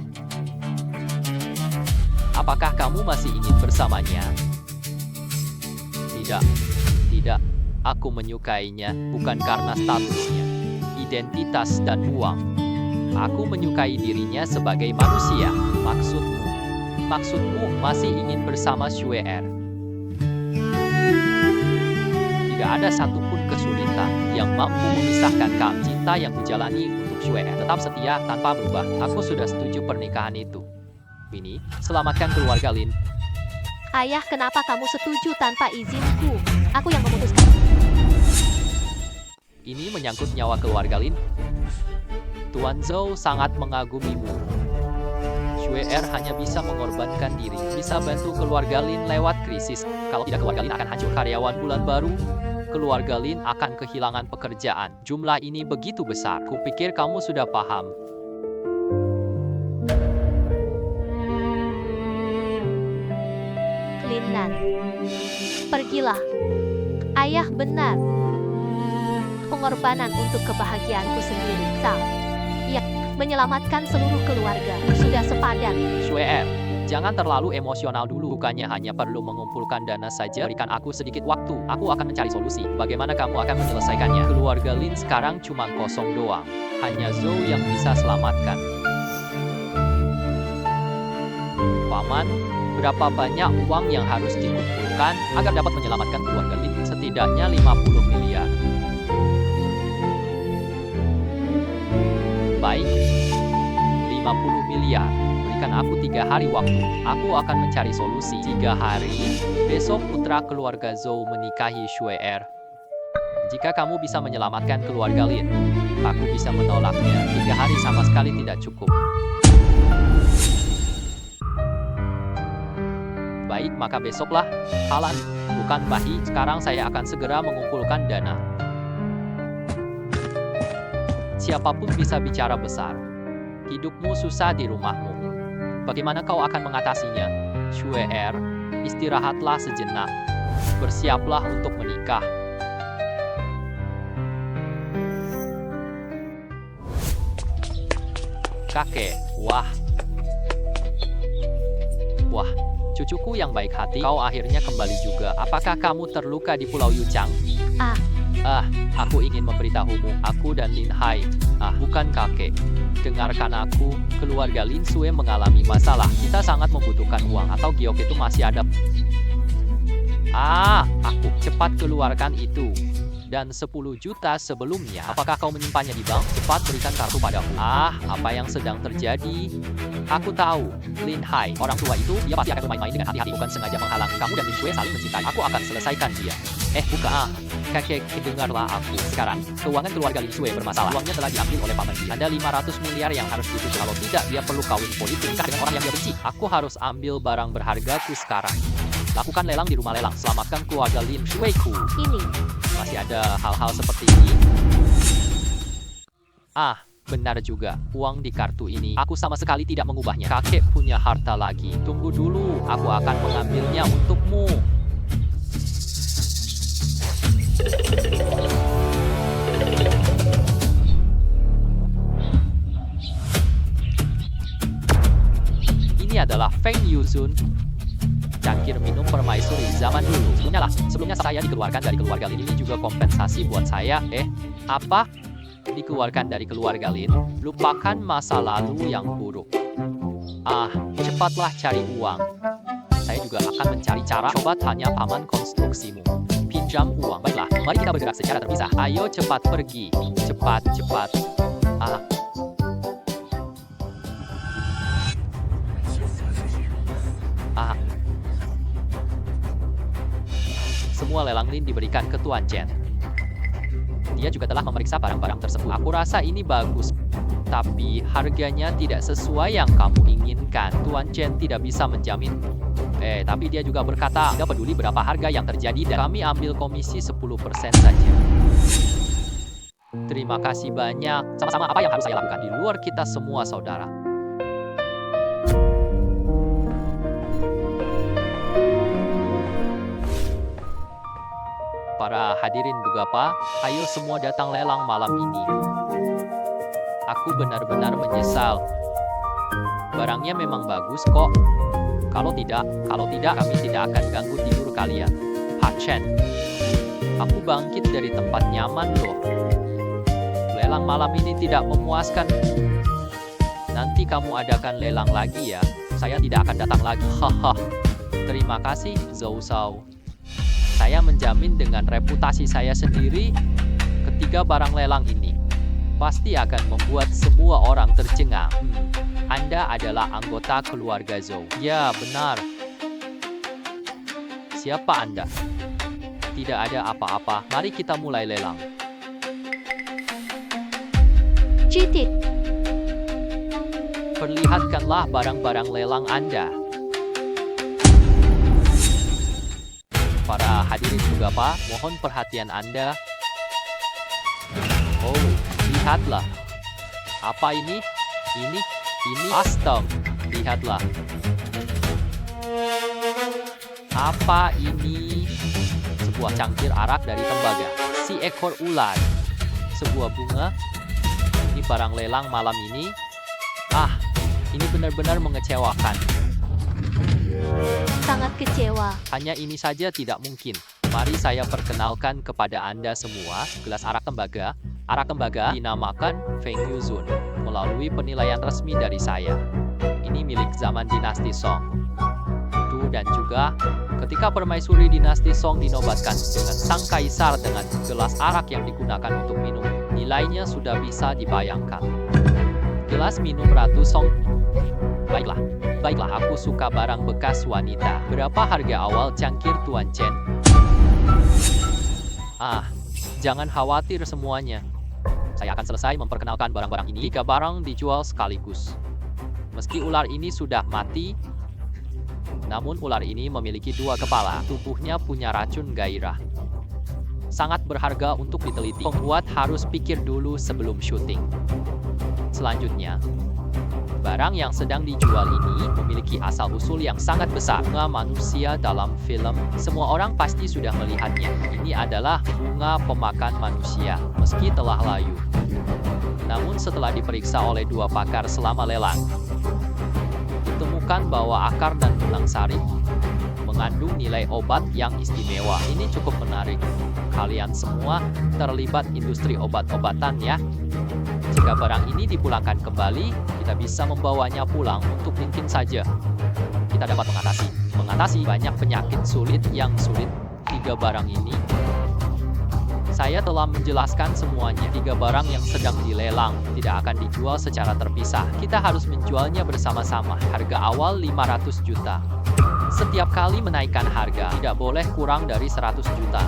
Apakah kamu masih ingin bersamanya? Tidak, tidak. Aku menyukainya bukan karena statusnya, identitas dan uang. Aku menyukai dirinya sebagai manusia. Maksudmu masih ingin bersama Xue Er. Tidak ada satupun kesulitan yang mampu memisahkan kami. Cinta yang kujalani untuk Xue Er tetap setia tanpa berubah. Aku sudah setuju pernikahan itu. Ini, selamatkan keluarga Lin. Ayah, kenapa kamu setuju tanpa izinku? Aku yang memutuskan. Ini menyangkut nyawa keluarga Lin. Tuan Zhou sangat mengagumimu. Xue Er hanya bisa mengorbankan diri, bisa bantu keluarga Lin lewat krisis. Kalau tidak, keluarga Lin akan hancur. Karyawan bulan baru, keluarga Lin akan kehilangan pekerjaan. Jumlah ini begitu besar. Kupikir kamu sudah paham. Linnan, pergilah. Ayah benar. Pengorbanan untuk kebahagiaanku sendiri. Ya, menyelamatkan seluruh keluarga. Sudah sepadan. Xue Er, jangan terlalu emosional dulu. Bukannya hanya perlu mengumpulkan dana saja. Berikan aku sedikit waktu. Aku akan mencari solusi. Bagaimana kamu akan menyelesaikannya? Keluarga Lin sekarang cuma kosong doang. Hanya Zhou yang bisa selamatkan. Paman, berapa banyak uang yang harus dikumpulkan agar dapat menyelamatkan keluarga Lin? Setidaknya Setidaknya 50 miliar. Baik, 50 miliar. Berikan aku 3 hari waktu. Aku akan mencari solusi. 3 hari, besok putra keluarga Zhou menikahi Xue Er. Jika kamu bisa menyelamatkan keluarga Lin, aku bisa menolaknya. 3 hari sama sekali tidak cukup. Baik, maka besoklah. Halan, bukan Bahi. Sekarang saya akan segera mengumpulkan dana. Siapapun bisa bicara besar. Hidupmu susah di rumahmu. Bagaimana kau akan mengatasinya? Xue Er, istirahatlah sejenak. Bersiaplah untuk menikah. Kakek, wah. Wah, cucuku yang baik hati, kau akhirnya kembali juga. Apakah kamu terluka di Pulau Yuchang? Aku ingin memberitahumu, aku dan Lin Hai. Bukan kakek. Dengarkan aku, keluarga Lin Sue mengalami masalah. Kita sangat membutuhkan uang, atau giok itu masih ada. Aku cepat keluarkan itu. Dan 10 juta sebelumnya. Apakah kau menyimpannya di bank? Cepat berikan kartu padaku. Apa yang sedang terjadi? Aku tahu, Lin Hai, orang tua itu, dia pasti akan bermain-main dengan hati-hati, bukan sengaja menghalangi kamu dan Lin Sue saling mencintai. Aku akan selesaikan dia. Bukan. Kakek, dengarlah aku. Sekarang, keuangan keluarga Lin Sue bermasalah. Uangnya telah diambil oleh paman Ji. Ada 500 miliar yang harus ditutup. Kalau tidak, dia perlu kawin politik nikah dengan orang yang dia benci. Aku harus ambil barang berhargaku sekarang. Lakukan lelang di rumah lelang. Selamatkan keluarga Lin Sue-ku. Ini. Masih ada hal-hal seperti ini? Benar juga. Uang di kartu ini. Aku sama sekali tidak mengubahnya. Kakek punya harta lagi. Tunggu dulu. Aku akan mengambilnya untukmu. Ini adalah Feng Yuzun. Cangkir minum permaisuri zaman dulu. Sebelumnya saya dikeluarkan dari keluarga Lin. Ini juga kompensasi buat saya. Apa? Dikeluarkan dari keluarga Lin? Lupakan masa lalu yang buruk. Cepatlah cari uang. Saya juga akan mencari cara. Coba tanya paman konstruksimu. Pinjam uang. Baiklah, mari kita bergerak secara terpisah. Ayo cepat pergi. Cepat. Semua lelang Lin diberikan ke Tuan Chen. Dia juga telah memeriksa barang-barang tersebut. Aku rasa ini bagus, tapi harganya tidak sesuai yang kamu inginkan. Tuan Chen tidak bisa menjamin. Tapi dia juga berkata, tidak peduli berapa harga yang terjadi dan kami ambil komisi 10% saja. Terima kasih banyak. Sama-sama, apa yang harus saya lakukan? Di luar kita semua saudara. Para hadirin Bugapa, ayo semua datang lelang malam ini. Aku benar-benar menyesal. Barangnya memang bagus kok. Kalau tidak kami tidak akan ganggu tidur kalian. Pak Chen, aku bangkit dari tempat nyaman loh. Lelang malam ini tidak memuaskan. Nanti kamu adakan lelang lagi ya. Saya tidak akan datang lagi. Terima kasih, Zhou Shao. Saya menjamin dengan reputasi saya sendiri, ketiga barang lelang ini pasti akan membuat semua orang tercengang. Anda adalah anggota keluarga Zhou. Ya, benar. Siapa Anda? Tidak ada apa-apa. Mari kita mulai lelang. Citit. Perlihatkanlah barang-barang lelang Anda. Para hadirin juga Pak, mohon perhatian Anda. Lihatlah. Apa ini? Ini astaga. Lihatlah. Apa ini? Sebuah cangkir arak dari tembaga. Si ekor ular. Sebuah bunga. Ini barang lelang malam ini. Ini benar-benar mengecewakan. Sangat kecewa. Hanya ini saja tidak mungkin. Mari saya perkenalkan kepada Anda semua gelas arak tembaga. Arak tembaga dinamakan Feng Yuzun melalui penilaian resmi dari saya. Ini milik zaman dinasti Song. dan juga ketika permaisuri dinasti Song dinobatkan dengan sang kaisar dengan gelas arak yang digunakan untuk minum, nilainya sudah bisa dibayangkan. Gelas minum Ratu Song. Baiklah, aku suka barang bekas wanita. Berapa harga awal cangkir Tuan Chen? Jangan khawatir semuanya. Saya akan selesai memperkenalkan barang-barang ini. 3 barang dijual sekaligus. Meski ular ini sudah mati, namun ular ini memiliki 2 kepala. Tubuhnya punya racun gairah. Sangat berharga untuk diteliti. Pembuat harus pikir dulu sebelum syuting. Selanjutnya, barang yang sedang dijual ini memiliki asal-usul yang sangat besar. Bunga manusia dalam film, semua orang pasti sudah melihatnya. Ini adalah bunga pemakan manusia, meski telah layu. Namun setelah diperiksa oleh 2 pakar selama lelang, ditemukan bahwa akar dan tulang sari mengandung nilai obat yang istimewa. Ini cukup menarik. Kalian semua terlibat industri obat-obatan ya. Jika barang ini dipulangkan kembali, kita bisa membawanya pulang untuk mungkin saja kita dapat mengatasi banyak penyakit sulit yang sulit. 3 barang ini saya telah menjelaskan semuanya. 3 barang yang sedang dilelang tidak akan dijual secara terpisah. Kita harus menjualnya bersama-sama. Harga awal 500 juta. Setiap kali menaikkan harga, tidak boleh kurang dari 100 juta.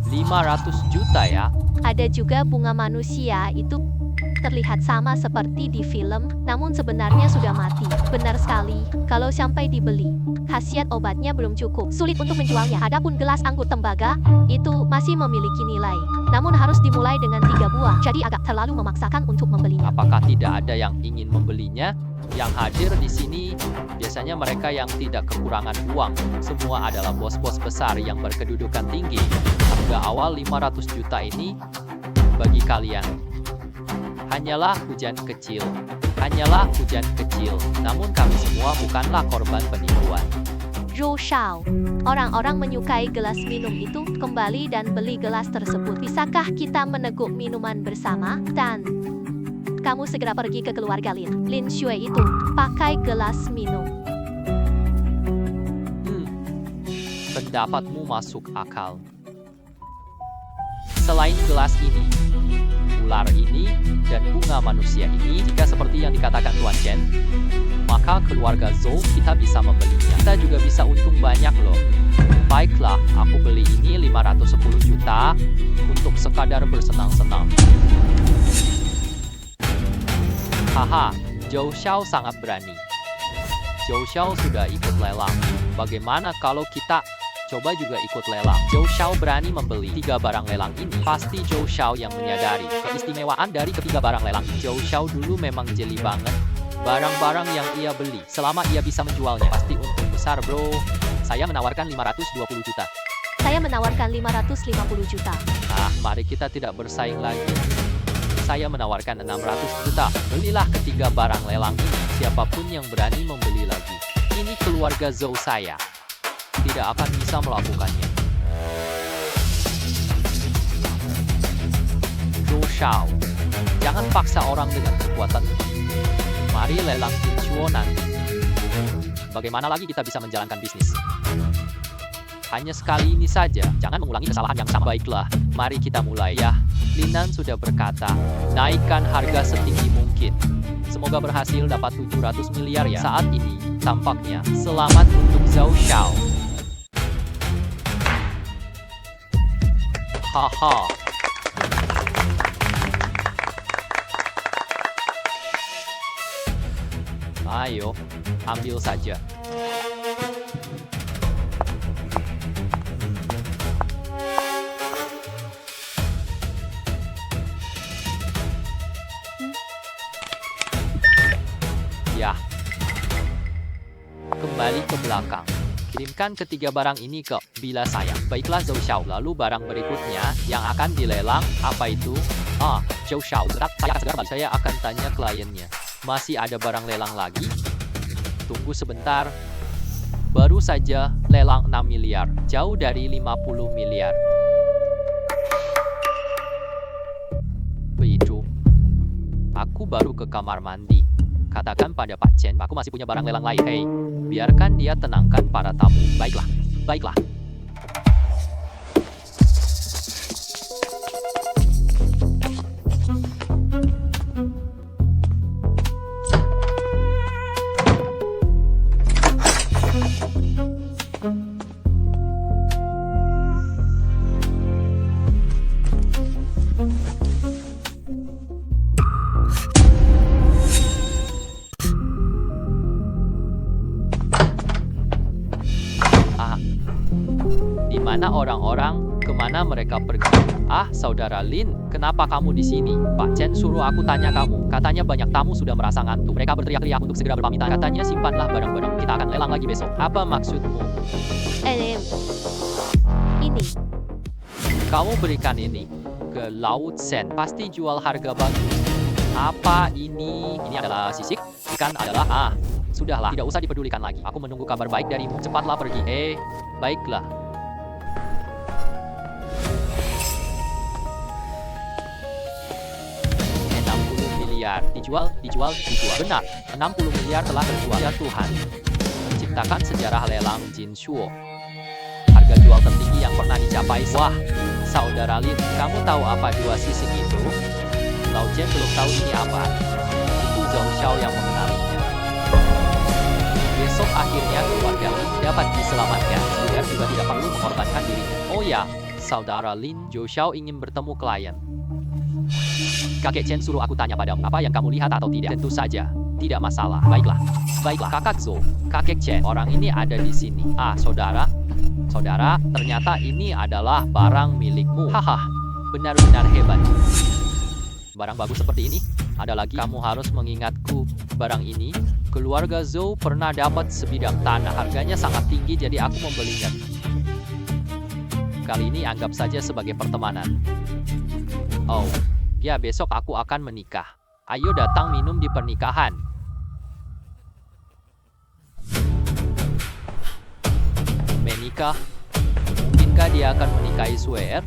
500 juta ya. Ada juga bunga manusia itu terlihat sama seperti di film, namun sebenarnya sudah mati. Benar sekali, kalau sampai dibeli, khasiat obatnya belum cukup. Sulit untuk menjualnya. Adapun gelas anggur tembaga, itu masih memiliki nilai. Namun harus dimulai dengan 3 buah, jadi agak terlalu memaksakan untuk membelinya. Apakah tidak ada yang ingin membelinya? Yang hadir di sini biasanya mereka yang tidak kekurangan uang. Semua adalah bos-bos besar yang berkedudukan tinggi. Harga awal 500 juta ini bagi kalian hanyalah hujan kecil. Namun kami semua bukanlah korban penipuan. Zhou Shao, orang-orang menyukai gelas minum itu, kembali dan beli gelas tersebut. Bisakah kita meneguk minuman bersama? Dan kamu segera pergi ke keluarga Lin Shui itu, pakai gelas minum. Pendapatmu masuk akal. Selain gelas ini, ular ini, dan bunga manusia ini, jika seperti yang dikatakan Tuan Chen, maka keluarga Zhou kita bisa membelinya. Kita juga bisa untung banyak loh. Baiklah, aku beli ini 510 juta untuk sekadar bersenang-senang. Haha, Zhou Xiao sangat berani. Zhou Xiao sudah ikut lelang. Bagaimana kalau kita coba juga ikut lelang? Zhou Xiao berani membeli 3 barang lelang ini. Pasti Zhou Xiao yang menyadari keistimewaan dari ketiga barang lelang. Zhou Xiao dulu memang jeli banget. Barang-barang yang ia beli, selama ia bisa menjualnya, pasti untung besar bro. Saya menawarkan 520 juta. Saya menawarkan 550 juta. Mari kita tidak bersaing lagi. Saya menawarkan 600 juta. Belilah ketiga barang lelang ini. Siapapun yang berani membeli lagi. Ini keluarga Zhou saya. Tidak akan bisa melakukannya. Zhou Shao, jangan paksa orang dengan kekuatan. Mari lelang Jinchuo nanti. Bagaimana lagi kita bisa menjalankan bisnis? Hanya sekali ini saja, jangan mengulangi kesalahan yang sama. Baiklah, mari kita mulai ya. Linan sudah berkata, naikkan harga setinggi mungkin. Semoga berhasil dapat 700 miliar ya. Saat ini, tampaknya, selamat untuk Zhou Xiao. Haha. Ayo, ambil saja. Ya. Kembali ke belakang. Kirimkan ketiga barang ini ke bila sayang. Baiklah Zhou Xiao. Lalu barang berikutnya yang akan dilelang apa itu? Zhou Xiao. Saya akan segera balik. Saya akan tanya kliennya. Masih ada barang lelang lagi? Tunggu sebentar. Baru saja lelang 6 miliar. Jauh dari 50 miliar. Begitu. Aku baru ke kamar mandi. Katakan pada Pak Chen, aku masih punya barang lelang lain. Hei, Biarkan dia tenangkan para tamu. Baiklah, baiklah. Di mana orang-orang? Kemana mereka pergi? Ah, saudara Lin, kenapa kamu di sini? Pak Chen suruh aku tanya kamu. Katanya banyak tamu sudah merasa ngantuk. Mereka berteriak-teriak untuk segera berpamitan. Katanya simpanlah barang-barang. Kita akan lelang lagi besok. Apa maksudmu? Ini. Kamu berikan ini ke Laut Sen. Pasti jual harga bagus. Apa ini? Ini adalah sisik. Ikan adalah sudahlah, tidak usah dipedulikan lagi. Aku menunggu kabar baik darimu. Cepatlah pergi. Baiklah. Dijual. Benar, 60 miliar telah terjual. Ya Tuhan. Menciptakan sejarah lelang Jin Shuo. Harga jual tertinggi yang pernah dicapai. Wah, saudara Lin, kamu tahu apa dua sisik itu? Lao Chen belum tahu ini apa. Itu Zhou Xiao yang mengenalinya. Besok akhirnya keluarga Lin dapat diselamatkan. Sudah juga tidak perlu mengorbankan dirinya. Oh ya, saudara Lin, Zhou Xiao ingin bertemu klien. Kakek Chen suruh aku tanya padamu, apa yang kamu lihat atau tidak? Tentu saja, tidak masalah. Baiklah, kakak Zhou, kakek Chen, orang ini ada di sini. Saudara, ternyata ini adalah barang milikmu. Haha, benar-benar hebat. Barang bagus seperti ini, ada lagi kamu harus mengingatku. Barang ini, keluarga Zhou pernah dapat sebidang tanah. Harganya sangat tinggi, jadi aku membelinya. Kali ini anggap saja sebagai pertemanan. Oh. Ya, besok aku akan menikah. Ayo datang minum di pernikahan. Menikah? Mungkinkah dia akan menikahi Suer?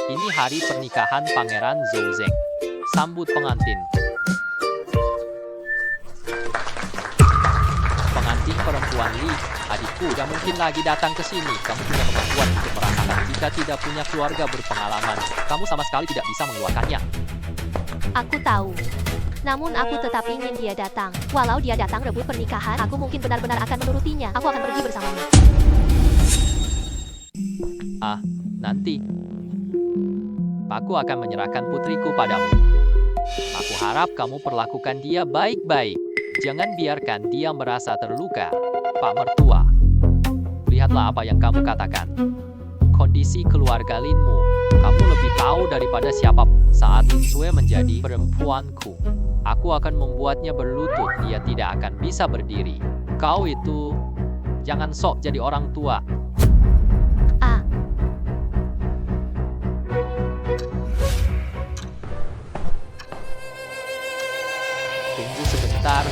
Ini hari pernikahan Pangeran Zhou Zeng. Sambut pengantin. Pengantin perempuan Li, adikku, tidak mungkin lagi datang ke sini. Kamu punya kemampuan untuk merasakan. Jika tidak punya keluarga berpengalaman, kamu sama sekali tidak bisa mengeluarkannya. Aku tahu. Namun aku tetap ingin dia datang. Walau dia datang rebut pernikahan, aku mungkin benar-benar akan menurutinya. Aku akan pergi bersamanya. Nanti. Aku akan menyerahkan putriku padamu. Aku harap kamu perlakukan dia baik-baik. Jangan biarkan dia merasa terluka. Pak Mertua, lihatlah apa yang kamu katakan. Kondisi keluarga Linmu, kamu lebih tahu daripada siapa. Saat Lin Sui menjadi perempuanku, aku akan membuatnya berlutut. Dia tidak akan bisa berdiri. Kau itu, jangan sok jadi orang tua. Tunggu sebentar.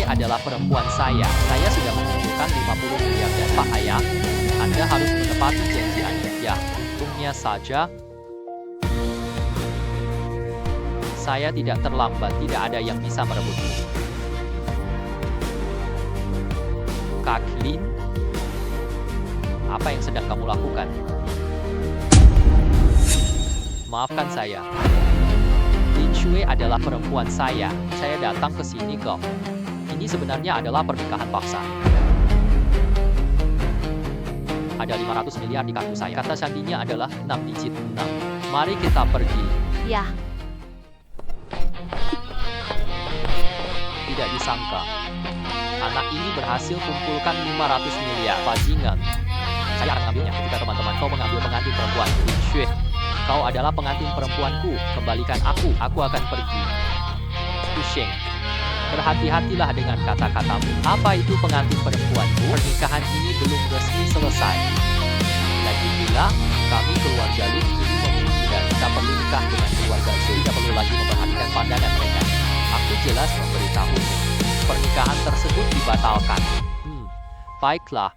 Adalah perempuan saya. Saya sudah mengumpulkan 50 miliar dan Pak Ayah, Anda harus menepati janji Anda. Ya, untungnya saja saya tidak terlambat. Tidak ada yang bisa merebutku. Kak Lin, apa yang sedang kamu lakukan? Maafkan saya. Lin Shui adalah perempuan saya. Saya datang ke sini kok. Ini sebenarnya adalah pernikahan paksa. Ada 500 miliar di kartu saya. Kata sandinya adalah 6 digit 6. Mari kita pergi. Ya. Tidak disangka. Anak ini berhasil kumpulkan 500 miliar. Bajingan. Saya akan mengambilnya ketika teman-teman kau mengambil pengantin perempuan. Lin Shui, kau adalah pengantin perempuanku. Kembalikan aku. Aku akan pergi. Pushing. Berhati-hatilah dengan kata-katamu. Apa itu pengantin perempuanku? Pernikahan ini belum resmi selesai. Lagi pula, kami keluarga Lin ini memiliki dan kita perlu nikah dengan keluarga Zhou. Tidak perlu lagi memperhatikan pandangan mereka. Aku jelas memberitahumu. pernikahan tersebut dibatalkan. Baiklah.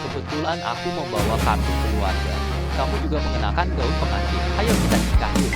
Kebetulan aku membawa kartu keluarga. Kamu juga mengenakan gaun pengantin. Ayo kita nikah yuk.